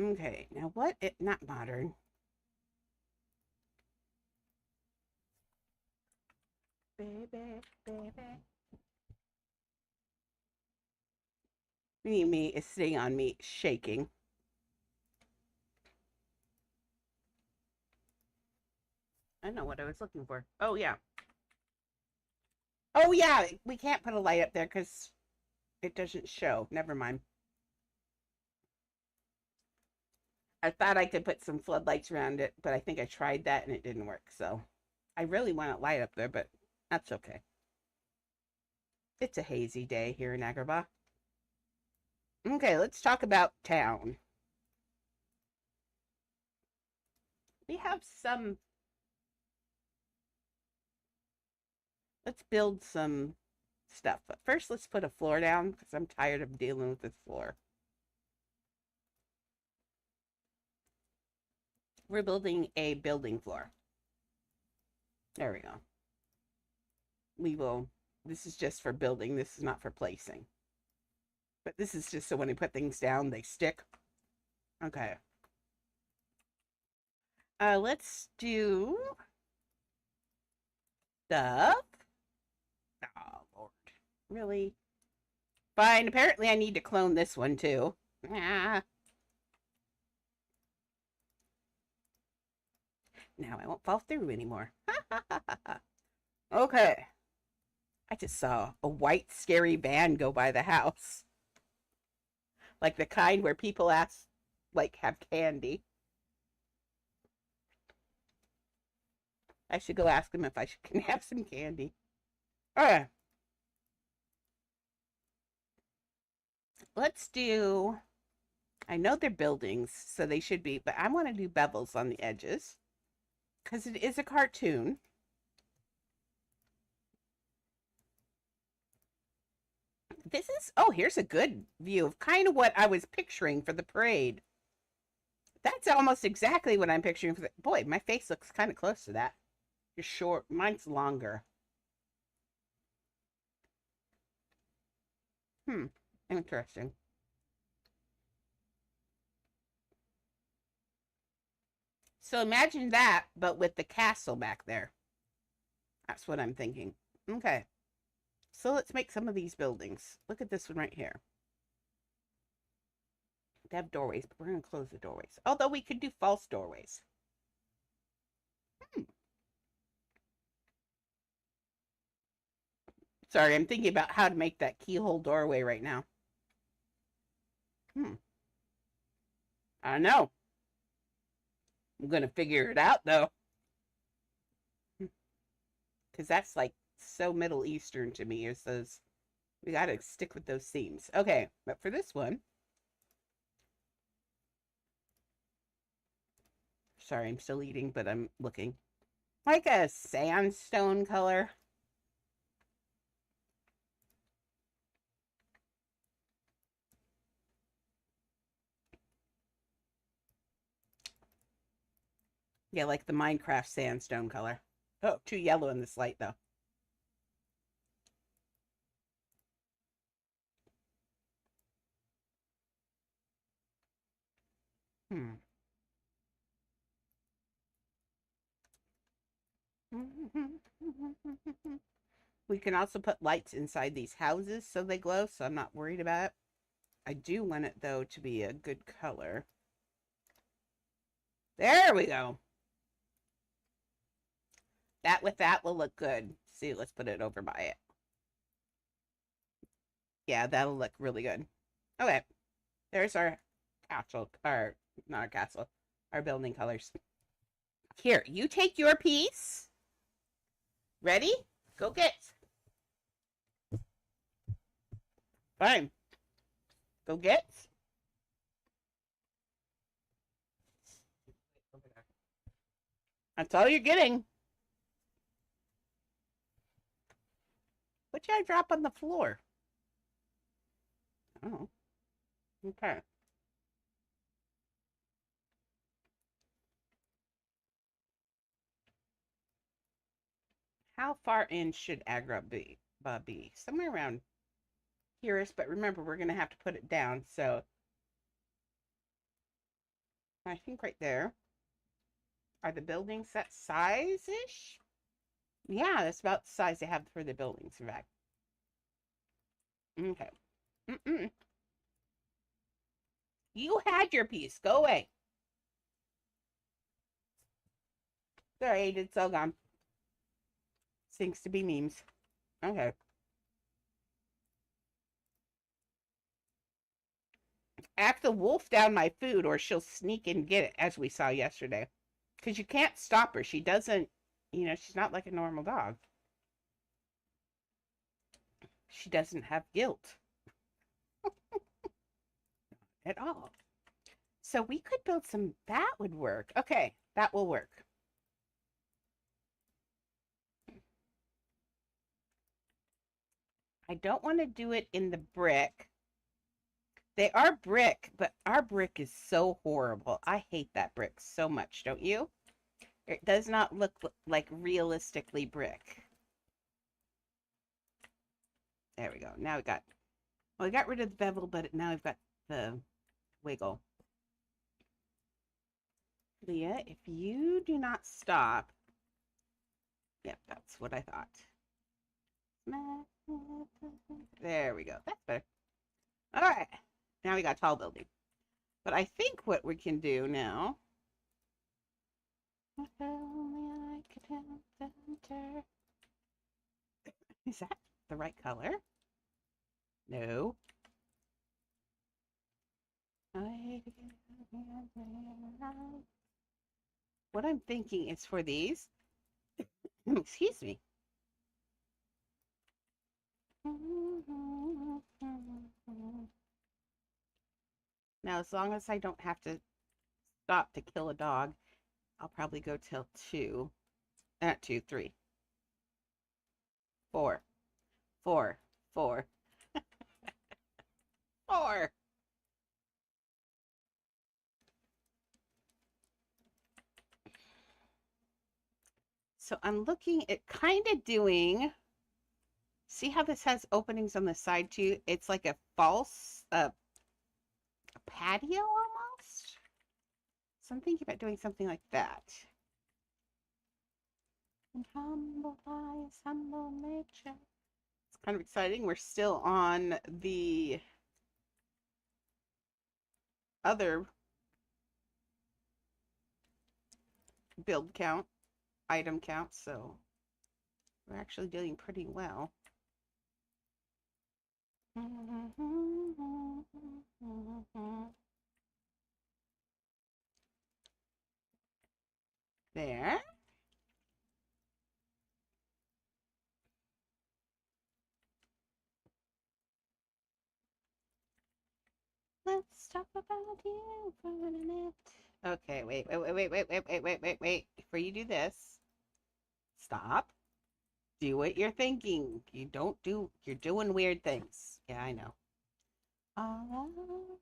Okay, now what? Not modern. Baby, baby. Me is sitting on me, shaking. I know what I was looking for. Oh, yeah. Oh, yeah. We can't put a light up there because it doesn't show. Never mind. I thought I could put some floodlights around it, but I think I tried that and it didn't work. So I really want a light up there, but that's okay. It's a hazy day here in Agrabah. Okay, let's talk about town. We have some. Let's build some stuff. But first, let's put a floor down because I'm tired of dealing with this floor. We're building a building floor. There we go. We will. This is just for building. This is not for placing. But this is just so when we put things down, they stick. Okay. Let's do stuff. Oh, Lord. Really? Fine. Apparently, I need to clone this one, too. Ah. Now I won't fall through anymore. Okay. I just saw a white, scary van go by the house. Like the kind where people ask, like, have candy. I should go ask them if I can have some candy. All right. Let's do, I know they're buildings, so they should be, but I want to do bevels on the edges because it is a cartoon. This is, oh, here's a good view of kind of what I was picturing for the parade. That's almost exactly what I'm picturing for the, boy, my face looks kind of close to that. You're short, mine's longer. Interesting. So imagine that, but with the castle back there. That's what I'm thinking. Okay. So let's make some of these buildings. Look at this one right here. They have doorways, but we're going to close the doorways. Although we could do false doorways. Sorry, I'm thinking about how to make that keyhole doorway right now. I don't know. I'm going to figure it out, though. Because that's like so Middle Eastern to me. Is those... We got to stick with those themes. Okay, but for this one... Sorry, I'm still eating, but I'm looking. Like a sandstone color. Yeah, like the Minecraft sandstone color. Oh, too yellow in this light, though. Hmm. We can also put lights inside these houses so they glow, so I'm not worried about it. I do want it, though, to be a good color. There we go. That with that will look good. See, let's put it over by it. Yeah, that'll look really good. Okay. There's our castle. Our, not our castle. Our building colors. Here, you take your piece. Ready? Go get. Fine. Go get. That's all you're getting. What did I drop on the floor? Oh. Okay. How far in should aggro be? Somewhere around here, but remember, we're going to have to put it down, so I think right there. Are the buildings that size-ish? Yeah, that's about the size they have for the buildings, in fact. Okay. You had your piece. Go away. Sorry, it's all gone. Seems to be memes. Okay. Act the wolf down my food or she'll sneak and get it, as we saw yesterday. Because you can't stop her. She doesn't, she's not like a normal dog. She doesn't have guilt. At all. So we could build some, that would work. Okay, that will work. I don't want to do it in the brick. They are brick, but our brick is so horrible. I hate that brick so much, don't you? It does not look like realistically brick. There we go. Now we got rid of the bevel, but now we've got the wiggle. Leah, if you do not stop. Yep, that's what I thought. There we go. That's better. All right. Now we got tall building. But I think what we can do now. Is that the right color? No. What I'm thinking is for these. Excuse me. Now, as long as I don't have to stop to kill a dog, I'll probably go till 2. Not 2, 3. 4. 4. 4. 4. So I'm looking at kind of doing, see how this has openings on the side too? It's like a false patio almost. So I'm thinking about doing something like that. And humble lies, humble nature. It's kind of exciting. We're still on the other build count, item count, so we're actually doing pretty well. There. Let's talk about you for a minute. Okay, wait. Before you do this, stop. Do what you're thinking. You're doing weird things. Yeah, I know. All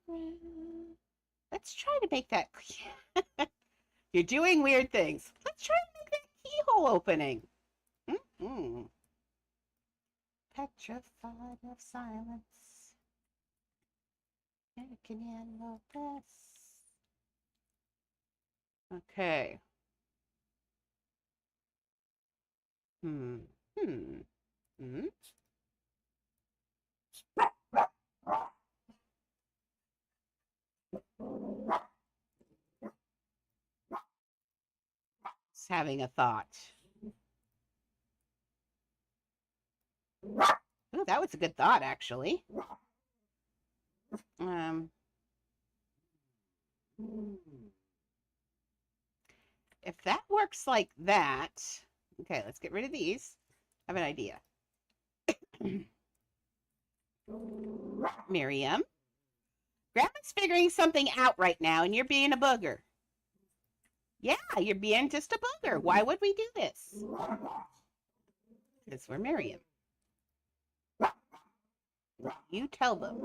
around. Let's try to make that. You're doing weird things. Let's try to make that keyhole opening. Mm-hmm. Petrified of silence. Can handle this? Okay. Hmm. Hmm. Hmm. Just having a thought. Oh, that was a good thought, actually. If that works like that, okay, let's get rid of these. I have an idea. Miriam, Grandma's figuring something out right now, and you're being a booger. Yeah, you're being just a booger. Why would we do this? Because we're Miriam. You tell them.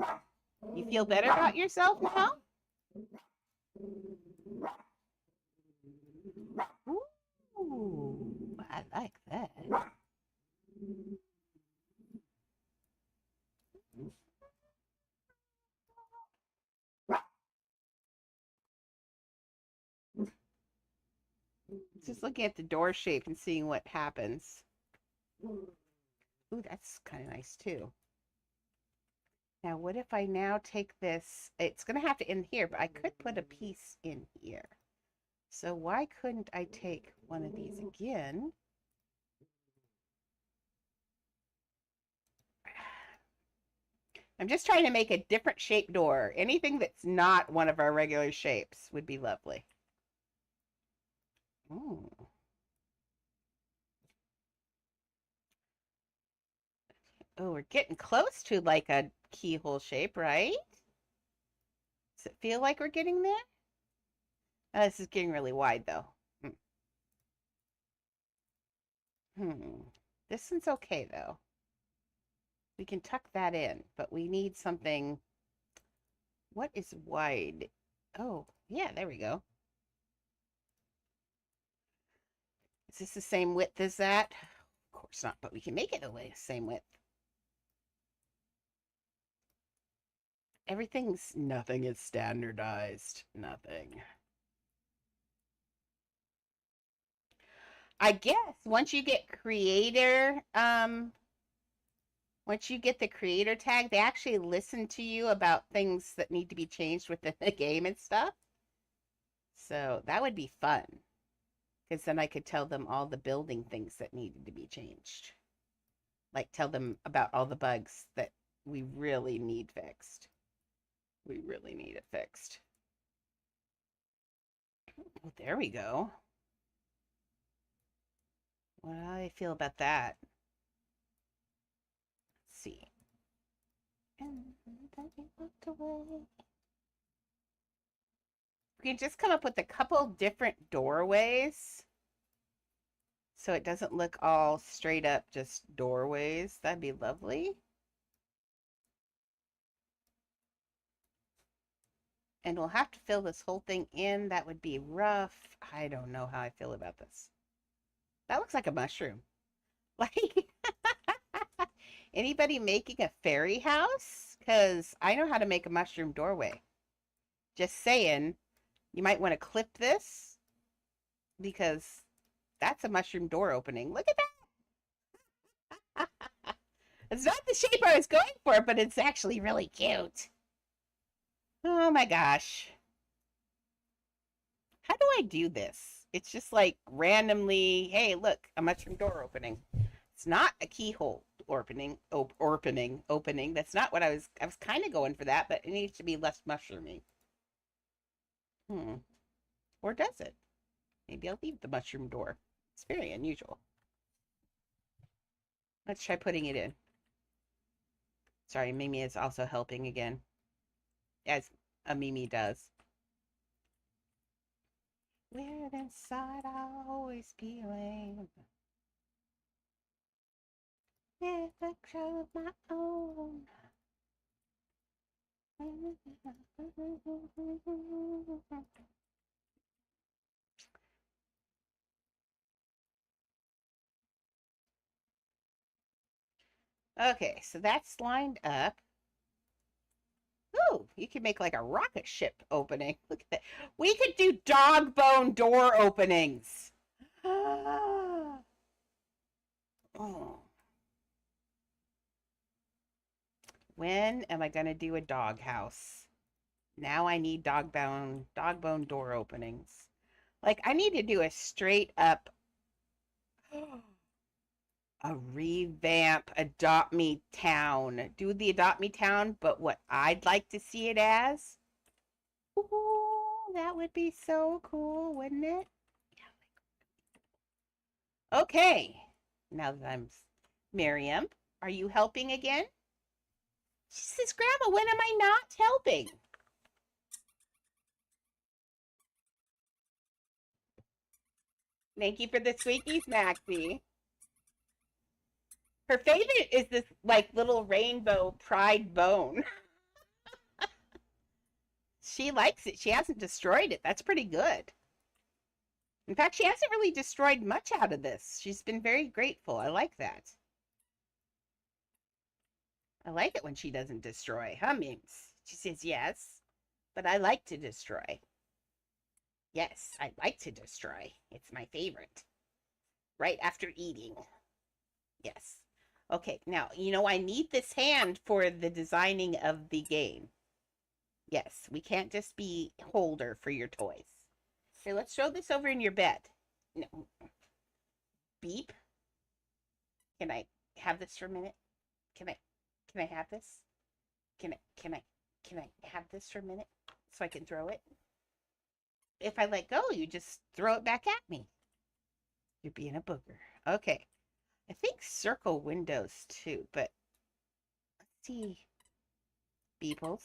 You feel better about yourself now? Ooh, I like that. Just looking at the door shape and seeing what happens. Ooh, that's kind of nice too. Now, what if I now take this? It's going to have to end here, but I could put a piece in here. So why couldn't I take one of these again? I'm just trying to make a different shape door. Anything that's not one of our regular shapes would be lovely. Ooh. Oh, we're getting close to like a keyhole shape, right? Does it feel like we're getting there? Oh, this is getting really wide though. This one's okay though. We can tuck that in, but we need something. What is wide? Oh, yeah, there we go. Is this the same width as that? Of course not, but we can make it the same width. Nothing is standardized. Nothing. I guess once you get once you get the creator tag, they actually listen to you about things that need to be changed within the game and stuff. So that would be fun. Because then I could tell them all the building things that needed to be changed. Like tell them about all the bugs that we really need fixed. We really need it fixed. Well, there we go. What do I feel about that? Let's see. And then he walked away. We can just come up with a couple different doorways so it doesn't look all straight up just doorways. That'd be lovely. And we'll have to fill this whole thing in. That would be rough. I don't know how I feel about this. That looks like a mushroom. Like, anybody making a fairy house? Because I know how to make a mushroom doorway. Just saying, you might want to clip this because that's a mushroom door opening. Look at that. It's not the shape I was going for, but it's actually really cute. Oh my gosh. How do I do this? It's just like randomly, hey, look, a mushroom door opening. It's not a keyhole opening. That's not what I was kind of going for that, but it needs to be less mushroomy. Hmm. Or does it? Maybe I'll leave the mushroom door. It's very unusual. Let's try putting it in. Sorry, Mimi is also helping again, as a Mimi does. Weird inside, I always feeling reflection of my own. Okay, so that's lined up. Ooh, you could make like a rocket ship opening. Look at that. We could do dog bone door openings. Oh. When am I going to do a dog house? Now I need dog bone door openings. Like I need to do a straight up a revamp Adopt Me Town. Do the Adopt Me Town, but what I'd like to see it as. Ooh, that would be so cool, wouldn't it? Okay. Now that I'm Miriam, are you helping again? She says, Grandma, when am I not helping? Thank you for the squeakies, Maxie. Her favorite is this like little rainbow pride bone. She likes it. She hasn't destroyed it. That's pretty good. In fact, she hasn't really destroyed much out of this. She's been very grateful. I like that. I like it when she doesn't destroy, huh, Mims? She says, yes, but I like to destroy. Yes, I like to destroy. It's my favorite. Right after eating. Yes. Okay, now, I need this hand for the designing of the game. Yes, we can't just be holder for your toys. Okay, let's throw this over in your bed. No. Beep. Can I have this for a minute? Can I have this? Can I have this for a minute so I can throw it? If I let go, you just throw it back at me. You're being a booger. Okay. I think circle windows too, but let's see. Beeples.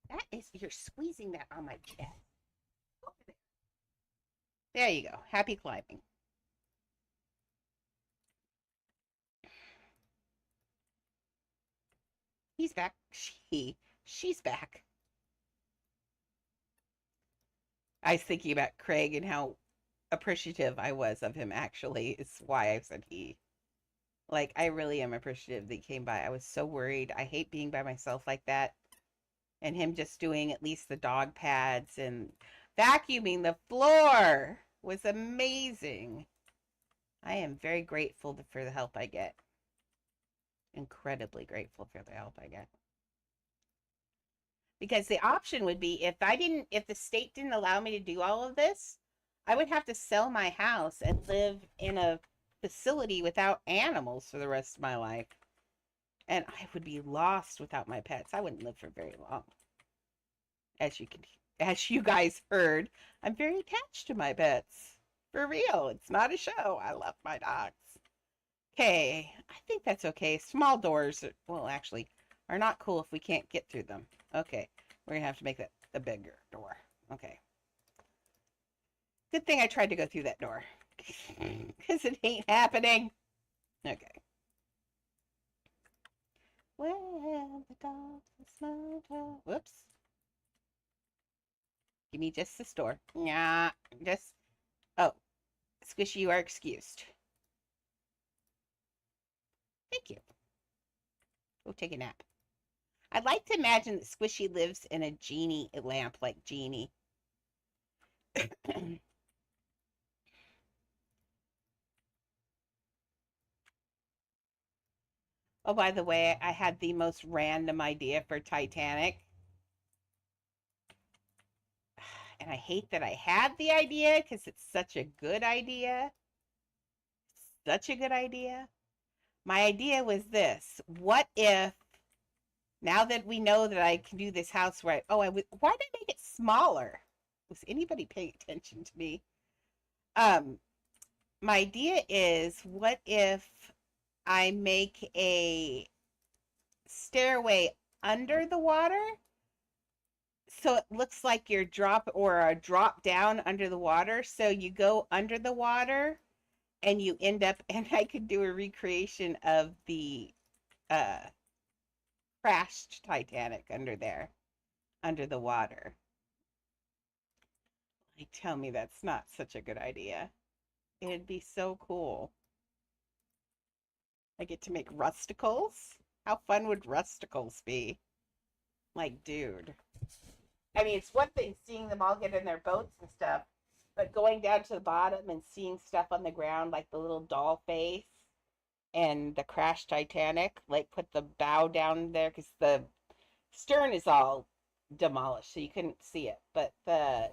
That is, you're squeezing that on my chest. Over there. There you go. Happy climbing. He's back. She's back. I was thinking about Craig and how appreciative I was of him, actually, is why I said he. Like, I really am appreciative that he came by. I was so worried. I hate being by myself like that. And him just doing at least the dog pads and vacuuming the floor was amazing. I am very grateful for the help I get. Incredibly grateful for the help I get. Because the option would be if the state didn't allow me to do all of this, I would have to sell my house and live in a facility without animals for the rest of my life. And I would be lost without my pets. I wouldn't live for very long. As you guys heard, I'm very attached to my pets. For real, it's not a show. I love my dogs. Okay, I think that's okay. Small doors, well, actually, are not cool if we can't get through them. Okay, we're gonna have to make that a bigger door. Okay. Good thing I tried to go through that door. Because it ain't happening. Okay. Well, the dog's a small dog. Whoops. Give me just this door. Yeah, just. Oh, Squishy, you are excused. Thank you. Go take a nap. I'd like to imagine that Squishy lives in a genie lamp like Genie. Oh, by the way, I had the most random idea for Titanic. And I hate that I had the idea because it's such a good idea. Such a good idea. My idea was this. What if, now that we know that I can do this house right, why did I make it smaller? Was anybody paying attention to me? Um, my idea is, what if I make a stairway under the water so it looks like you're a drop down under the water, so you go under the water and you end up, and I could do a recreation of the uh crashed Titanic under there, under the water. Like, tell me that's not such a good idea. It'd be so cool. I get to make rusticles. How fun would rusticles be? Like, dude. I mean, it's one thing seeing them all get in their boats and stuff, but going down to the bottom and seeing stuff on the ground, like the little doll face and the crashed Titanic, like put the bow down there because the stern is all demolished, so you couldn't see it. But the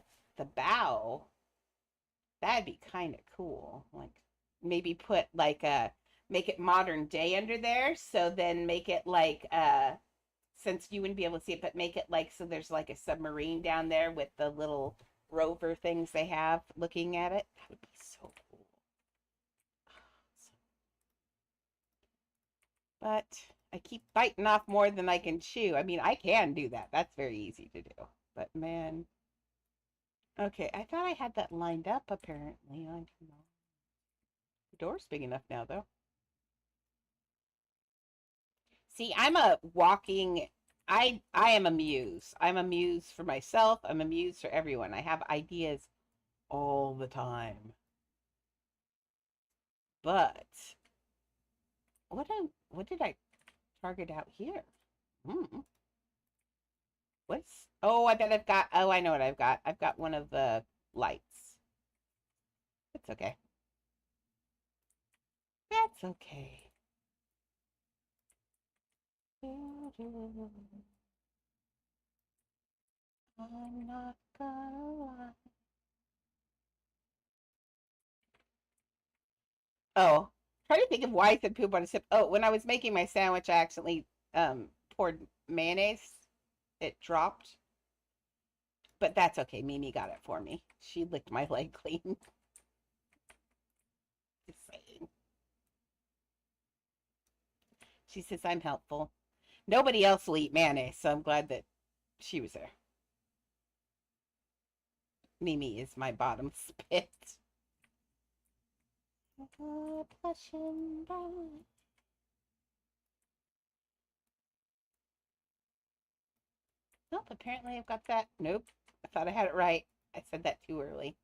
bow, that'd be kind of cool. Like maybe put like a make it modern day under there, so then make it like since you wouldn't be able to see it, but make it like so there's like a submarine down there with the little rover things they have looking at it. That would be so cool. But I keep biting off more than I can chew. I mean, I can do that. That's very easy to do. But man. Okay, I thought I had that lined up apparently. I don't know. The door's big enough now though. See, I'm a walking I am a muse. I'm a muse for myself. I'm a muse for everyone. I have ideas all the time. But what did I target out here? Hmm. I bet I've got, I know what I've got. I've got one of the lights. It's okay. That's okay. I'm not gonna lie. Oh, trying to think of why I said poop on a sip. Oh, when I was making my sandwich, I accidentally poured mayonnaise. It dropped. But that's okay. Mimi got it for me. She licked my leg clean. Just saying. She says I'm helpful. Nobody else will eat mayonnaise, so I'm glad that she was there. Mimi is my bottom spit. Nope, apparently I've got that. Nope, I thought I had it right. I said that too early.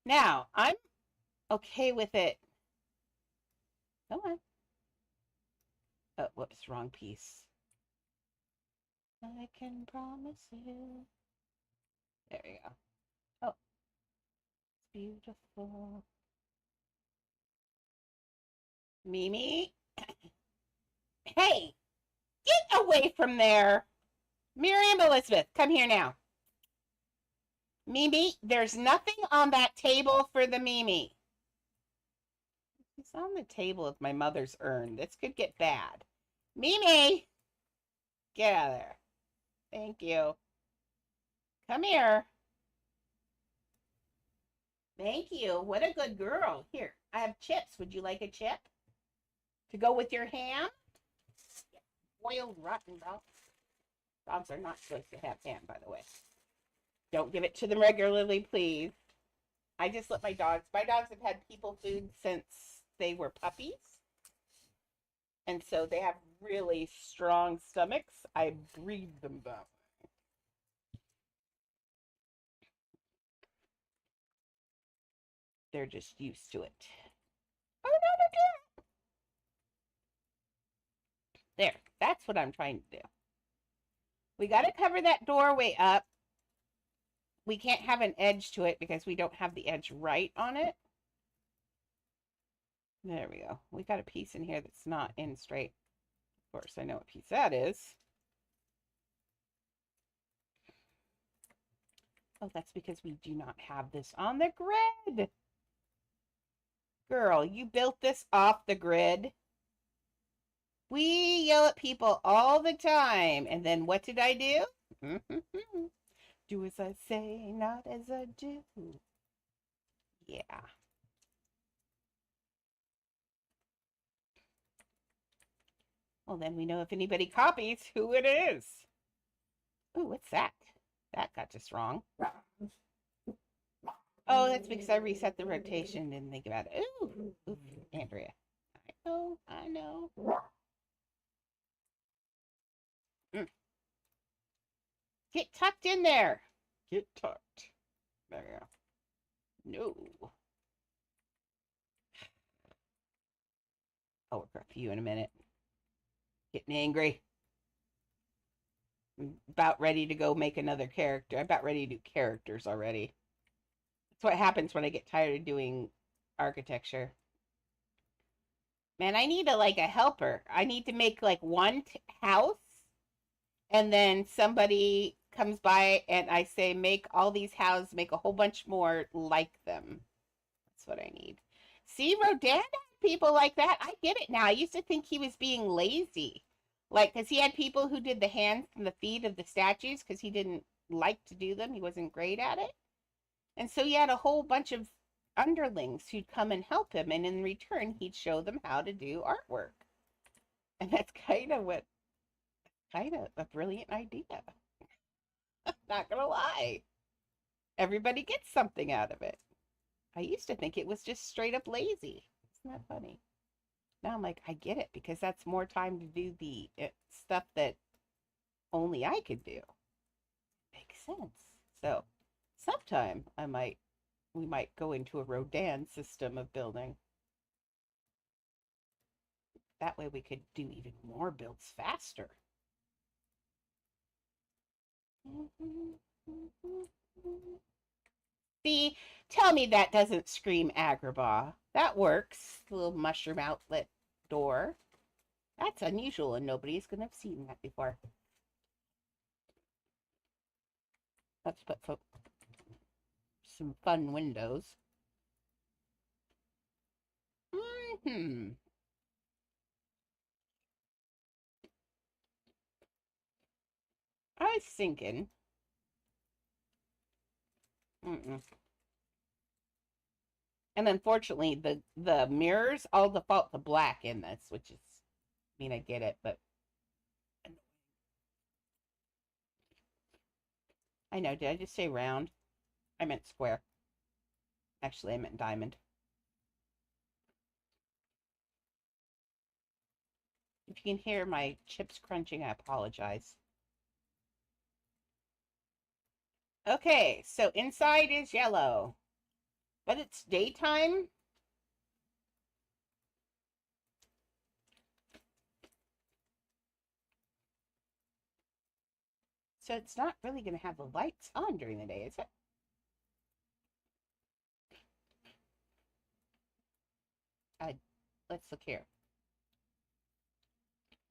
Now, I'm okay with it. Come on. Oh, whoops, wrong piece. I can promise you. There you go. Oh, it's beautiful. Mimi? Hey, get away from there. Miriam Elizabeth, come here now. Mimi, there's nothing on that table for the Mimi. It's on the table of my mother's urn. This could get bad. Mimi! Get out of there. Thank you. Come here. Thank you. What a good girl. Here, I have chips. Would you like a chip? To go with your ham? Boiled rotten dog. Dogs are not supposed to have ham, by the way. Don't give it to them regularly, please. I just let my dogs have had people food since they were puppies. And so they have really strong stomachs. I breed them that way. They're just used to it. Oh, no, there. That's what I'm trying to do. We got to cover that doorway up. We can't have an edge to it because we don't have the edge right on it. There we go. We got a piece in here that's not in straight. Of course, I know what piece that is. Oh, that's because we do not have this on the grid. Girl, you built this off the grid. We yell at people all the time. And then what did I do? Do as I say, not as I do. Yeah. Well, then we know if anybody copies who it is. Ooh, what's that? That got just wrong. Oh, that's because I reset the rotation. Didn't think about it. Ooh, Andrea. I know. Mm. Get tucked in there. Get tucked. There you go. No. I'll work for you in a minute. Getting angry. I'm about ready to go make another character. I'm about ready to do characters already. That's what happens when I get tired of doing architecture. Man, I need a helper. I need to make like one house, and then somebody comes by and I say make all these houses, make a whole bunch more like them. That's what I need. See, Rodin had people like that. I get it now. I used to think he was being lazy. Like, because he had people who did the hands and the feet of the statues because he didn't like to do them. He wasn't great at it. And so he had a whole bunch of underlings who'd come and help him. And in return, he'd show them how to do artwork. And that's kind of a brilliant idea. Not going to lie. Everybody gets something out of it. I used to think it was just straight up lazy. Isn't that funny? Now I'm like, I get it because that's more time to do the stuff that only I could do. Makes sense. So sometime we might go into a Rodin system of building. That way we could do even more builds faster. See, tell me that doesn't scream Agrabah. That works. The little mushroom outlet door. That's unusual and nobody's going to have seen that before. Let's put some fun windows. I was thinking. And unfortunately, the mirrors all default to black in this, which is, I mean, I get it, but I know. Did I just say round? I meant square. Actually, I meant diamond. If you can hear my chips crunching, I apologize. Okay, so inside is yellow, but it's daytime. So it's not really going to have the lights on during the day, is it? Let's look here.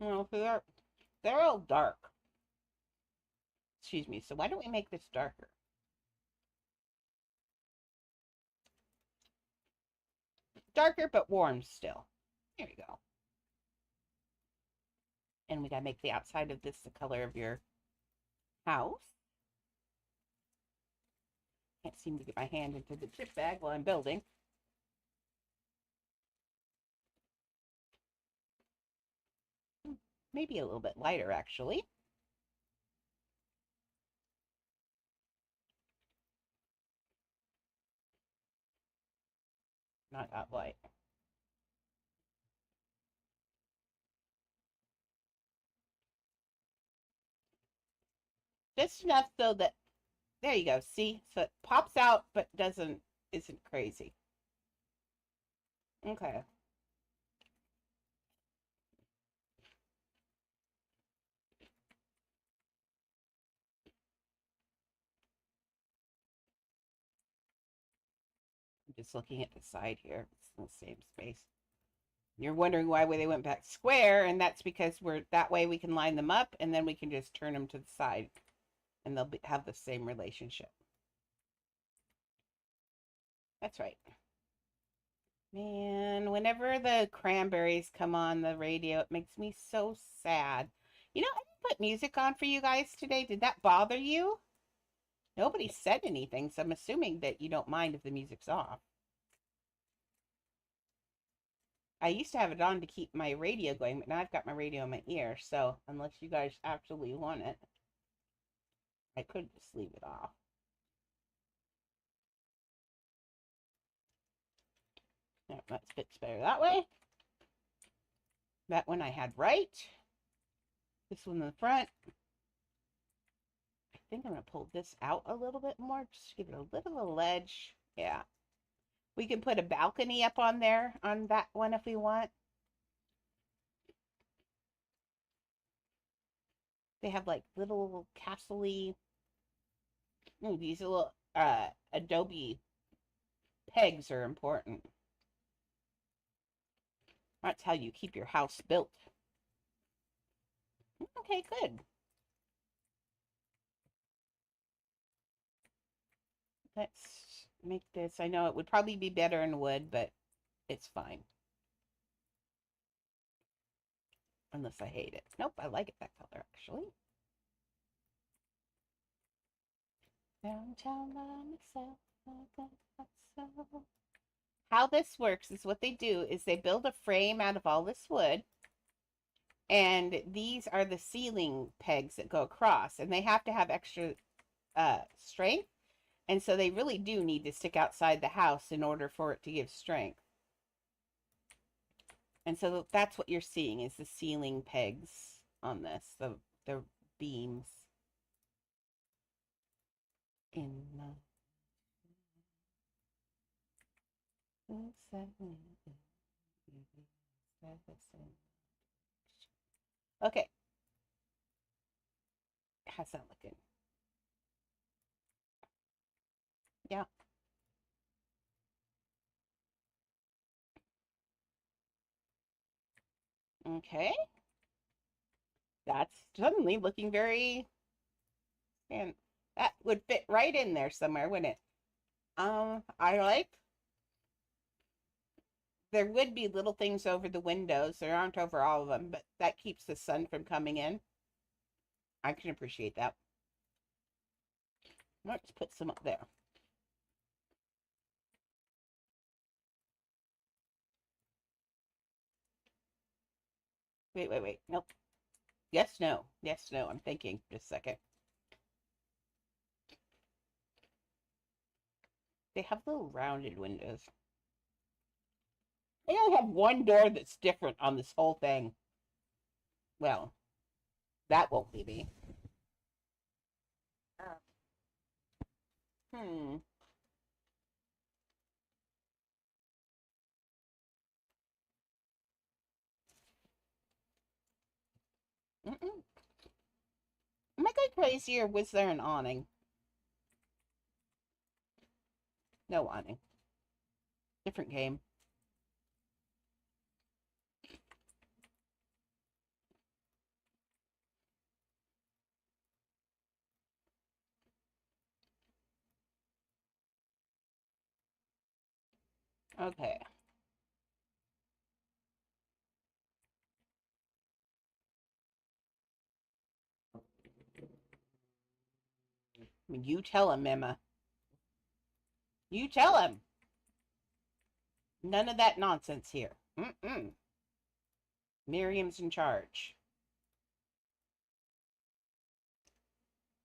No, they're all dark. Excuse me. So why don't we make this darker? Darker but warm still. There we go. And we gotta make the outside of this the color of your house. Can't seem to get my hand into the chip bag while I'm building. Maybe a little bit lighter, actually. Not that light. Just enough so that, there you go, see? So it pops out but isn't crazy. Okay. I'm just looking at the side here. It's in the same space. You're wondering why they went back square, and that's because that way we can line them up, and then we can just turn them to the side, and they'll have the same relationship. That's right. Man, whenever the Cranberries come on the radio, it makes me so sad. I didn't put music on for you guys today. Did that bother you? Nobody said anything, so I'm assuming that you don't mind if the music's off. I used to have it on to keep my radio going, but now I've got my radio in my ear, so unless you guys absolutely want it, I could just leave it off. That fits better that way. That one I had right. This one in the front. I think I'm going to pull this out a little bit more, just to give it a little of a ledge. Yeah. We can put a balcony up on there, on that one if we want. They have like little castle-y, these little adobe pegs are important. That's how you keep your house built. Okay, good. Let's make this. I know it would probably be better in wood, but it's fine. Unless I hate it. Nope, I like it that color, actually. Downtown by myself. How this works is what they do is they build a frame out of all this wood, and these are the ceiling pegs that go across, and they have to have extra strength, and so they really do need to stick outside the house in order for it to give strength. And so that's what you're seeing is the ceiling pegs on this, the beams. Okay. How's that looking? Yeah. Okay. That's suddenly looking very, and that would fit right in there somewhere, wouldn't it? I like, there would be little things over the windows. There aren't over all of them, but that keeps the sun from coming in. I can appreciate that. Let's put some up there. Wait. Nope. Yes, no. Yes, no. I'm thinking. Just a second. They have little rounded windows. They only have one door that's different on this whole thing. Well, that won't be me. Hmm. Mm-mm. Am I going crazy or was there an awning? No awning. Different game. Okay. You tell him, Emma. You tell him. None of that nonsense here. Mm-mm. Miriam's in charge.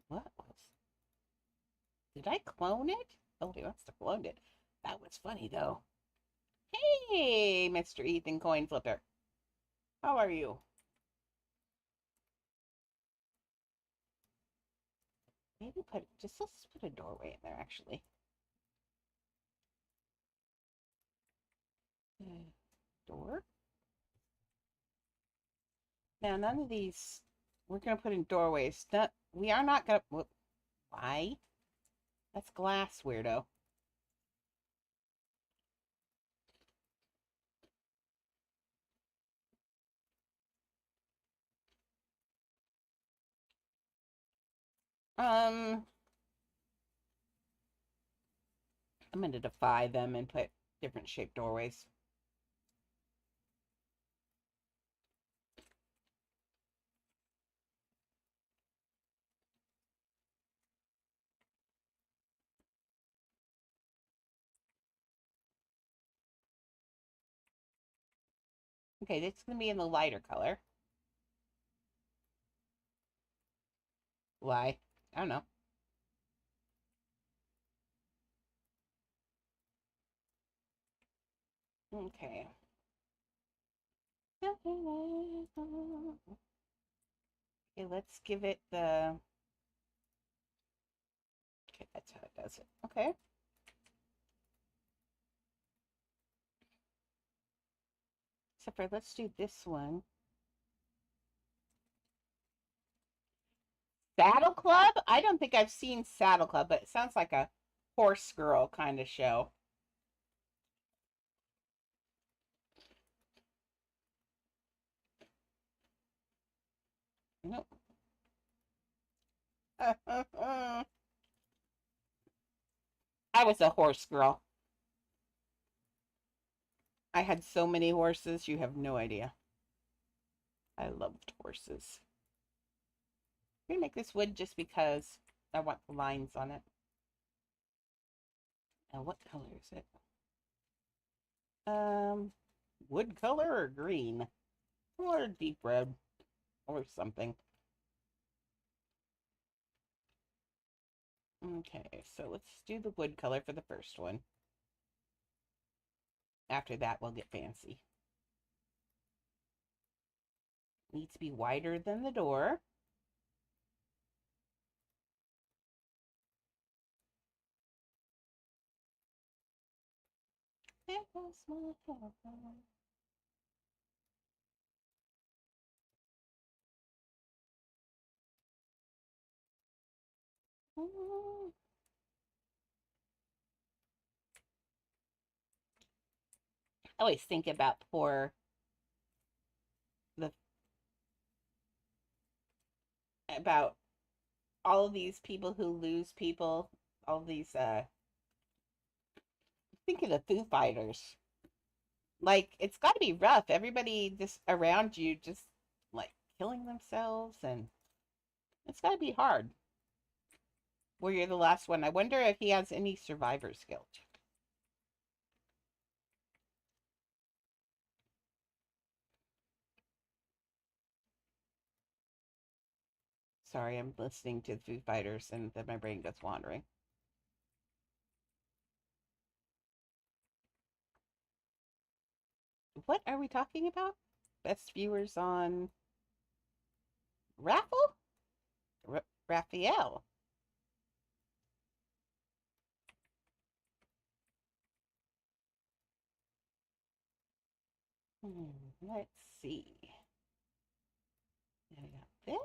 What was... Did I clone it? Oh, he must have cloned it. That was funny, though. Hey, Mr. Ethan Coin Flipper. How are you? Maybe let's put a doorway in there, actually. Door? Now, none of these, we're going to put in doorways. We are not going to, why? That's glass, weirdo. I'm going to defy them and put different shaped doorways. Okay, this is going to be in the lighter color. Why? I don't know. Okay. Okay, let's give it the... Okay, that's how it does it. Okay. Except for, let's do this one. Saddle Club? I don't think I've seen Saddle Club, but it sounds like a horse girl kind of show. Nope. I was a horse girl. I had so many horses, you have no idea. I loved horses. I'm gonna make this wood just because I want the lines on it. Now, what color is it? Wood color or green? Or deep red or something. Okay, so let's do the wood color for the first one. After that, we'll get fancy. Needs to be wider than the door. It was my heaven. I always think about about all of these people who lose people, all these think of the Foo Fighters. Like, it's got to be rough. Everybody just around you just like killing themselves, and it's got to be hard. Where you're the last one. I wonder if he has any survivor's guilt. Sorry, I'm listening to the Foo Fighters and then my brain goes wandering. What are we talking about? Best viewers on Raffle? Raphael. Let's see. Now we got this.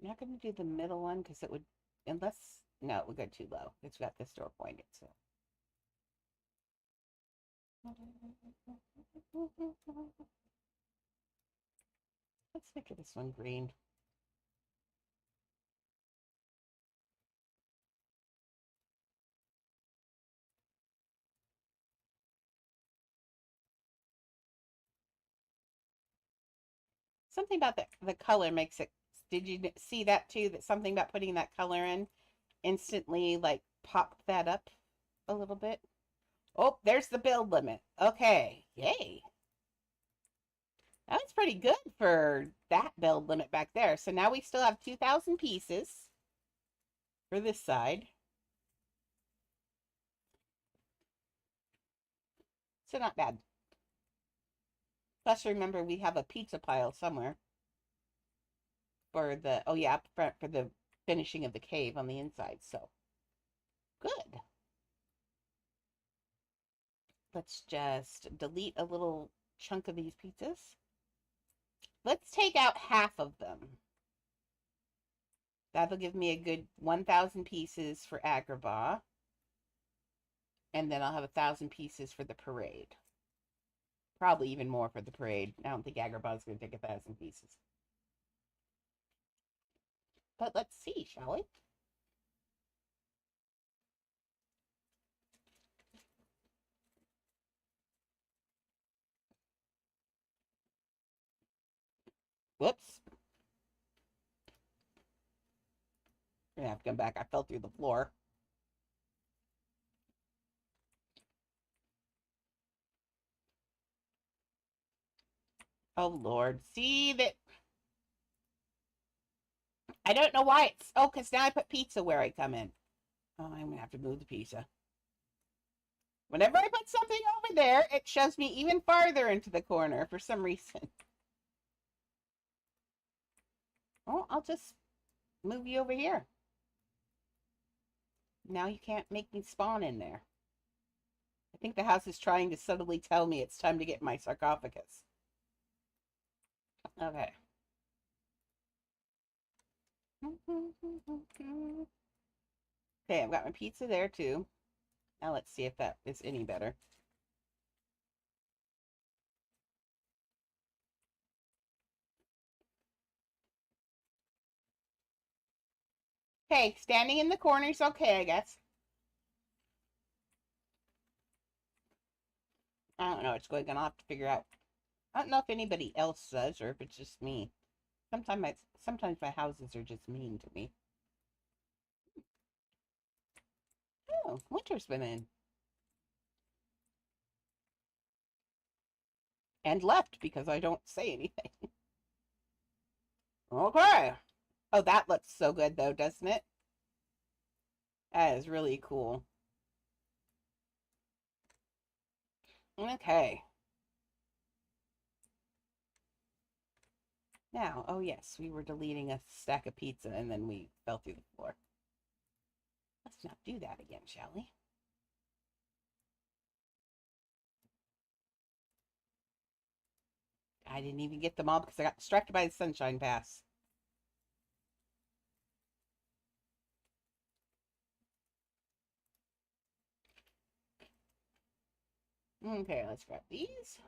I'm not going to do the middle one because it would, unless, no, it would go too low. It's got this door pointed, so. Let's make this one green. Something about the color makes it, did you see that too? That something about putting that color in instantly like popped that up a little bit? Oh, there's the build limit. Okay, yay. That was pretty good for that build limit back there. So now we still have 2,000 pieces for this side. So not bad. Plus, remember, we have a pizza pile somewhere for the, oh yeah, up front for the finishing of the cave on the inside. So good. Let's just delete a little chunk of these pizzas. Let's take out half of them. That'll give me a good 1,000 pieces for Agrabah. And then I'll have 1,000 pieces for the parade. Probably even more for the parade. I don't think Agrabah's going to take 1,000 pieces. But let's see, shall we? Whoops. I'm going to have to come back. I fell through the floor. Oh, Lord. See that... I don't know why it's... Oh, because now I put pizza where I come in. Oh, I'm going to have to move the pizza. Whenever I put something over there, it shows me even farther into the corner for some reason. Oh, I'll just move you over here. Now you can't make me spawn in there. I think the house is trying to subtly tell me it's time to get my sarcophagus. Okay. Okay, I've got my pizza there too. Now let's see if that is any better. Okay, standing in the corner is okay, I guess. I don't know what's going on. I'll have to figure out. I don't know if anybody else does or if it's just me. Sometimes my houses are just mean to me. Oh, winter's been in. And left because I don't say anything. Okay. Oh, that looks so good though, doesn't it? That is really cool. Okay. Now, oh yes, we were deleting a stack of pizza and then we fell through the floor. Let's not do that again, shall we? I didn't even get them all because I got distracted by the sunshine pass. Okay, let's grab these.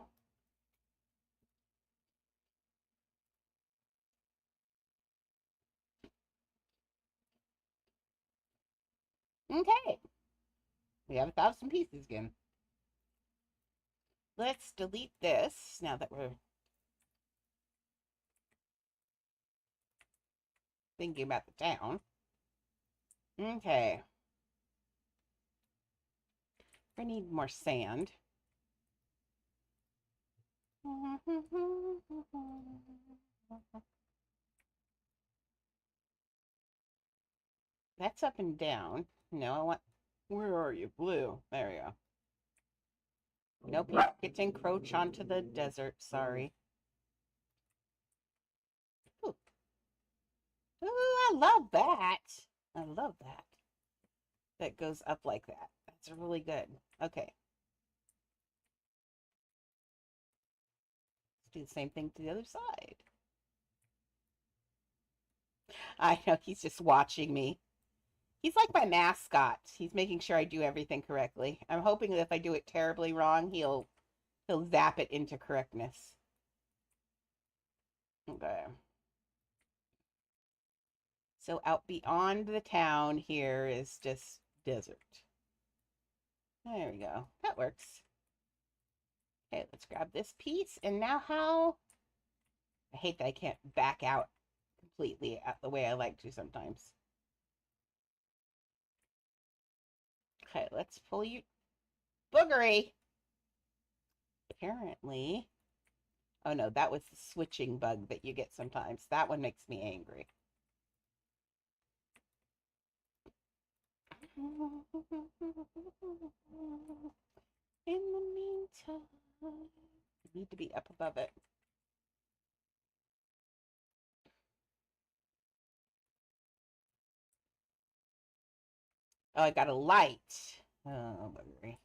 Okay. We have 1,000 pieces again. Let's delete this now that we're thinking about the town. Okay. I need more sand. That's up and down. No, I want... Where are you? Blue. There we go. Nope, you get to encroach onto the desert. Sorry. Ooh. Ooh, I love that. I love that. That goes up like that. That's really good. Okay. Let's do the same thing to the other side. I know, he's just watching me. He's like my mascot. He's making sure I do everything correctly. I'm hoping that if I do it terribly wrong, he'll zap it into correctness. Okay. So out beyond the town here is just desert. There we go. That works. Okay, let's grab this piece. And now how... I hate that I can't back out completely the way I like to sometimes. Okay, let's pull you... Boogery! Apparently... Oh no, that was the switching bug that you get sometimes. That one makes me angry. In the meantime, I need to be up above it. Oh, I got a light. Oh, buggery.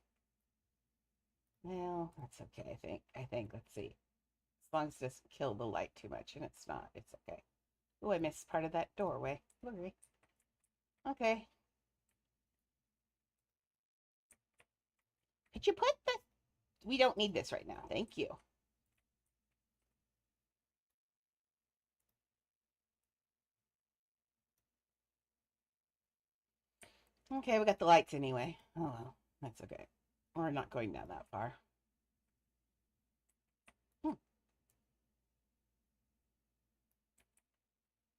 Well, that's okay, I think. Let's see. As long as it doesn't kill the light too much, and it's not, it's okay. Oh, I missed part of that doorway. Buggery. Okay. Could you put the... We don't need this right now. Thank you. Okay, we got the lights anyway. Oh well, that's okay. We're not going down that far. Hmm.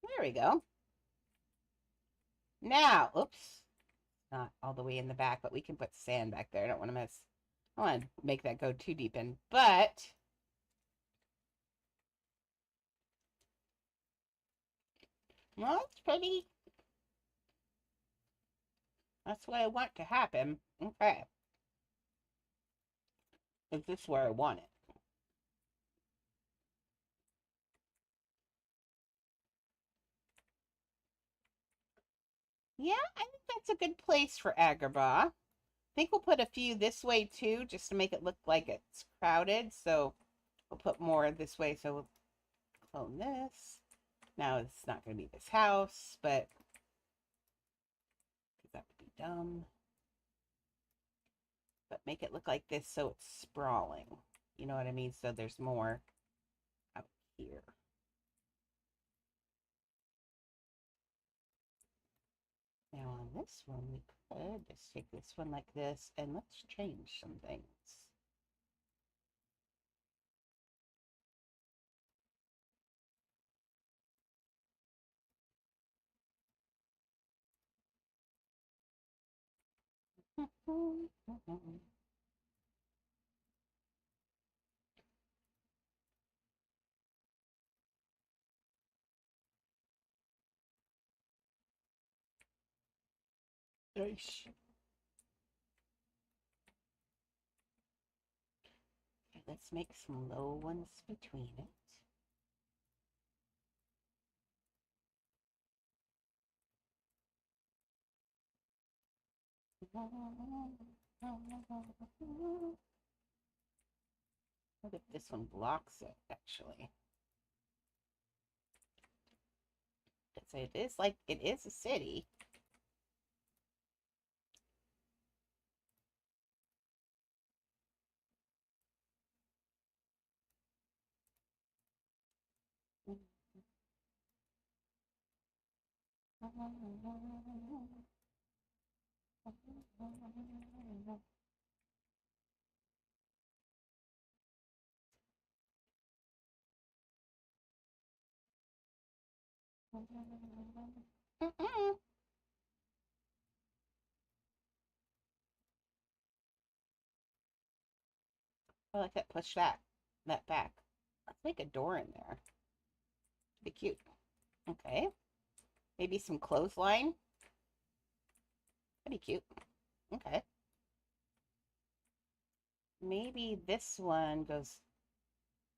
There we go. Now, oops, not all the way in the back, but we can put sand back there. I don't want to mess. I want to make that go too deep in, but well, it's pretty. That's what I want to happen. Okay, is this where I want it? Yeah, I think that's a good place for Agrabah. I think we'll put a few this way too, just to make it look like it's crowded. So we'll put more this way. So we'll clone this. Now it's not going to be this house, but that would be dumb. But make it look like this so it's sprawling. You know what I mean? So there's more out here. Now on this one, we could just take this one like this, and let's change some things. Nice. Okay, let's make some low ones between it. What if this one blocks it, actually? So it is like, it is a city. I like that. Push that back. Let's make a door in there. Be cute. Okay. Maybe some clothesline. That'd be cute. Okay. Maybe this one goes.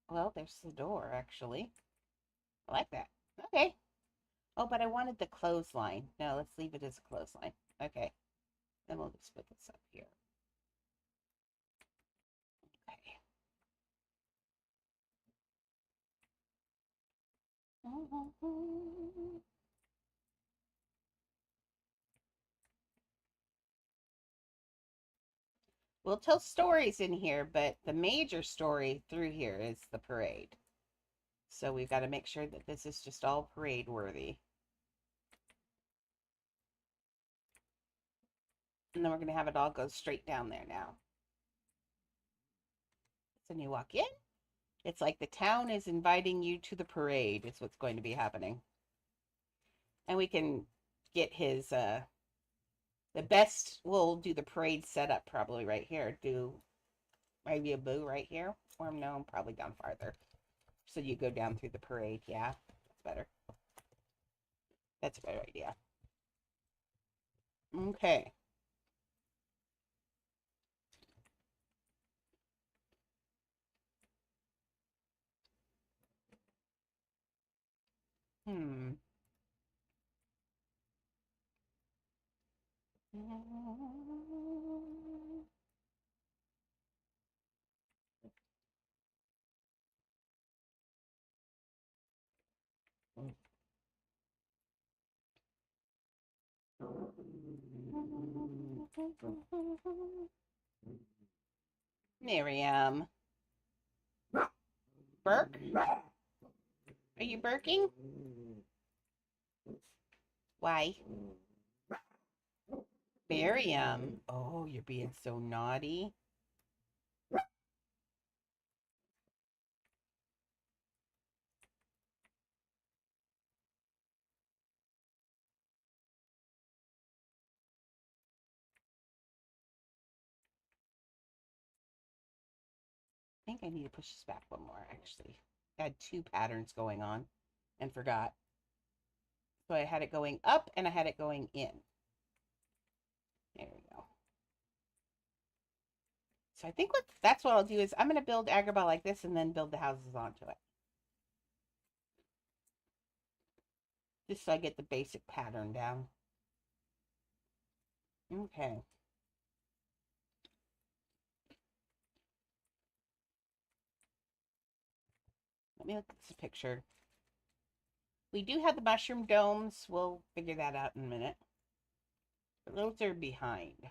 Well, there's the door, actually. I like that. Okay. Oh, but I wanted the clothesline. No, let's leave it as a clothesline. Okay. Then we'll just put this up here. Okay. We'll tell stories in here, but the major story through here is the parade. So we've got to make sure that this is just all parade worthy. And then we're going to have it all go straight down there now. So when you walk in, it's like the town is inviting you to the parade is what's going to be happening. And we can get his, the best, we'll do the parade setup probably right here. Do maybe a boo right here. Or no, probably down farther. So you go down through the parade. Yeah, that's better. That's a better idea. Okay. Hmm. Miriam. Burk? Are you burking? Why? Miriam. Oh, you're being so naughty. I think I need to push this back one more, actually. I had two patterns going on and forgot. So I had it going up and I had it going in. There we go. So I think that's what I'll do is I'm going to build Agrabah like this and then build the houses onto it. Just so I get the basic pattern down. Okay. Let me look at this picture. We do have the mushroom domes. We'll figure that out in a minute. But those are behind.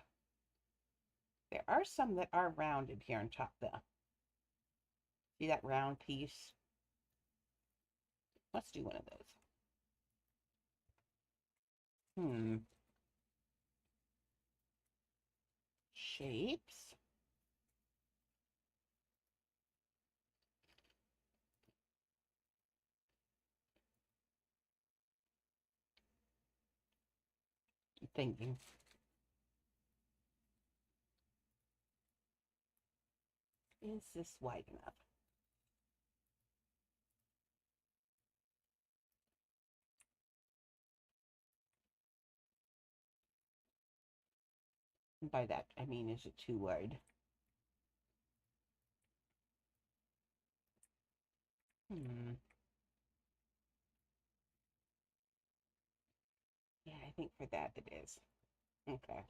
There are some that are rounded here on top though. See that round piece? Let's do one of those. Shapes. I'm thinking. Is this wide enough? And by that, I mean, is it too wide? Yeah, I think for that it is. Okay.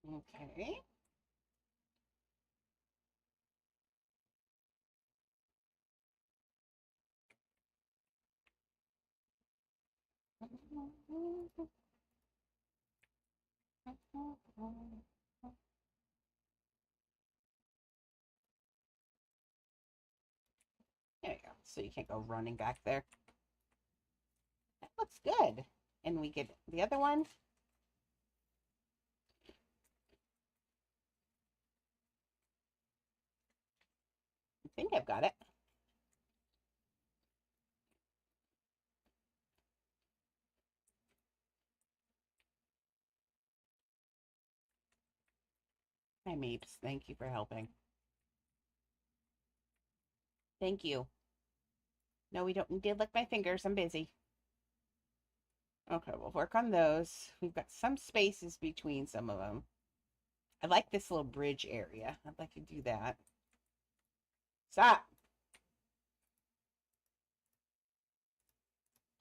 Okay. There you go. So you can't go running back there. That looks good. And we get the other one. I think I've got it. Hi, Meeps. Thank you for helping. Thank you. No, we don't need to lick my fingers. I'm busy. Okay, we'll work on those. We've got some spaces between some of them. I like this little bridge area. I'd like to do that. Stop.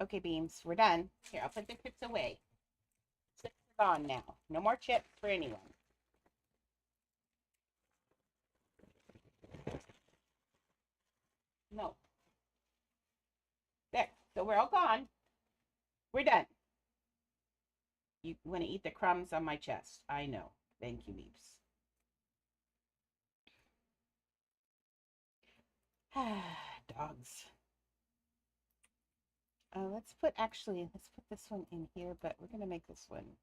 Okay, Beams, we're done. Here, I'll put the chips away. Chips are gone now. No more chips for anyone. No. There. So we're all gone. We're done. You want to eat the crumbs on my chest. I know. Thank you, Meeps. Dogs. Let's put this one in here, but we're going to make this one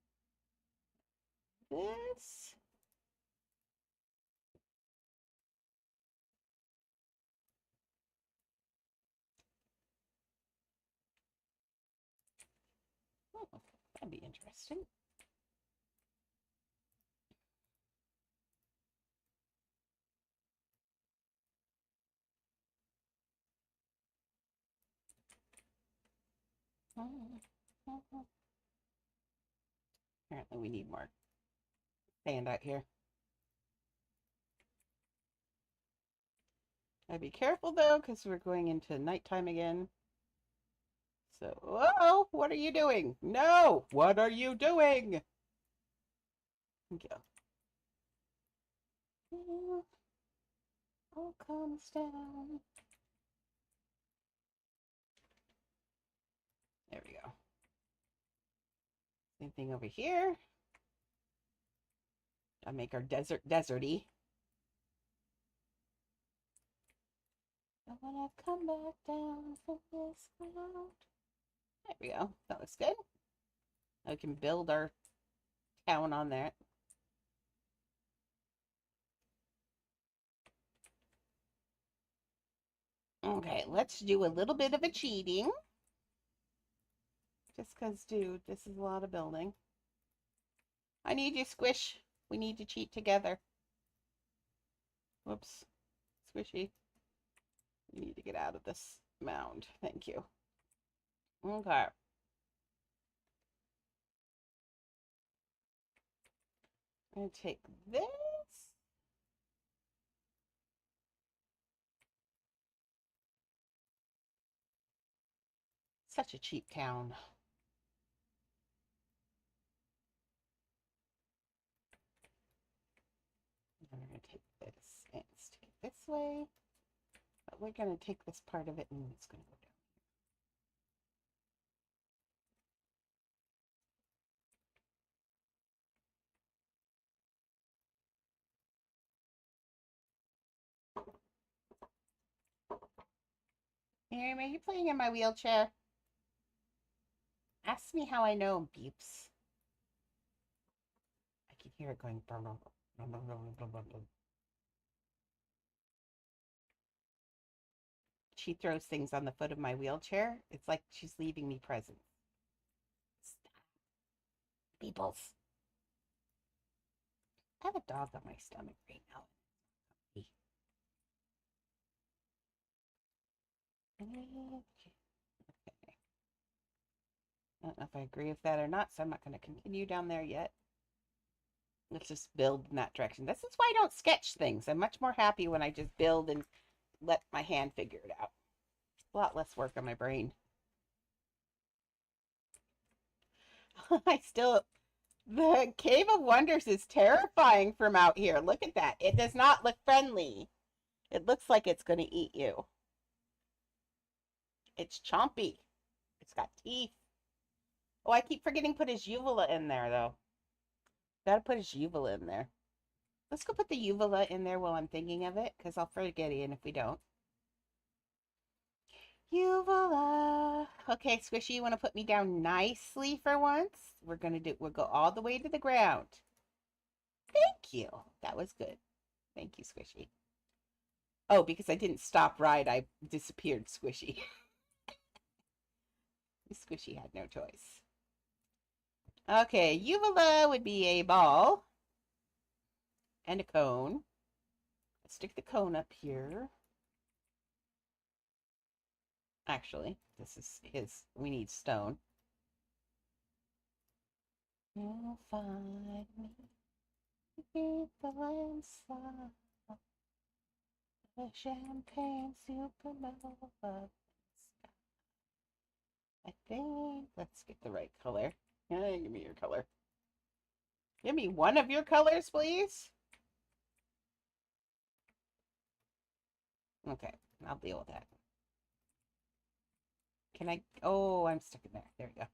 this. That'd be interesting. Apparently we need more sand out here. I'd be careful though, because we're going into nighttime again. So, whoa, what are you doing? No, what are you doing? Okay. All comes down. There we go. Same thing over here. I'll make our deserty. I wanna come back down from this ground. There we go. That looks good. Now we can build our town on that. Okay, let's do a little bit of a cheating. Just because, dude, this is a lot of building. I need you, Squish. We need to cheat together. Whoops. Squishy. You need to get out of this mound. Thank you. Okay. I'm going to take this. Such a cheap town. And we're going to take this and stick it this way. But we're going to take this part of it and it's going to go down. Miriam, are you playing in my wheelchair? Ask me how I know, beeps. I can hear it going. She throws things on the foot of my wheelchair. It's like she's leaving me presents. Stop. Peoples. I have a dog on my stomach right now. Okay. I don't know if I agree with that or not, so I'm not going to continue down there yet. Let's just build in that direction. This is why I don't sketch things. I'm much more happy when I just build and let my hand figure it out. A lot less work on my brain. The Cave of Wonders is terrifying from out here. Look at that. It does not look friendly. It looks like it's going to eat you. It's chompy. It's got teeth. Oh, I keep forgetting to put his uvula in there, though. Gotta put his uvula in there. Let's go put the uvula in there while I'm thinking of it, because I'll forget it if we don't. Uvula. Okay, Squishy, you want to put me down nicely for once? We'll go all the way to the ground. Thank you. That was good. Thank you, Squishy. Oh, because I didn't stop right, I disappeared, Squishy. Squishy had no choice. Okay, uvula would be a ball and a cone. Let's stick the cone up here. Actually, this is his. We need stone. You'll find me beneath the landslide. The champagne supernova. I think. Let's get the right color. Yeah, give me your color. Give me one of your colors, please. Okay, I'll deal with that. Can I? Oh, I'm stuck in there. There we go.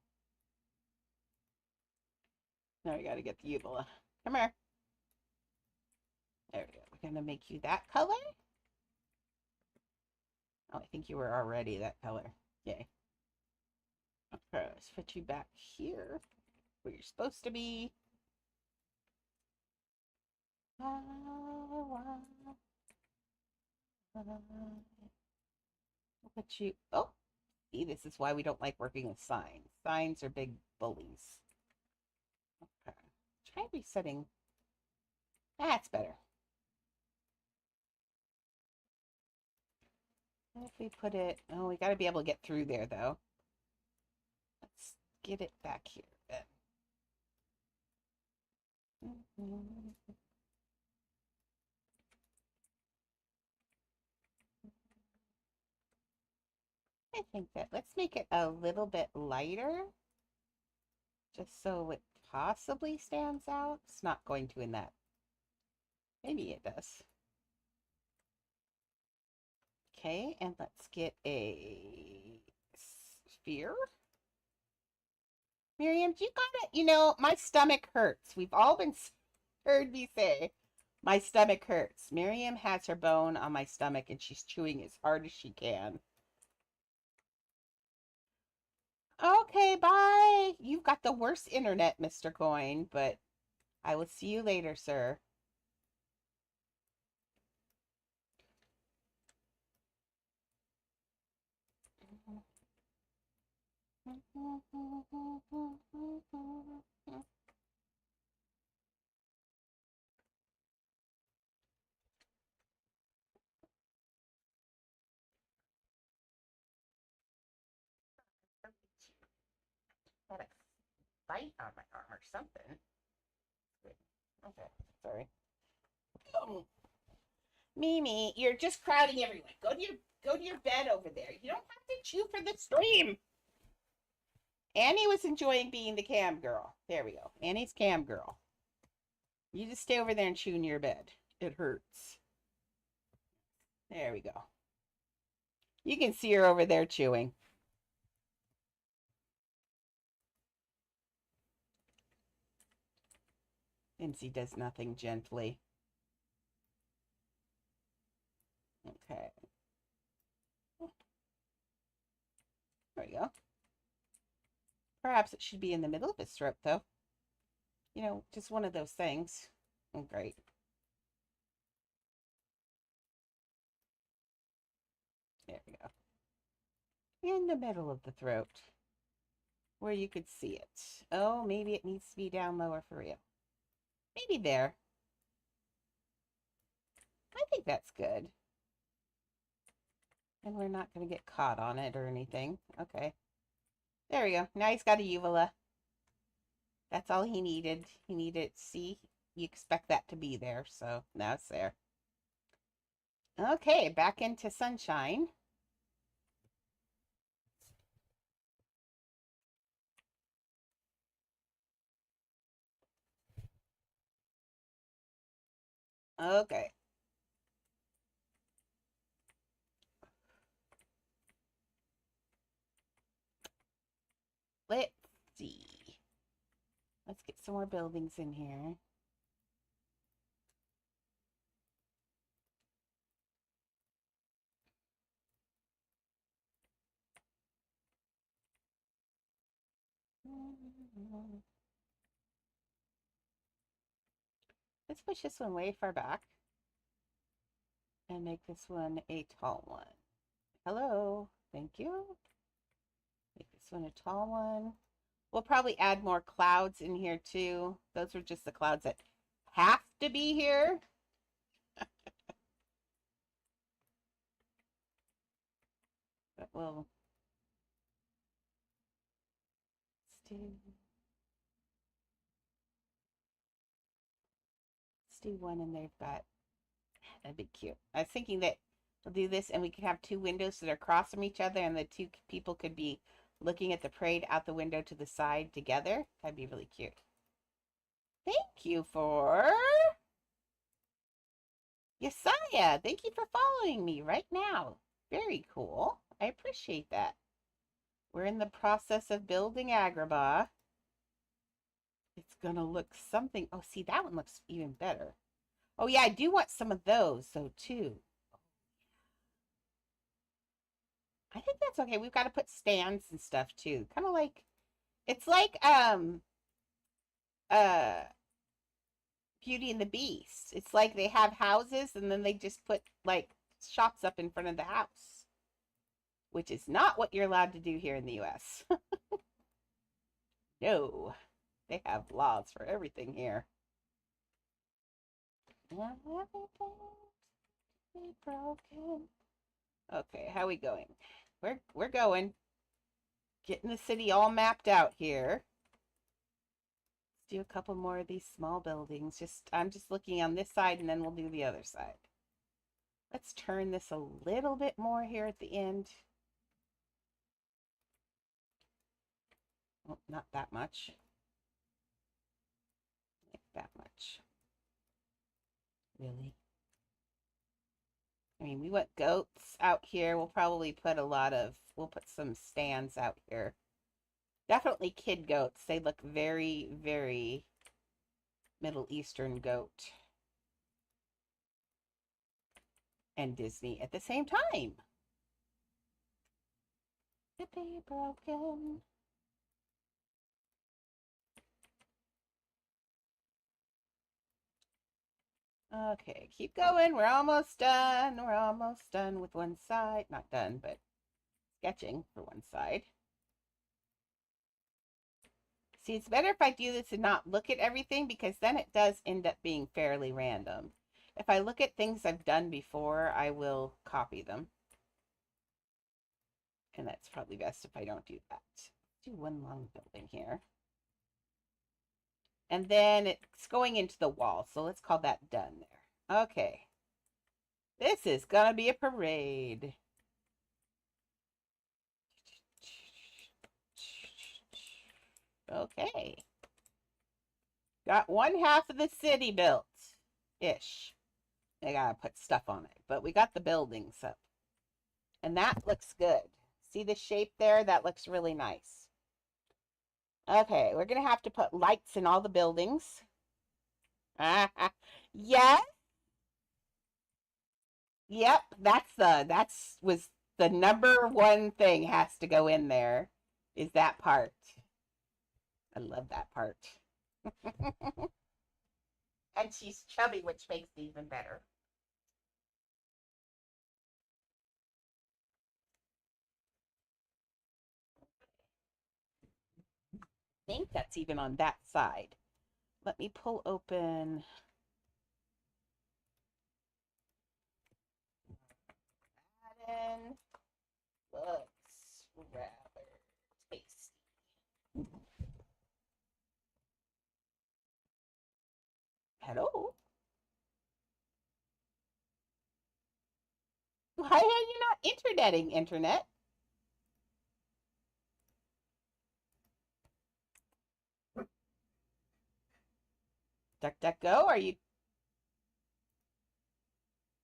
Now we gotta get the uvula. Come here. There we go. We're gonna make you that color. Oh, I think you were already that color. Yay. Okay, let's put you back here where you're supposed to be. Put you. Oh, see, this is why we don't like working with signs. Signs are big bullies. Try resetting. That's better. What if we put it... Oh, we got to be able to get through there, though. Let's get it back here, then. I think that let's make it a little bit lighter, just so it possibly stands out. It's not going to in that. Maybe it does. Okay, and let's get a sphere. Miriam, you got it. You know, my stomach hurts. We've all been heard me say, my stomach hurts. Miriam has her bone on my stomach and she's chewing as hard as she can. Okay, bye. You've got the worst internet, Mr. Coin, but I will see you later, sir. Had a bite on my arm or something. Okay, sorry. Oh. Mimi, you're just crowding everyone. Go to your bed over there. You don't have to chew for the stream. Annie was enjoying being the cam girl. There we go. Annie's cam girl. You just stay over there and chew in your bed. It hurts. There we go. You can see her over there chewing. Imsy does nothing gently. Okay. There we go. Perhaps it should be in the middle of his throat, though. You know, just one of those things. Oh, great. There we go. In the middle of the throat. Where you could see it. Oh, maybe it needs to be down lower for real. Maybe there. I think that's good. And we're not going to get caught on it or anything. Okay. There we go. Now he's got a uvula. That's all he needed. He needed, see, you expect that to be there. So now it's there. Okay, back into sunshine. Okay. Let's see. Let's get some more buildings in here. Let's push this one way far back and make this one a tall one. Hello. Thank you. Make this one a tall one. We'll probably add more clouds in here too. Those are just the clouds that have to be here. But we'll let's do one and they've got, that'd be cute. I was thinking that we'll do this and we could have two windows that are across from each other and the two people could be looking at the parade out the window to the side together. That'd be really cute. Thank you for Yesaya. Thank you for following me right now. Very cool. I appreciate that. We're in the process of building Agrabah. It's going to look something. Oh, see, that one looks even better. Oh, yeah, I do want some of those, though, too. I think that's okay. We've got to put stands and stuff, too. Kind of like, it's like, Beauty and the Beast. It's like they have houses and then they just put, like, shops up in front of the house. Which is not what you're allowed to do here in the US. No. They have laws for everything here. Broken. Okay, how we going? We're going. Getting the city all mapped out here. Let's do a couple more of these small buildings. I'm just looking on this side and then we'll do the other side. Let's turn this a little bit more here at the end. Oh, not that much. Like that much. Really? I mean, we want goats out here. We'll probably put we'll put some stands out here. Definitely kid goats. They look very, very Middle Eastern goat. And Disney at the same time. Be broken. Okay, keep going. We're almost done. We're almost done with one side. Not done, but sketching for one side. See, it's better if I do this and not look at everything because then it does end up being fairly random. If I look at things I've done before, I will copy them. And that's probably best if I don't do that. Do one long building here. And then it's going into the wall, so let's call that done there. Okay. This is gonna be a parade. Okay. Got one half of the city built-ish. I gotta put stuff on it, but we got the buildings up. And that looks good. See the shape there? That looks really nice. Okay, we're gonna have to put lights in all the buildings. Yes. Yep, was the number one thing has to go in there is that part. I love that part. And she's chubby, which makes it even better. I think that's even on that side. Let me pull open. Aladdin looks rather tasty. Hello? Why are you not interneting, internet? DuckDuckGo, are you?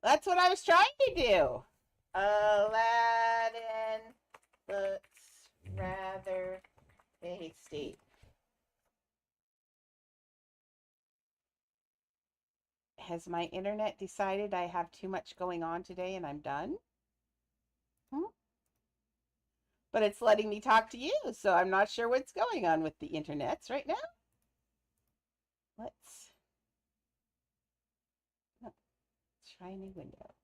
That's what I was trying to do. Aladdin looks rather tasty. Has my internet decided I have too much going on today and I'm done? But it's letting me talk to you, so I'm not sure what's going on with the internets right now. Let's try a new window.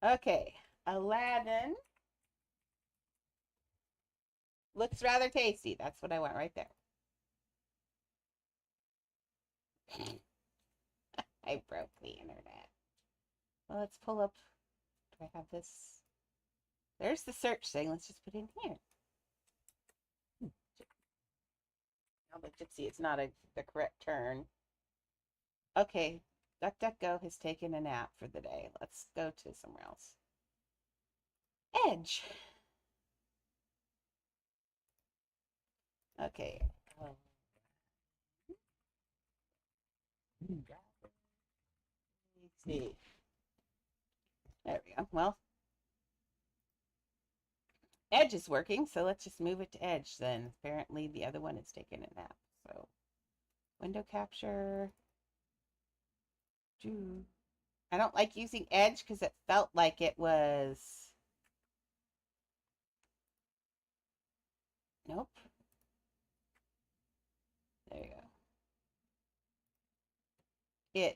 Okay, Aladdin looks rather tasty. That's what I want right there. I broke the internet. Well, let's pull up. Do I have this? There's the search thing. Let's just put it in here. Now the gypsy, it's not the correct turn. Okay, DuckDuckGo has taken a nap for the day. Let's go to somewhere else. Edge. Okay. Let's see. There we go. Well, Edge is working, so let's just move it to Edge then. Apparently the other one is taking a nap. So window capture. I don't like using Edge because it felt like it was... Nope. There you go.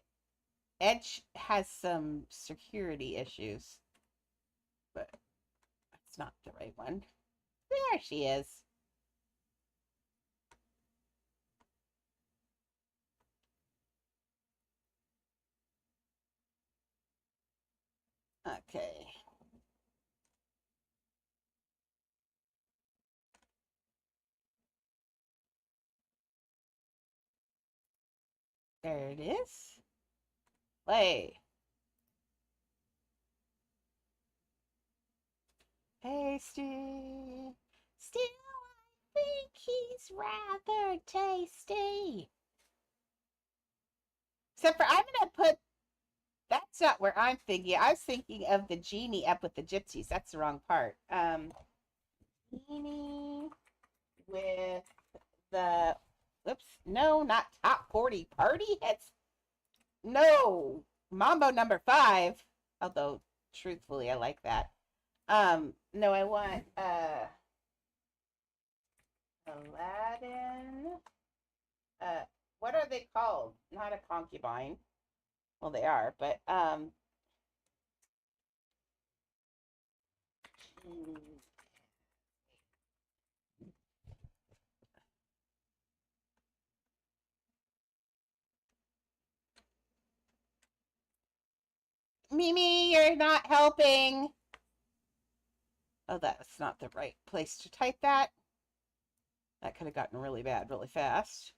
Edge has some security issues, but that's not the right one. There she is. Okay. There it is. Play. Tasty. Still, I think he's rather tasty. Except for, I'm going to put, that's not where I'm thinking. I was thinking of the genie up with the gypsies. That's the wrong part. Genie with the, whoops, no, not top 40 party hits. No, Mambo number 5. Although, truthfully, I like that. No, I want Aladdin. What are they called? Not a concubine. Well, they are, but Mimi, you're not helping. Oh, that's not the right place to type that. That could have gotten really bad really fast.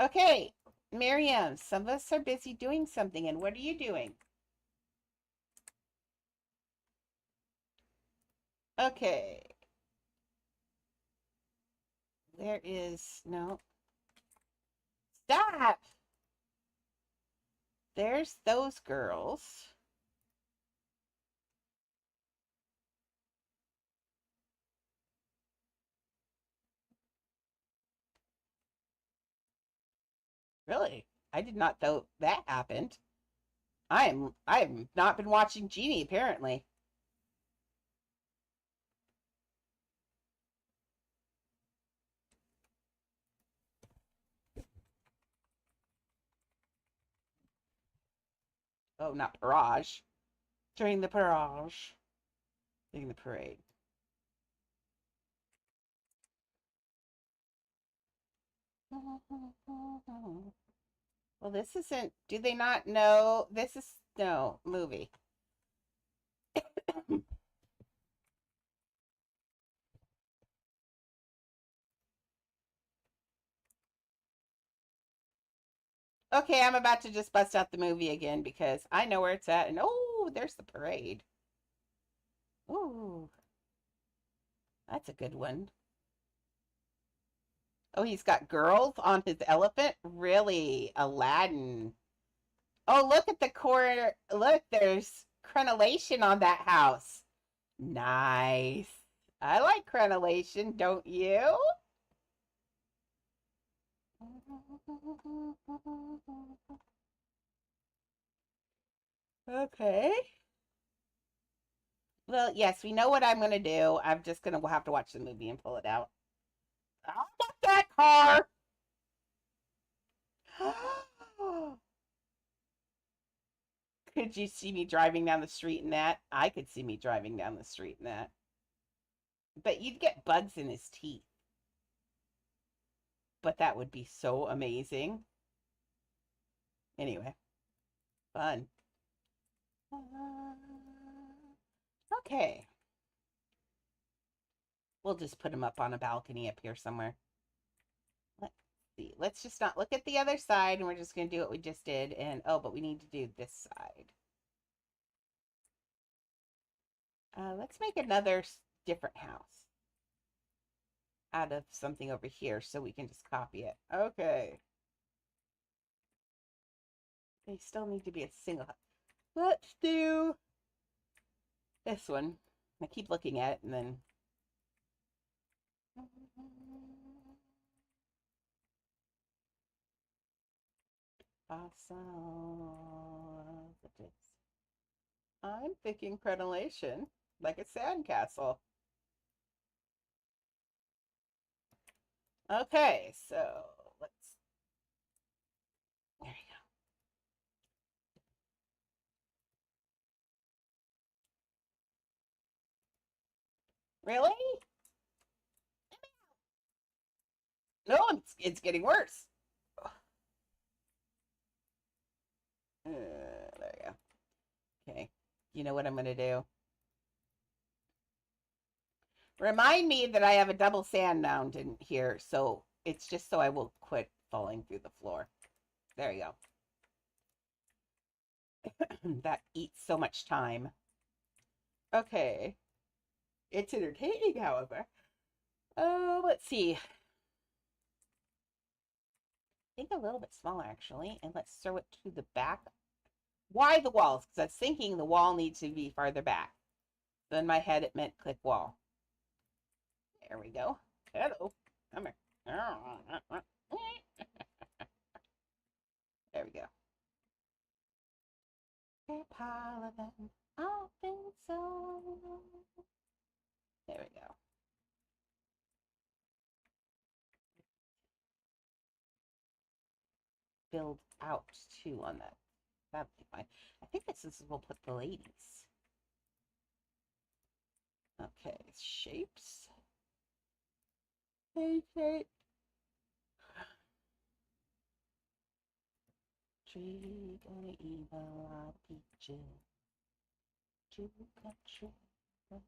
Okay, Miriam, some of us are busy doing something, and what are you doing? Okay. There is no. Stop! There's those girls. Really? I did not know that happened. I have not been watching Genie apparently. Oh, not Parage. During the Parage. During the parade. Well, this isn't. Do they not know? This is no movie. Okay, I'm about to just bust out the movie again because I know where it's at. And oh, there's the parade. Ooh, that's a good one. Oh, he's got girls on his elephant? Really? Aladdin. Oh, look at the corner. Look, there's crenellation on that house. Nice. I like crenellation, don't you? Okay. Well, yes, we know what I'm going to do. I'm just going to have to watch the movie and pull it out. Oh, not that car. Could you see me driving down the street in that? I could see me driving down the street in that. But you'd get bugs in his teeth. But that would be so amazing. Anyway, fun. Okay. We'll just put him up on a balcony up here somewhere. Let's see. Let's just not look at the other side, and we're just going to do what we just did. And, oh, but we need to do this side. Let's make another different house out of something over here so we can just copy it. Okay. They still need to be a single house. Let's do this one. I keep looking at it and then. Awesome. I'm thinking crenellation, like a sandcastle. Okay, so let's. There you go. Really? No, it's getting worse. There you go. Okay. You know what I'm going to do? Remind me that I have a double sand mound in here, so it's just so I will quit falling through the floor. There you go. That eats so much time. Okay. It's entertaining, however. Oh, let's see. I think a little bit smaller, actually. And let's throw it to the back. Why the walls? Because I was thinking the wall needs to be farther back. So in my head, it meant click wall. There we go. Hello. Come here. There we go. A pile of them. I think so. There we go. Build out too on that. That'll be fine. I think this is we'll put the ladies. Okay, shapes. Hey, shape. Tree gonna eat a lot of peaches. Two country gonna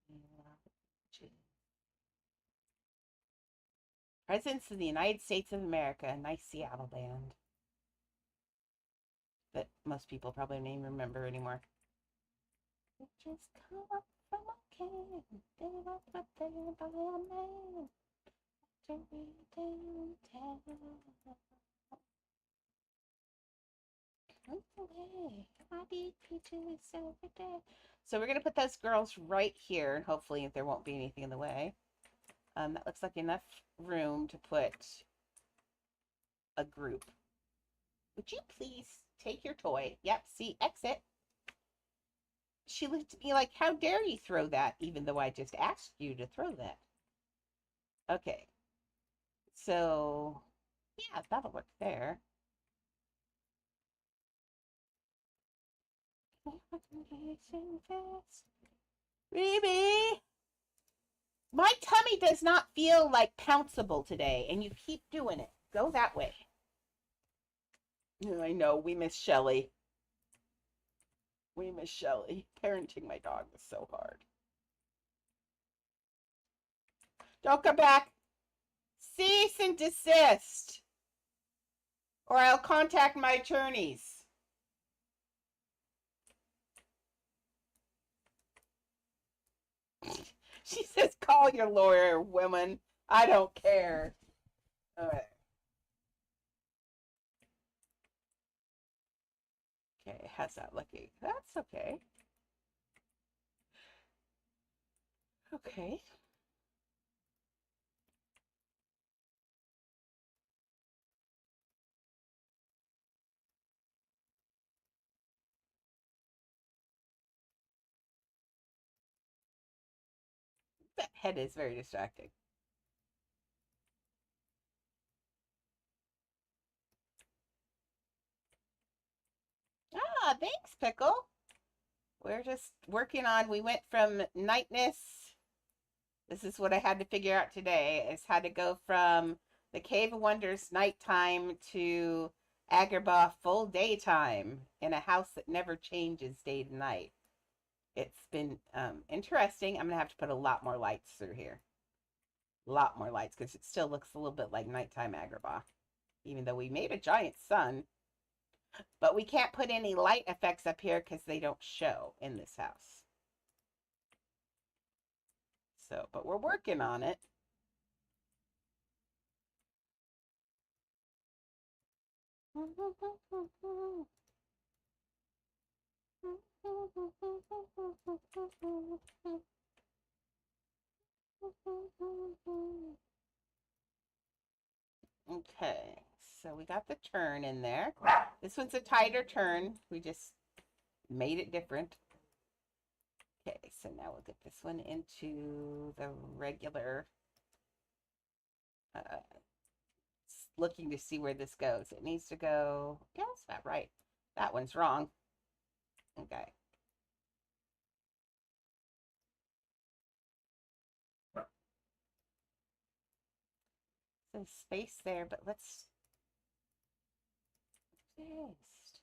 eat a lot of peaches. Presidents of the United States of America, a nice Seattle band that most people probably don't even remember anymore. It just come up from a can, they were put there by a man to read downtown. Away, I eat peaches every day. So we're gonna put those girls right here, and hopefully there won't be anything in the way. That looks like enough room to put a group. Would you please take your toy? Yep, see, exit. She looked at me like, how dare you throw that, even though I just asked you to throw that. Okay. So, yeah, that'll work there. Baby! My tummy does not feel like pounceable today, and you keep doing it. Go that way. I know, we miss Shelly. We miss Shelly. Parenting my dog was so hard. Don't come back. Cease and desist, or I'll contact my attorneys. She says, call your lawyer, woman. I don't care. All right. Okay, how's that looking? That's okay. Okay. That head is very distracting. Ah, thanks, Pickle. We're just working on, we went from nightness. This is what I had to figure out today, is how to go from the Cave of Wonders nighttime to Agrabah full daytime in a house that never changes day to night. It's been interesting. I'm going to have to put a lot more lights through here. A lot more lights, because it still looks a little bit like nighttime Agrabah. Even though we made a giant sun. But we can't put any light effects up here because they don't show in this house. So, but we're working on it. Okay, so we got the turn in there. This one's a tighter turn. We just made it different. Okay, so now we'll get this one into the regular, looking to see where this goes. It needs to go, yeah, that's not right. That one's wrong. Okay. Some space there, but let's paste.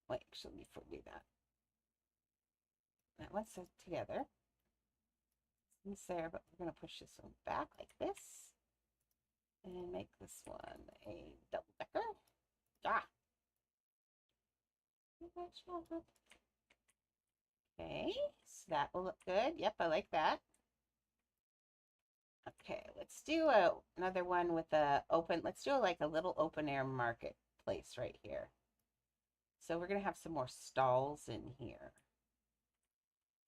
Wait, actually, before we do that, that one's set together. It's there, but we're going to push this one back like this and make this one a double decker. Ah. Okay, so that will look good. Yep, I like that. Okay, let's do another one with a open, let's do like a little open air marketplace right here. So we're going to have some more stalls in here.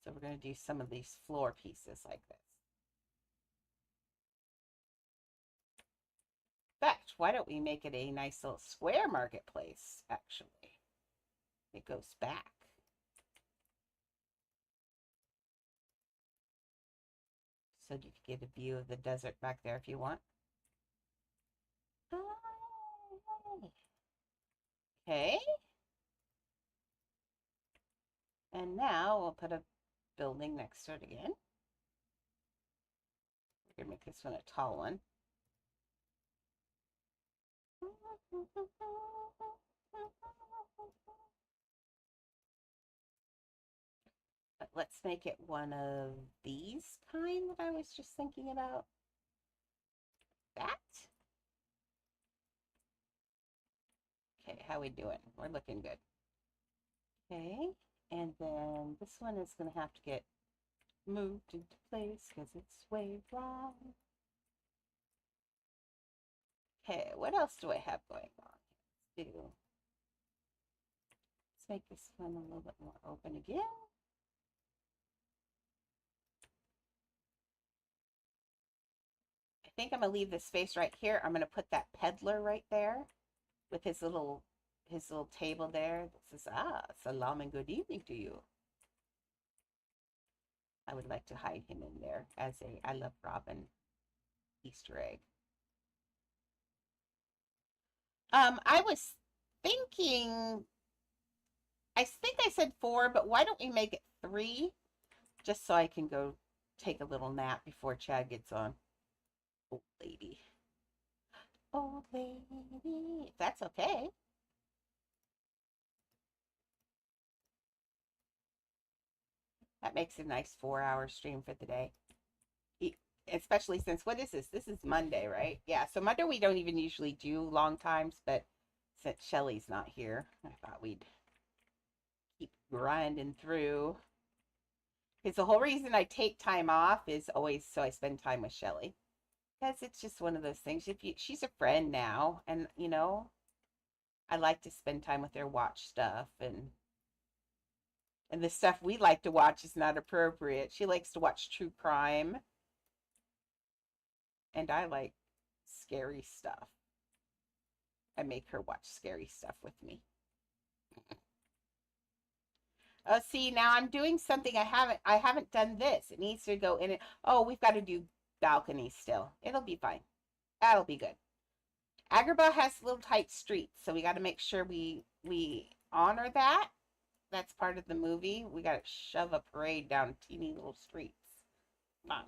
So we're going to do some of these floor pieces like this. In fact, why don't we make it a nice little square marketplace, actually? It goes back. So you can get a view of the desert back there if you want. Okay. And now we'll put a building next to it again. We're going to make this one a tall one. But let's make it one of these kind that I was just thinking about. That. Okay, how we doing? We're looking good. Okay, and then this one is going to have to get moved into place because it's way wrong. Okay, what else do I have going on? Let's make this one a little bit more open again. I think I'm going to leave this space right here. I'm going to put that peddler right there with his little table there that says, salam and good evening to you. I would like to hide him in there as a I Love Robin Easter egg. I was thinking, I think I said 4, but why don't we make it 3? Just so I can go take a little nap before Chad gets on. Old lady. Old lady. If that's okay. That makes a nice 4-hour stream for the day. Especially since, what is this? This is Monday, right? Yeah, so Monday we don't even usually do long times, but since Shelly's not here, I thought we'd keep grinding through. Because the whole reason I take time off is always so I spend time with Shelly. Because it's just one of those things. She's a friend now, and I like to spend time with her, watch stuff, and the stuff we like to watch is not appropriate. She likes to watch true crime, and I like scary stuff. I make her watch scary stuff with me. Oh, see, now I'm doing something I haven't done this. It needs to go in it. Oh, we've got to do balconies still. It'll be fine. That'll be good. Agrabah has little tight streets, so we got to make sure we honor that. That's part of the movie. We got to shove a parade down teeny little streets. Fun.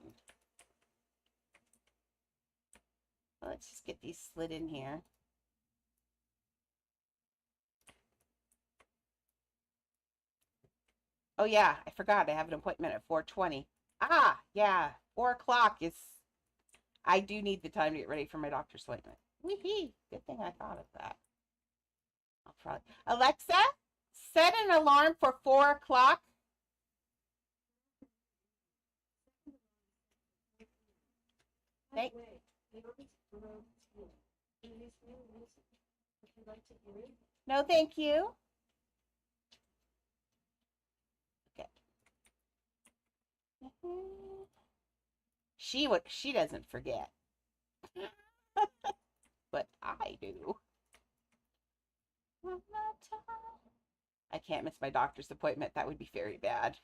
Well, let's just get these slid in here. Oh yeah, I forgot. I have an appointment at 4:20. Ah, yeah, 4 o'clock is. I do need the time to get ready for my doctor's appointment. Wee-hee. Good thing I thought of that. I'll probably... Alexa, set an alarm for 4 o'clock. Thank... No, thank you. Okay. She doesn't forget. But I do. I can't miss my doctor's appointment. That would be very bad.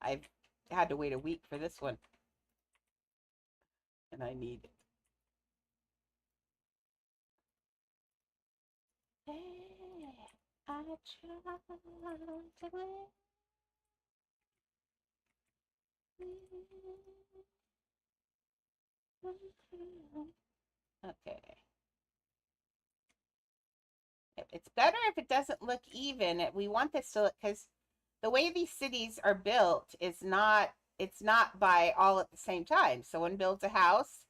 I've had to wait a week for this one. And I need it. Hey, I tried to win. Okay. Yep, It's better if it doesn't look even. We want this to look, because the way these cities are built is not, it's not by all at the same time. Someone builds a house,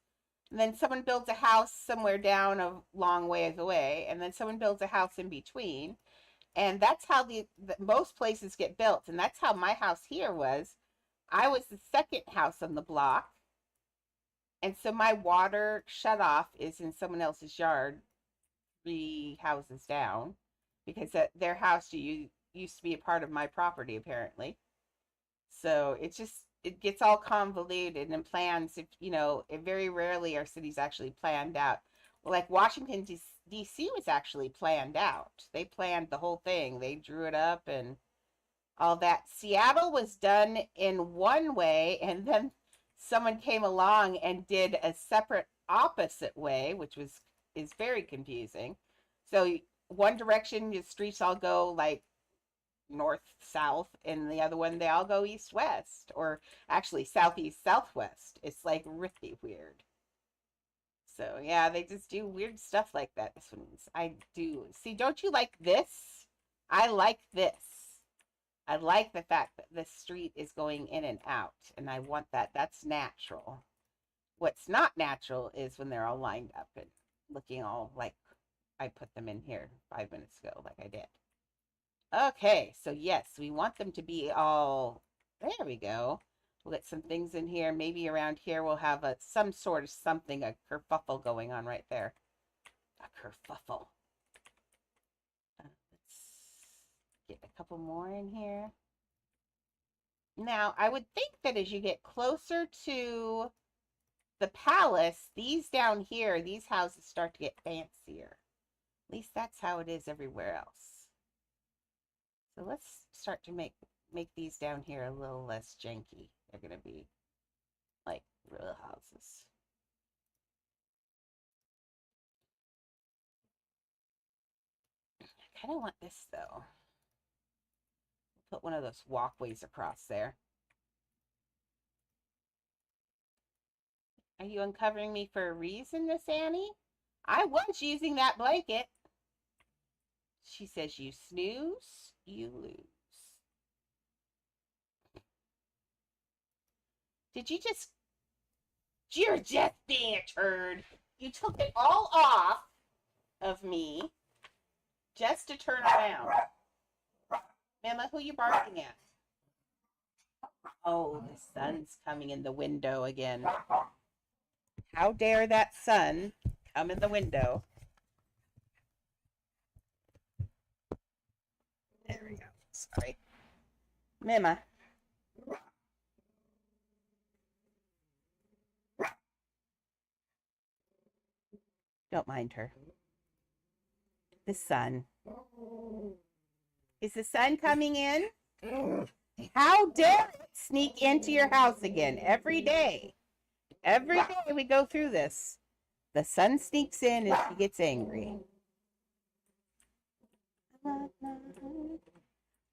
and then someone builds a house somewhere down a long ways away, and then someone builds a house in between. And that's how the most places get built. And that's how my house here was. I was the second house on the block. And so my water shut off is in someone else's yard, 3 houses down, because their house used to be a part of my property, apparently. So it gets all convoluted and plans. If it very rarely are cities actually planned out. Like Washington D.C. was actually planned out. They planned the whole thing. They drew it up and all that. Seattle was done in one way, and then someone came along and did a separate opposite way, which is very confusing. So one direction the streets all go like north south, and the other one they all go east west, or actually southeast southwest. It's like really weird. So yeah, they just do weird stuff like that. This one's I do see. Don't you like this? I like this. I like the fact that the street is going in and out, and I want that. That's natural. What's not natural is when they're all lined up and looking all like I put them in here 5 minutes ago, like I did. Okay, so yes, we want them to be all, there we go. We'll get some things in here. Maybe around here we'll have some sort of something, a kerfuffle going on right there. A kerfuffle. Let's get a couple more in here. Now, I would think that as you get closer to the palace, these down here, these houses start to get fancier. At least that's how it is everywhere else. So let's start to make these down here a little less janky. They're going to be like real houses. I kind of want this though. Put one of those walkways across there. Are you uncovering me for a reason, Miss Annie? I was using that blanket. She says, you snooze, you lose. Did you just... You're just being a turd. You took it all off of me just to turn around. Mama, who you barking at? Oh, the sun's coming in the window again. How dare that sun come in the window? There we go. Sorry. Mima. Don't mind her. The sun. Is the sun coming in? How dare it sneak into your house again every day? Every day we go through this. The sun sneaks in and she gets angry.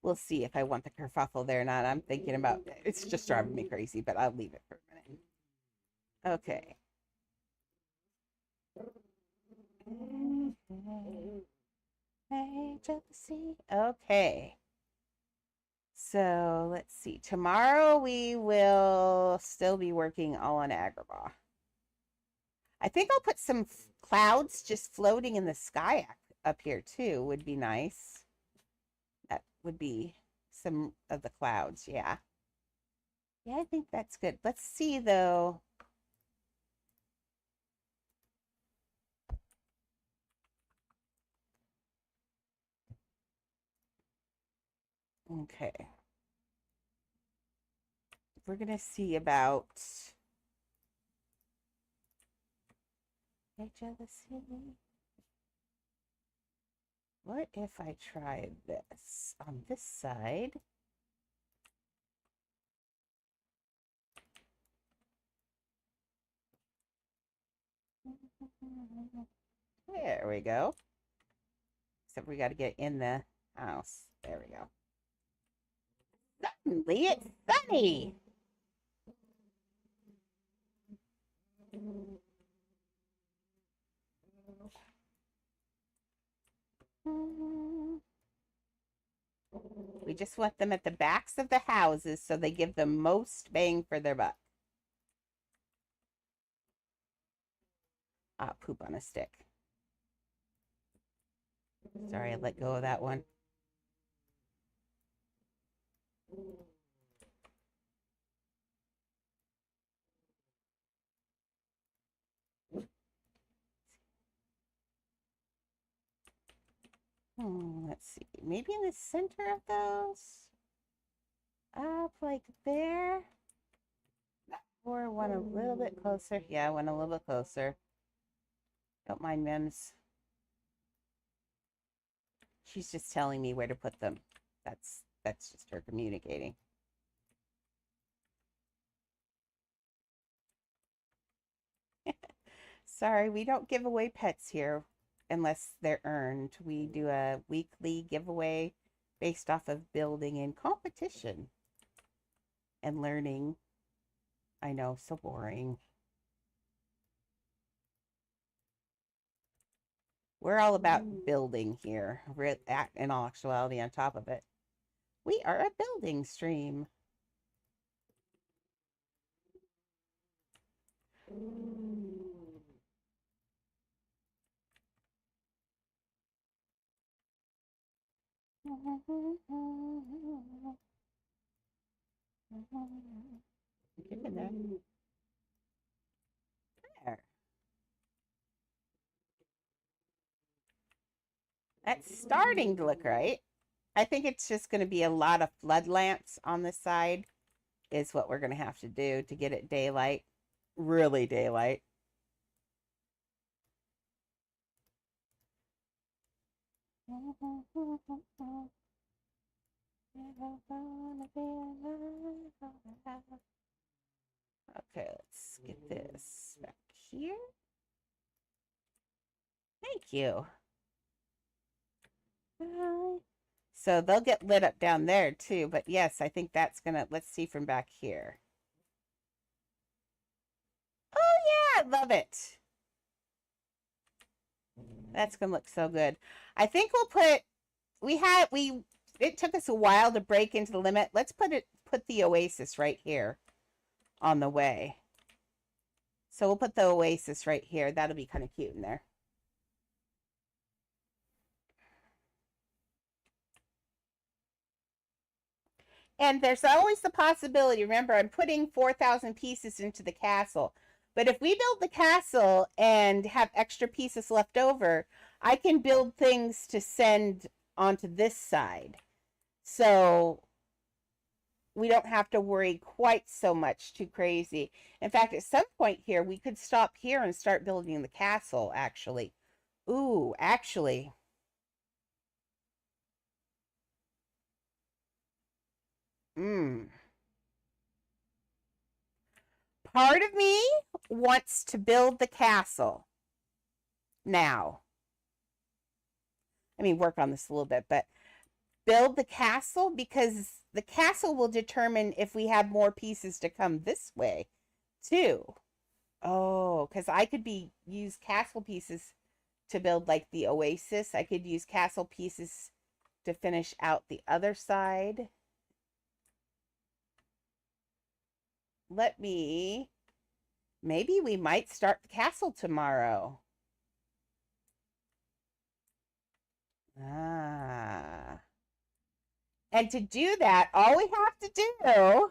We'll see if I want the kerfuffle there or not. I'm thinking about it. It's just driving me crazy, but I'll leave it for a minute. Okay. Okay. So let's see. Tomorrow we will still be working all on Agrabah. I think I'll put some clouds just floating in the sky up here too. Would be nice. That would be some of the clouds. Yeah. Yeah, I think that's good. Let's see though. Okay. We're going to see about jealousy. What if I try this on this side? There we go. Except we got to get in the house. There we go. Suddenly it's sunny. We just want them at the backs of the houses so they give the most bang for their buck. Ah, poop on a stick. Sorry, I let go of that one. Let's see. Maybe in the center of those. Up like there. Or one a little bit closer. Yeah, one a little bit closer. Don't mind Mims. She's just telling me where to put them. That's just her communicating. Sorry, we don't give away pets here unless they're earned. We do a weekly giveaway based off of building in competition and learning. I know, so boring. We're all about building here, in all actuality, on top of it. We are a building stream. Get in there. There. That's starting to look right. I think it's just going to be a lot of flood lamps on this side is what we're going to have to do to get it daylight. Really daylight. Okay, let's get this back here. Thank you. So they'll get lit up down there too, but yes, I think that's gonna, let's see from back here. Oh yeah, I love it. That's gonna look so good. I think we'll put, it took us a while to break into the limit. Let's put the oasis right here on the way. So we'll put the oasis right here. That'll be kind of cute in there. And there's always the possibility, remember, I'm putting 4,000 pieces into the castle. But if we build the castle and have extra pieces left over, I can build things to send onto this side. So we don't have to worry quite so much too crazy. In fact, at some point here, we could stop here and start building the castle, actually. Ooh, actually. Part of me wants to build the castle now. I mean, work on this a little bit, but build the castle because the castle will determine if we have more pieces to come this way too. Oh, because I could use castle pieces to build like the oasis. I could use castle pieces to finish out the other side. Maybe we might start the castle tomorrow. And to do that, all we have to do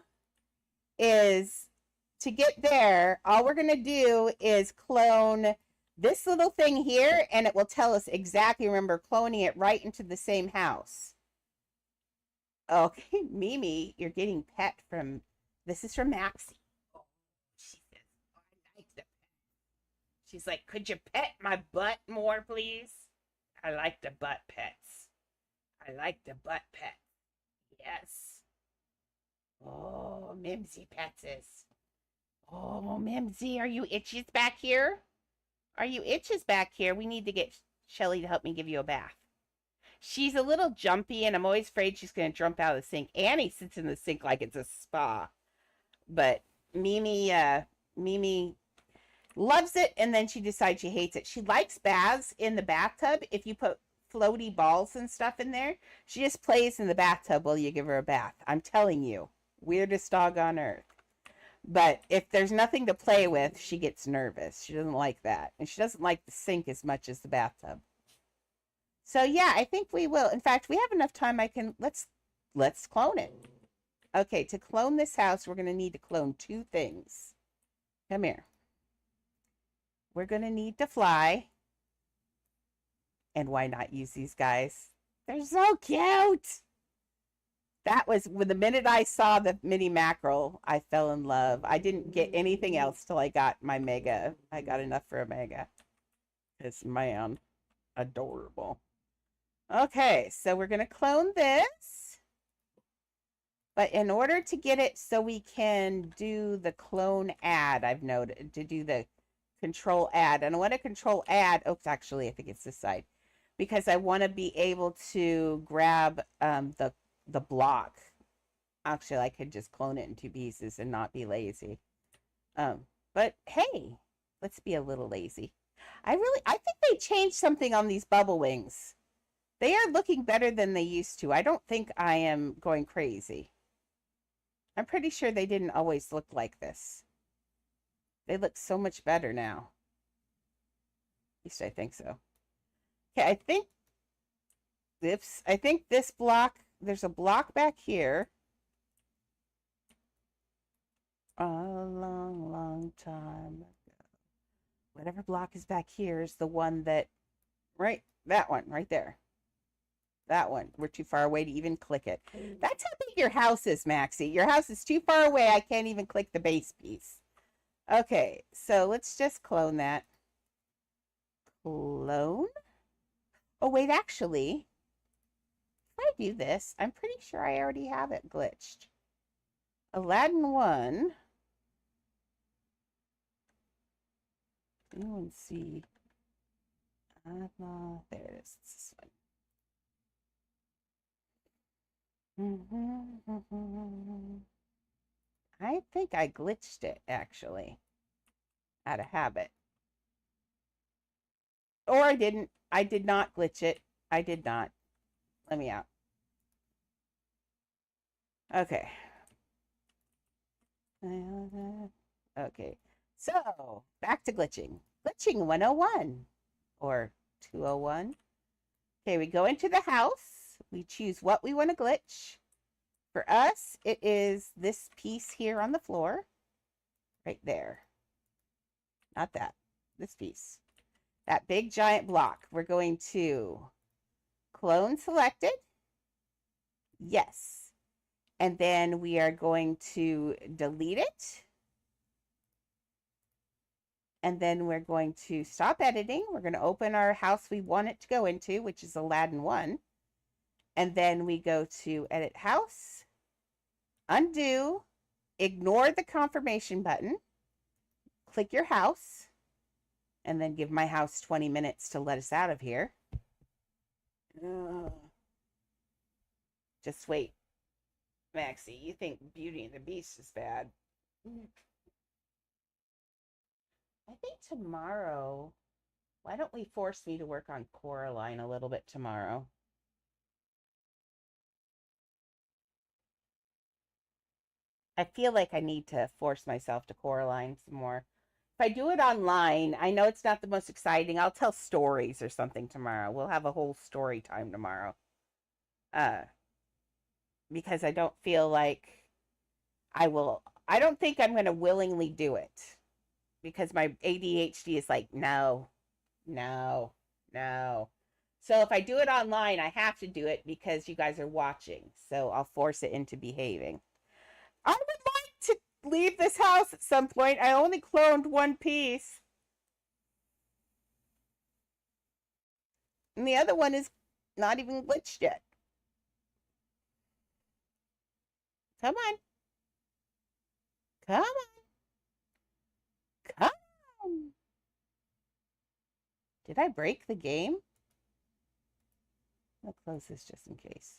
is to get there, all we're going to do is clone this little thing here, and it will tell us exactly, remember, cloning it right into the same house. Okay, Mimi, you're getting pet from, this is from Maxie. Oh, she says, oh, I like the pet. She's like, could you pet my butt more, please? I like the butt pets. I like the butt pets. Yes. Oh, Mimsy pets us. Oh, Mimsy, are you itches back here? Are you itches back here? We need to get Shelly to help me give you a bath. She's a little jumpy, and I'm always afraid she's going to jump out of the sink. Annie sits in the sink like it's a spa. But Mimi loves it, and then she decides she hates it. She likes baths in the bathtub if you put floaty balls and stuff in there. She just plays in the bathtub while you give her a bath. I'm telling you, weirdest dog on earth. But if there's nothing to play with, she gets nervous. She doesn't like that. And she doesn't like the sink as much as the bathtub. So yeah, I think we will. In fact, we have enough time. Let's clone it. Okay, to clone this house, we're going to need to clone 2 things. Come here. We're going to need to fly. And why not use these guys? They're so cute. That was when the minute I saw the mini mackerel, I fell in love. I didn't get anything else till I got my mega. I got enough for a mega. It's, man, adorable. Okay, so we're going to clone this. But in order to get it so we can do the clone add, I've noted, to do the control add. And I want to control add. Oops, actually, I think it's this side. Because I want to be able to grab the block. Actually, I could just clone it in 2 pieces and not be lazy. But hey, let's be a little lazy. I think they changed something on these bubble wings. They are looking better than they used to. I don't think I am going crazy. I'm pretty sure they didn't always look like this. They look so much better now. At least I think so. Okay, I think this block, there's a block back here. A long, long time ago. Whatever block is back here is the one that, right, that one, right there. That one. We're too far away to even click it. That's how big your house is, Maxie. Your house is too far away. I can't even click the base piece. Okay, so let's just clone that. Clone. Oh, wait, actually, if I do this, I'm pretty sure I already have it glitched. Aladdin 1. Anyone see? There it is. It's this one. I think I glitched it, actually, out of habit. Or I didn't. I did not glitch it. I did not. Let me out. Okay. Okay. So, back to glitching. Glitching 101 or 201. Okay, we go into the house. We choose what we want to glitch. For us, it is this piece here on the floor. Right there. Not that. This piece. That big giant block. We're going to clone selected. Yes. And then we are going to delete it. And then we're going to stop editing. We're going to open our house we want it to go into, which is Aladdin 1. And then we go to edit house, undo, ignore the confirmation button, click your house, and then give my house 20 minutes to let us out of here. Just wait. Maxie, you think Beauty and the Beast is bad. I think tomorrow, why don't we force me to work on Coraline a little bit tomorrow? I feel like I need to force myself to Coraline some more. If I do it online, I know it's not the most exciting. I'll tell stories or something tomorrow. We'll have a whole story time tomorrow. Because I don't feel like I don't think I'm going to willingly do it. Because my ADHD is like, no. So if I do it online, I have to do it because you guys are watching. So I'll force it into behaving. I would like to leave this house at some point. I only cloned 1 piece. And the other one is not even glitched yet. Come on. Come on. Come on. Did I break the game? I'll close this just in case.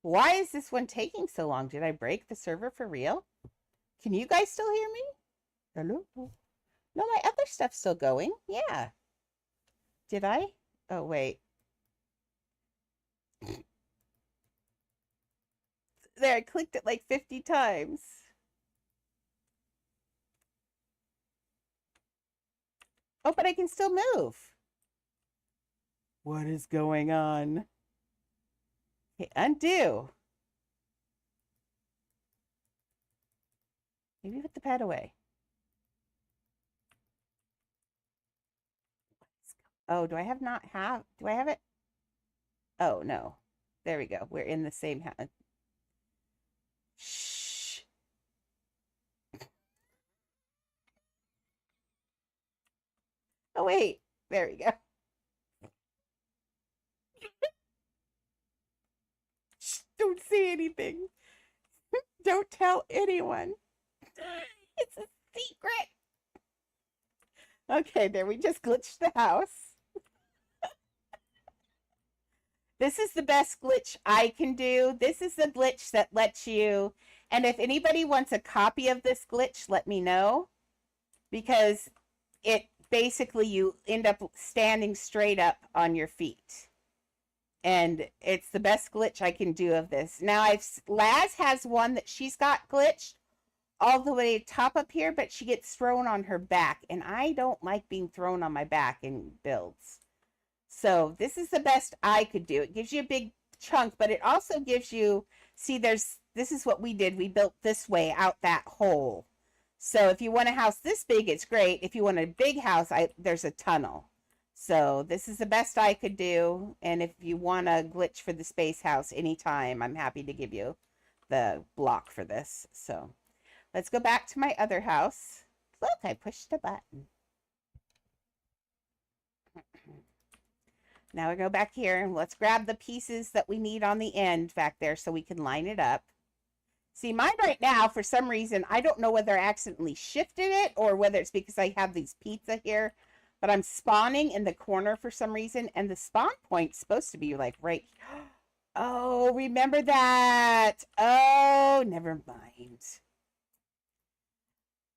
Why is this one taking so long? Did I break the server for real? Can you guys still hear me? Hello? No, my other stuff's still going. Yeah. Did I? Oh, wait. There, I clicked it like 50 times. Oh, but I can still move. What is going on? Okay, undo. Maybe put the pad away. Oh, do I have do I have it? Oh, no. There we go. We're in the same house. Shh. Oh, wait. There we go. Shh, don't say anything. Don't tell anyone. It's a secret. Okay, there. We just glitched the house. This is the best glitch I can do. This is the glitch that lets you, and if anybody wants a copy of this glitch, let me know, because it basically you end up standing straight up on your feet. And it's the best glitch I can do of this. Now, Laz has one that she's got glitched all the way top up here, but she gets thrown on her back, and I don't like being thrown on my back in builds. So this is the best I could do. It gives you a big chunk, but it also gives you, see, this is what we did. We built this way out that hole. So if you want a house this big, it's great. If you want a big house, there's a tunnel. So this is the best I could do. And if you want a glitch for the space house anytime, I'm happy to give you the block for this. So let's go back to my other house. Look, I pushed a button. Now we go back here and let's grab the pieces that we need on the end back there so we can line it up. See, mine right now, for some reason, I don't know whether I accidentally shifted it or whether it's because I have these pizza here, but I'm spawning in the corner for some reason, and the spawn point's supposed to be like right. Oh, remember that. Oh, never mind.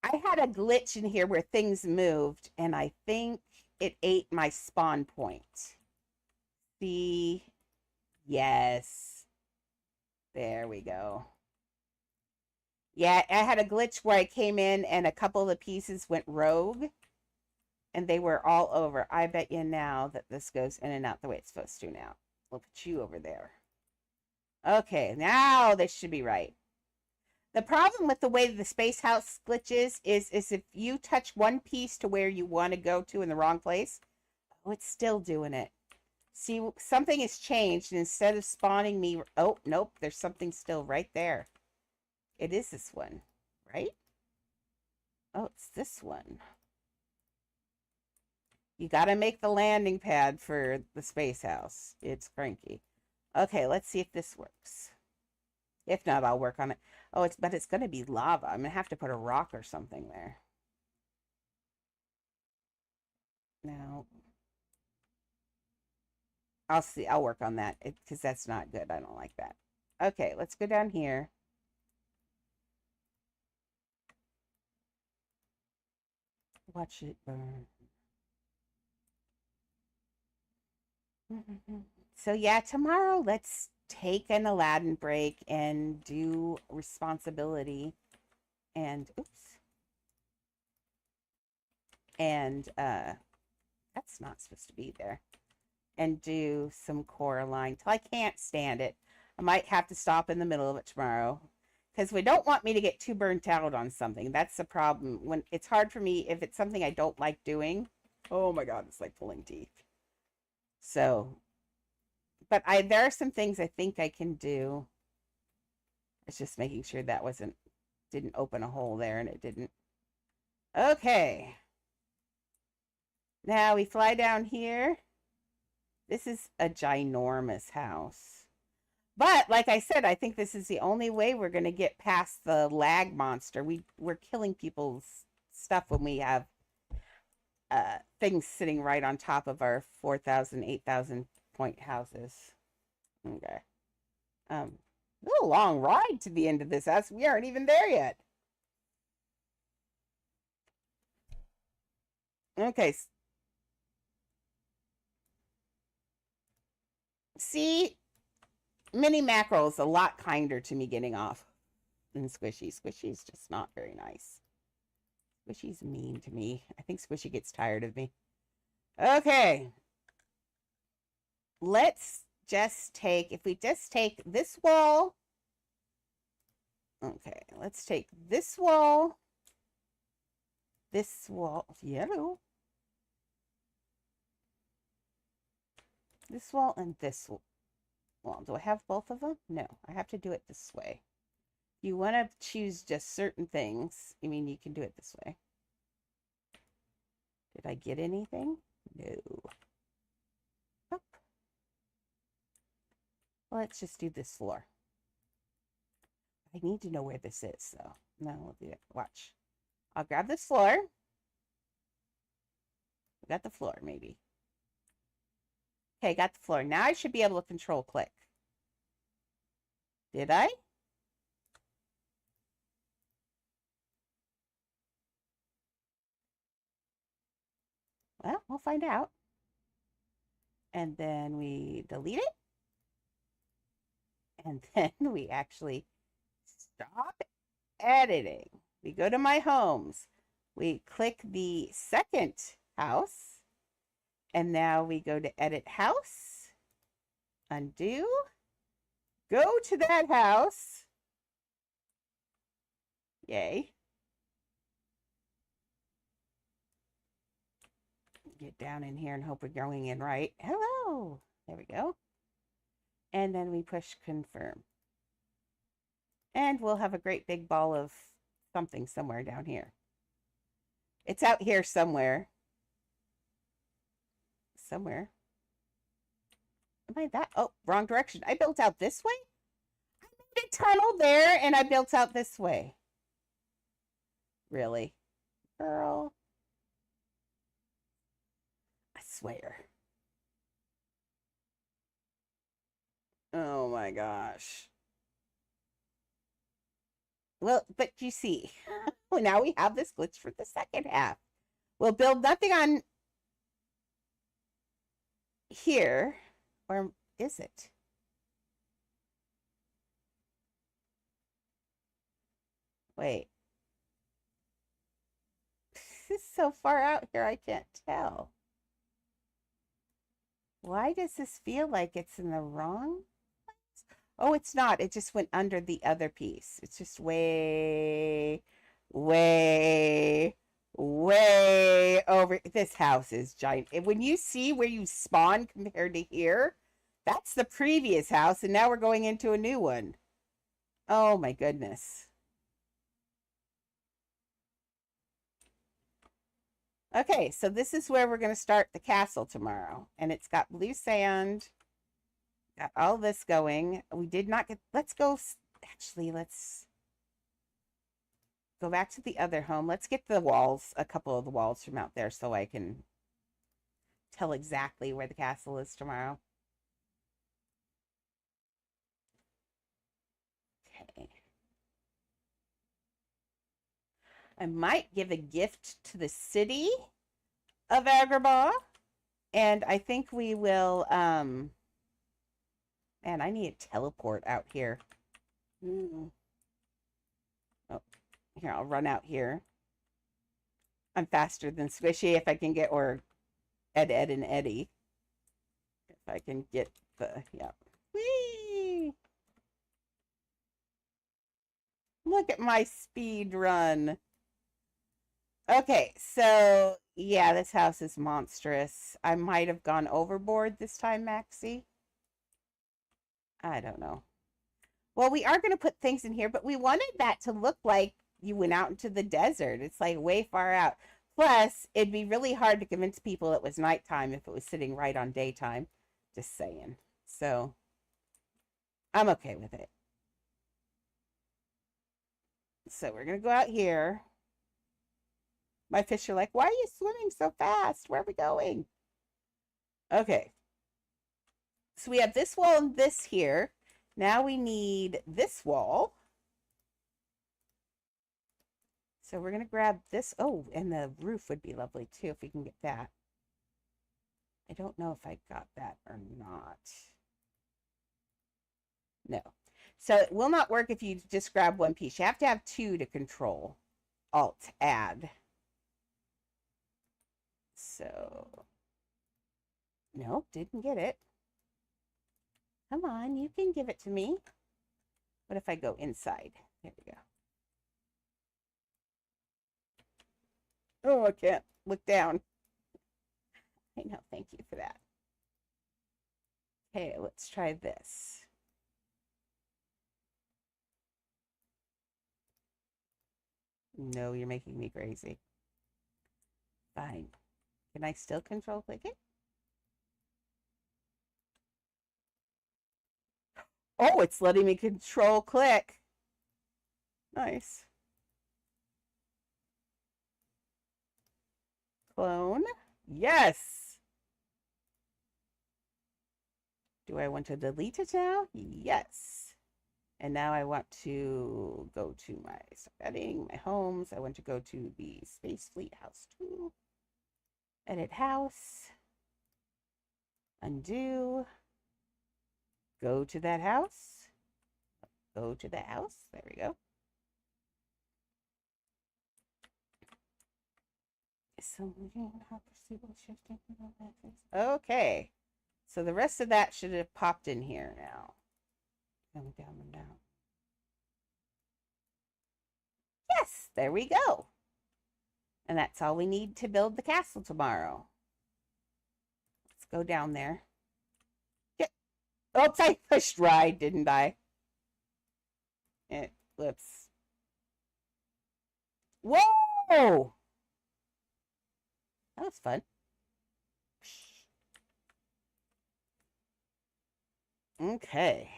I had a glitch in here where things moved, and I think it ate my spawn point. See? Yes. There we go. Yeah, I had a glitch where I came in and a couple of the pieces went rogue and they were all over. I bet you now that this goes in and out the way it's supposed to now. We'll put you over there. Okay, now this should be right. The problem with the way the space house glitches is if you touch one piece to where you want to go to in the wrong place, oh, it's still doing it. See, something has changed. And instead of spawning me, oh, nope, there's something still right there. It is this one, right? Oh, it's this one. You got to make the landing pad for the space house. It's cranky. Okay, let's see if this works. If not, I'll work on it. Oh, but it's going to be lava. I'm going to have to put a rock or something there. Now, I'll see. I'll work on that because that's not good. I don't like that. Okay, let's go down here. Watch it burn. So yeah, tomorrow let's take an Aladdin break and do responsibility and oops. And that's not supposed to be there. And do some Coraline till I can't stand it. I might have to stop in the middle of it tomorrow because we don't want me to get too burnt out on something. That's the problem. When it's hard for me if it's something I don't like doing. Oh my God, it's like pulling teeth. So, but there are some things I think I can do. It's just making sure that didn't open a hole there, and it didn't. Okay. Now we fly down here. This is a ginormous house. But like I said, I think this is the only way we're going to get past the lag monster. We're killing people's stuff when we have things sitting right on top of our 4,000, 8,000 point houses. Okay. A long ride to the end of this house. We aren't even there yet. Okay. See, mini mackerel's a lot kinder to me getting off than Squishy. Squishy's just not very nice. Squishy's mean to me. I think Squishy gets tired of me. Okay. Let's just take, if we just take this wall. Okay, let's take this wall, yellow, this wall, and this wall. Do I have both of them? No, I have to do it this way. You want to choose just certain things. I mean, you can do it this way. Did I get anything? No. Oh. Let's just do this floor. I need to know where this is, so no, we'll do it. Watch. I'll grab this floor. We got the floor, maybe. Okay, got the floor. Now I should be able to control click. Did I? Well, we'll find out. And then we delete it. And then we actually stop editing. We go to my homes. We click the second house. And now we go to edit house. Undo. Go to that house. Yay. Get down in here and hope we're going in right. Hello. There we go. And then we push confirm. And we'll have a great big ball of something somewhere down here. It's out here somewhere. Somewhere. Am I that? Oh, wrong direction. I built out this way? I made a tunnel there and I built out this way. Really? Girl. I swear. Oh my gosh. Well, but you see, well, now we have this glitch for the second half. We'll build nothing on here. Or is it? Wait. This is so far out here, I can't tell. Why does this feel like it's in the wrong place? Oh, it's not. It just went under the other piece. It's just way, way, way over. This house is giant. When you see where you spawn compared to here, that's the previous house, and now we're going into a new one. Oh my goodness. Okay, so this is where we're going to start the castle tomorrow. And it's got blue sand. Got all this going. We did not get... Let's go... Actually, let's go back to the other home. Let's get the walls, a couple of the walls from out there so I can tell exactly where the castle is tomorrow. Okay. I might give a gift to the city of Agrabah. And I think we will, man, I need a teleport out here. Oh, here, I'll run out here. I'm faster than Squishy if I can get, or Ed, and Eddie. If I can get the, yeah. Whee! Look at my speed run. Okay, so yeah, this house is monstrous. I might have gone overboard this time, Maxie. I don't know. Well, we are going to put things in here, but we wanted that to look like you went out into the desert. It's like way far out. Plus, it'd be really hard to convince people it was nighttime if it was sitting right on daytime. Just saying. So, I'm okay with it. So, we're going to go out here. My fish are like, why are you swimming so fast? Where are we going? Okay. So we have this wall and this here. Now we need this wall. So we're going to grab this. Oh, and the roof would be lovely too if we can get that. I don't know if I got that or not. No. So it will not work if you just grab one piece. You have to have two to control. Alt, add. So, no, didn't get it. Come on, you can give it to me. What if I go inside? There we go. Oh, I can't look down. I know, thank you for that. Okay, let's try this. No, you're making me crazy. Fine. Can I still control click it? Oh, it's letting me control click. Nice. Clone. Yes. Do I want to delete it now? Yes. And now I want to go to my setting, my homes. I want to go to the Space Fleet House 2. Edit house. Undo. Go to that house. Go to that house. There we go. Okay. So the rest of that should have popped in here now. Down, down, and down. Yes, there we go. And that's all we need to build the castle tomorrow. Let's go down there. Get. Oops, I pushed ride, didn't I? Whoops. Whoa! That was fun. Okay.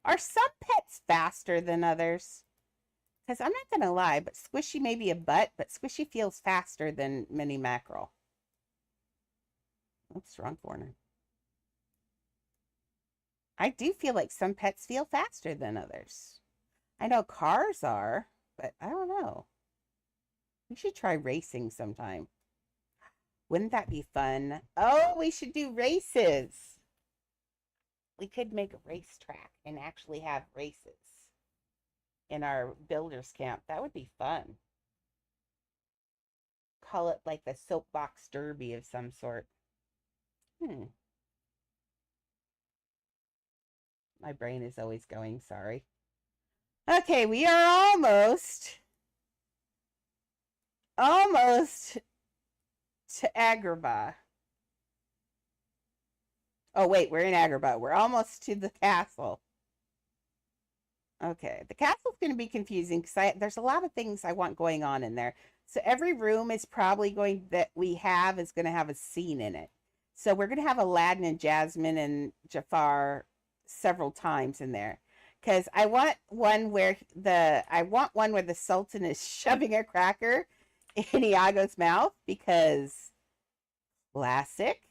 Are some pets faster than others? Because I'm not going to lie, but Squishy may be a butt, but Squishy feels faster than Mini Mackerel. Oops, wrong corner. I do feel like some pets feel faster than others. I know cars are, but I don't know. We should try racing sometime. Wouldn't that be fun? Oh, we should do races. We could make a racetrack and actually have races in our builders camp. That would be fun. Call it like the soapbox derby of some sort. My brain is always going, sorry. Okay, we are almost to Agrabah. Oh, wait, we're in Agrabah. We're almost to the castle. Okay, the castle's going to be confusing because there's a lot of things I want going on in there. So every room is probably going that we have is going to have a scene in it. So we're going to have Aladdin and Jasmine and Jafar several times in there. Because I want one where the Sultan is shoving a cracker in Iago's mouth because classic.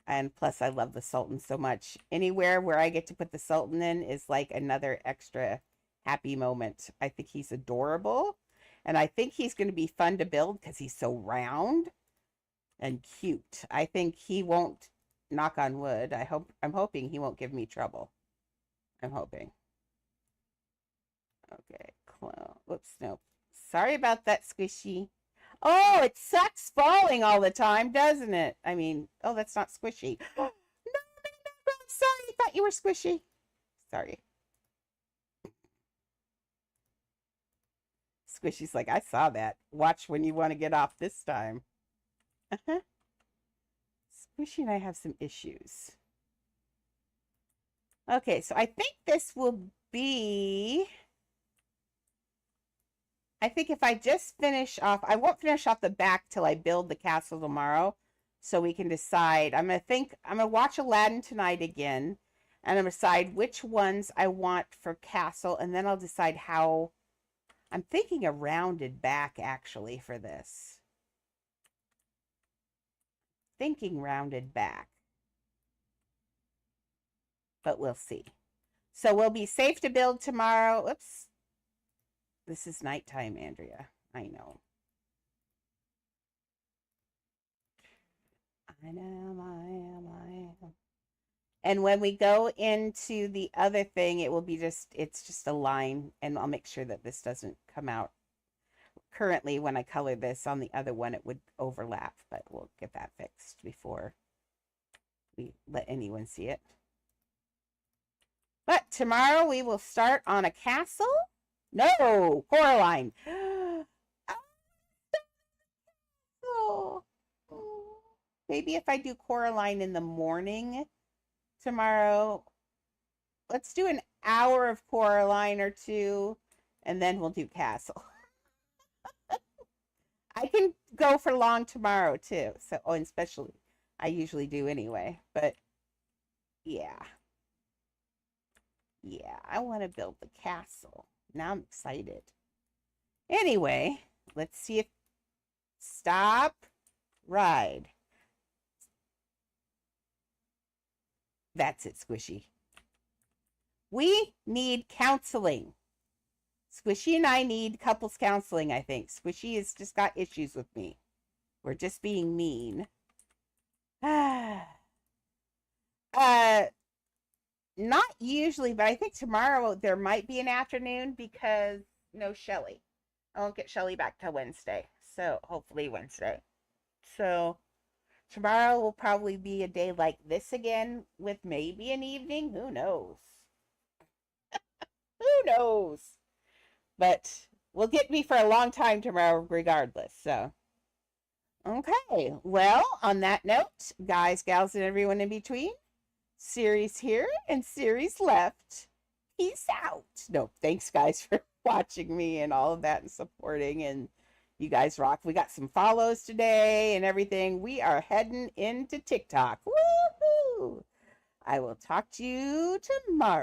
And plus, I love the Sultan so much. Anywhere where I get to put the Sultan in is like another extra happy moment. I think he's adorable. And I think he's going to be fun to build because he's so round and cute. I think he won't, knock on wood, I'm hoping he won't give me trouble. I'm hoping. Okay, clone. Whoops, no. Sorry about that, Squishy. Oh, it sucks falling all the time, doesn't it? I mean, oh, that's not Squishy. No, I'm sorry. I thought you were Squishy. Sorry. Squishy's like, I saw that. Watch when you want to get off this time. Uh-huh. Squishy and I have some issues. Okay, so I think this will be... I think if I just finish off, I won't finish off the back till I build the castle tomorrow, so we can decide. I'm gonna watch Aladdin tonight again, and I'm gonna decide which ones I want for castle, and then I'll decide how. I'm thinking a rounded back actually for this. Thinking rounded back, but we'll see. So we'll be safe to build tomorrow. Oops. This is nighttime, Andrea. I know. I am. And when we go into the other thing, it will be it's just a line, and I'll make sure that this doesn't come out. Currently, when I color this on the other one, it would overlap, but we'll get that fixed before we let anyone see it. But tomorrow we will start on a castle. No, Coraline. Oh. Maybe if I do Coraline in the morning tomorrow, let's do an hour of Coraline or two, and then we'll do castle. I can go for long tomorrow too. So, and especially I usually do anyway, but yeah. Yeah, I want to build the castle. Now I'm excited. Anyway, let's see if stop, ride. That's it, Squishy. We need counseling. Squishy and I need couples counseling, I think. Squishy has just got issues with me. We're just being mean. Not usually, but I think tomorrow there might be an afternoon because no Shelly. I won't get Shelly back till Wednesday. So hopefully Wednesday. So tomorrow will probably be a day like this again with maybe an evening. Who knows? Who knows? But will get me for a long time tomorrow regardless. So, okay. Well, on that note, guys, gals, and everyone in between, series here and series left. Peace out. No, thanks, guys, for watching me and all of that and supporting. And you guys rock. We got some follows today and everything. We are heading into TikTok. Woohoo! I will talk to you tomorrow.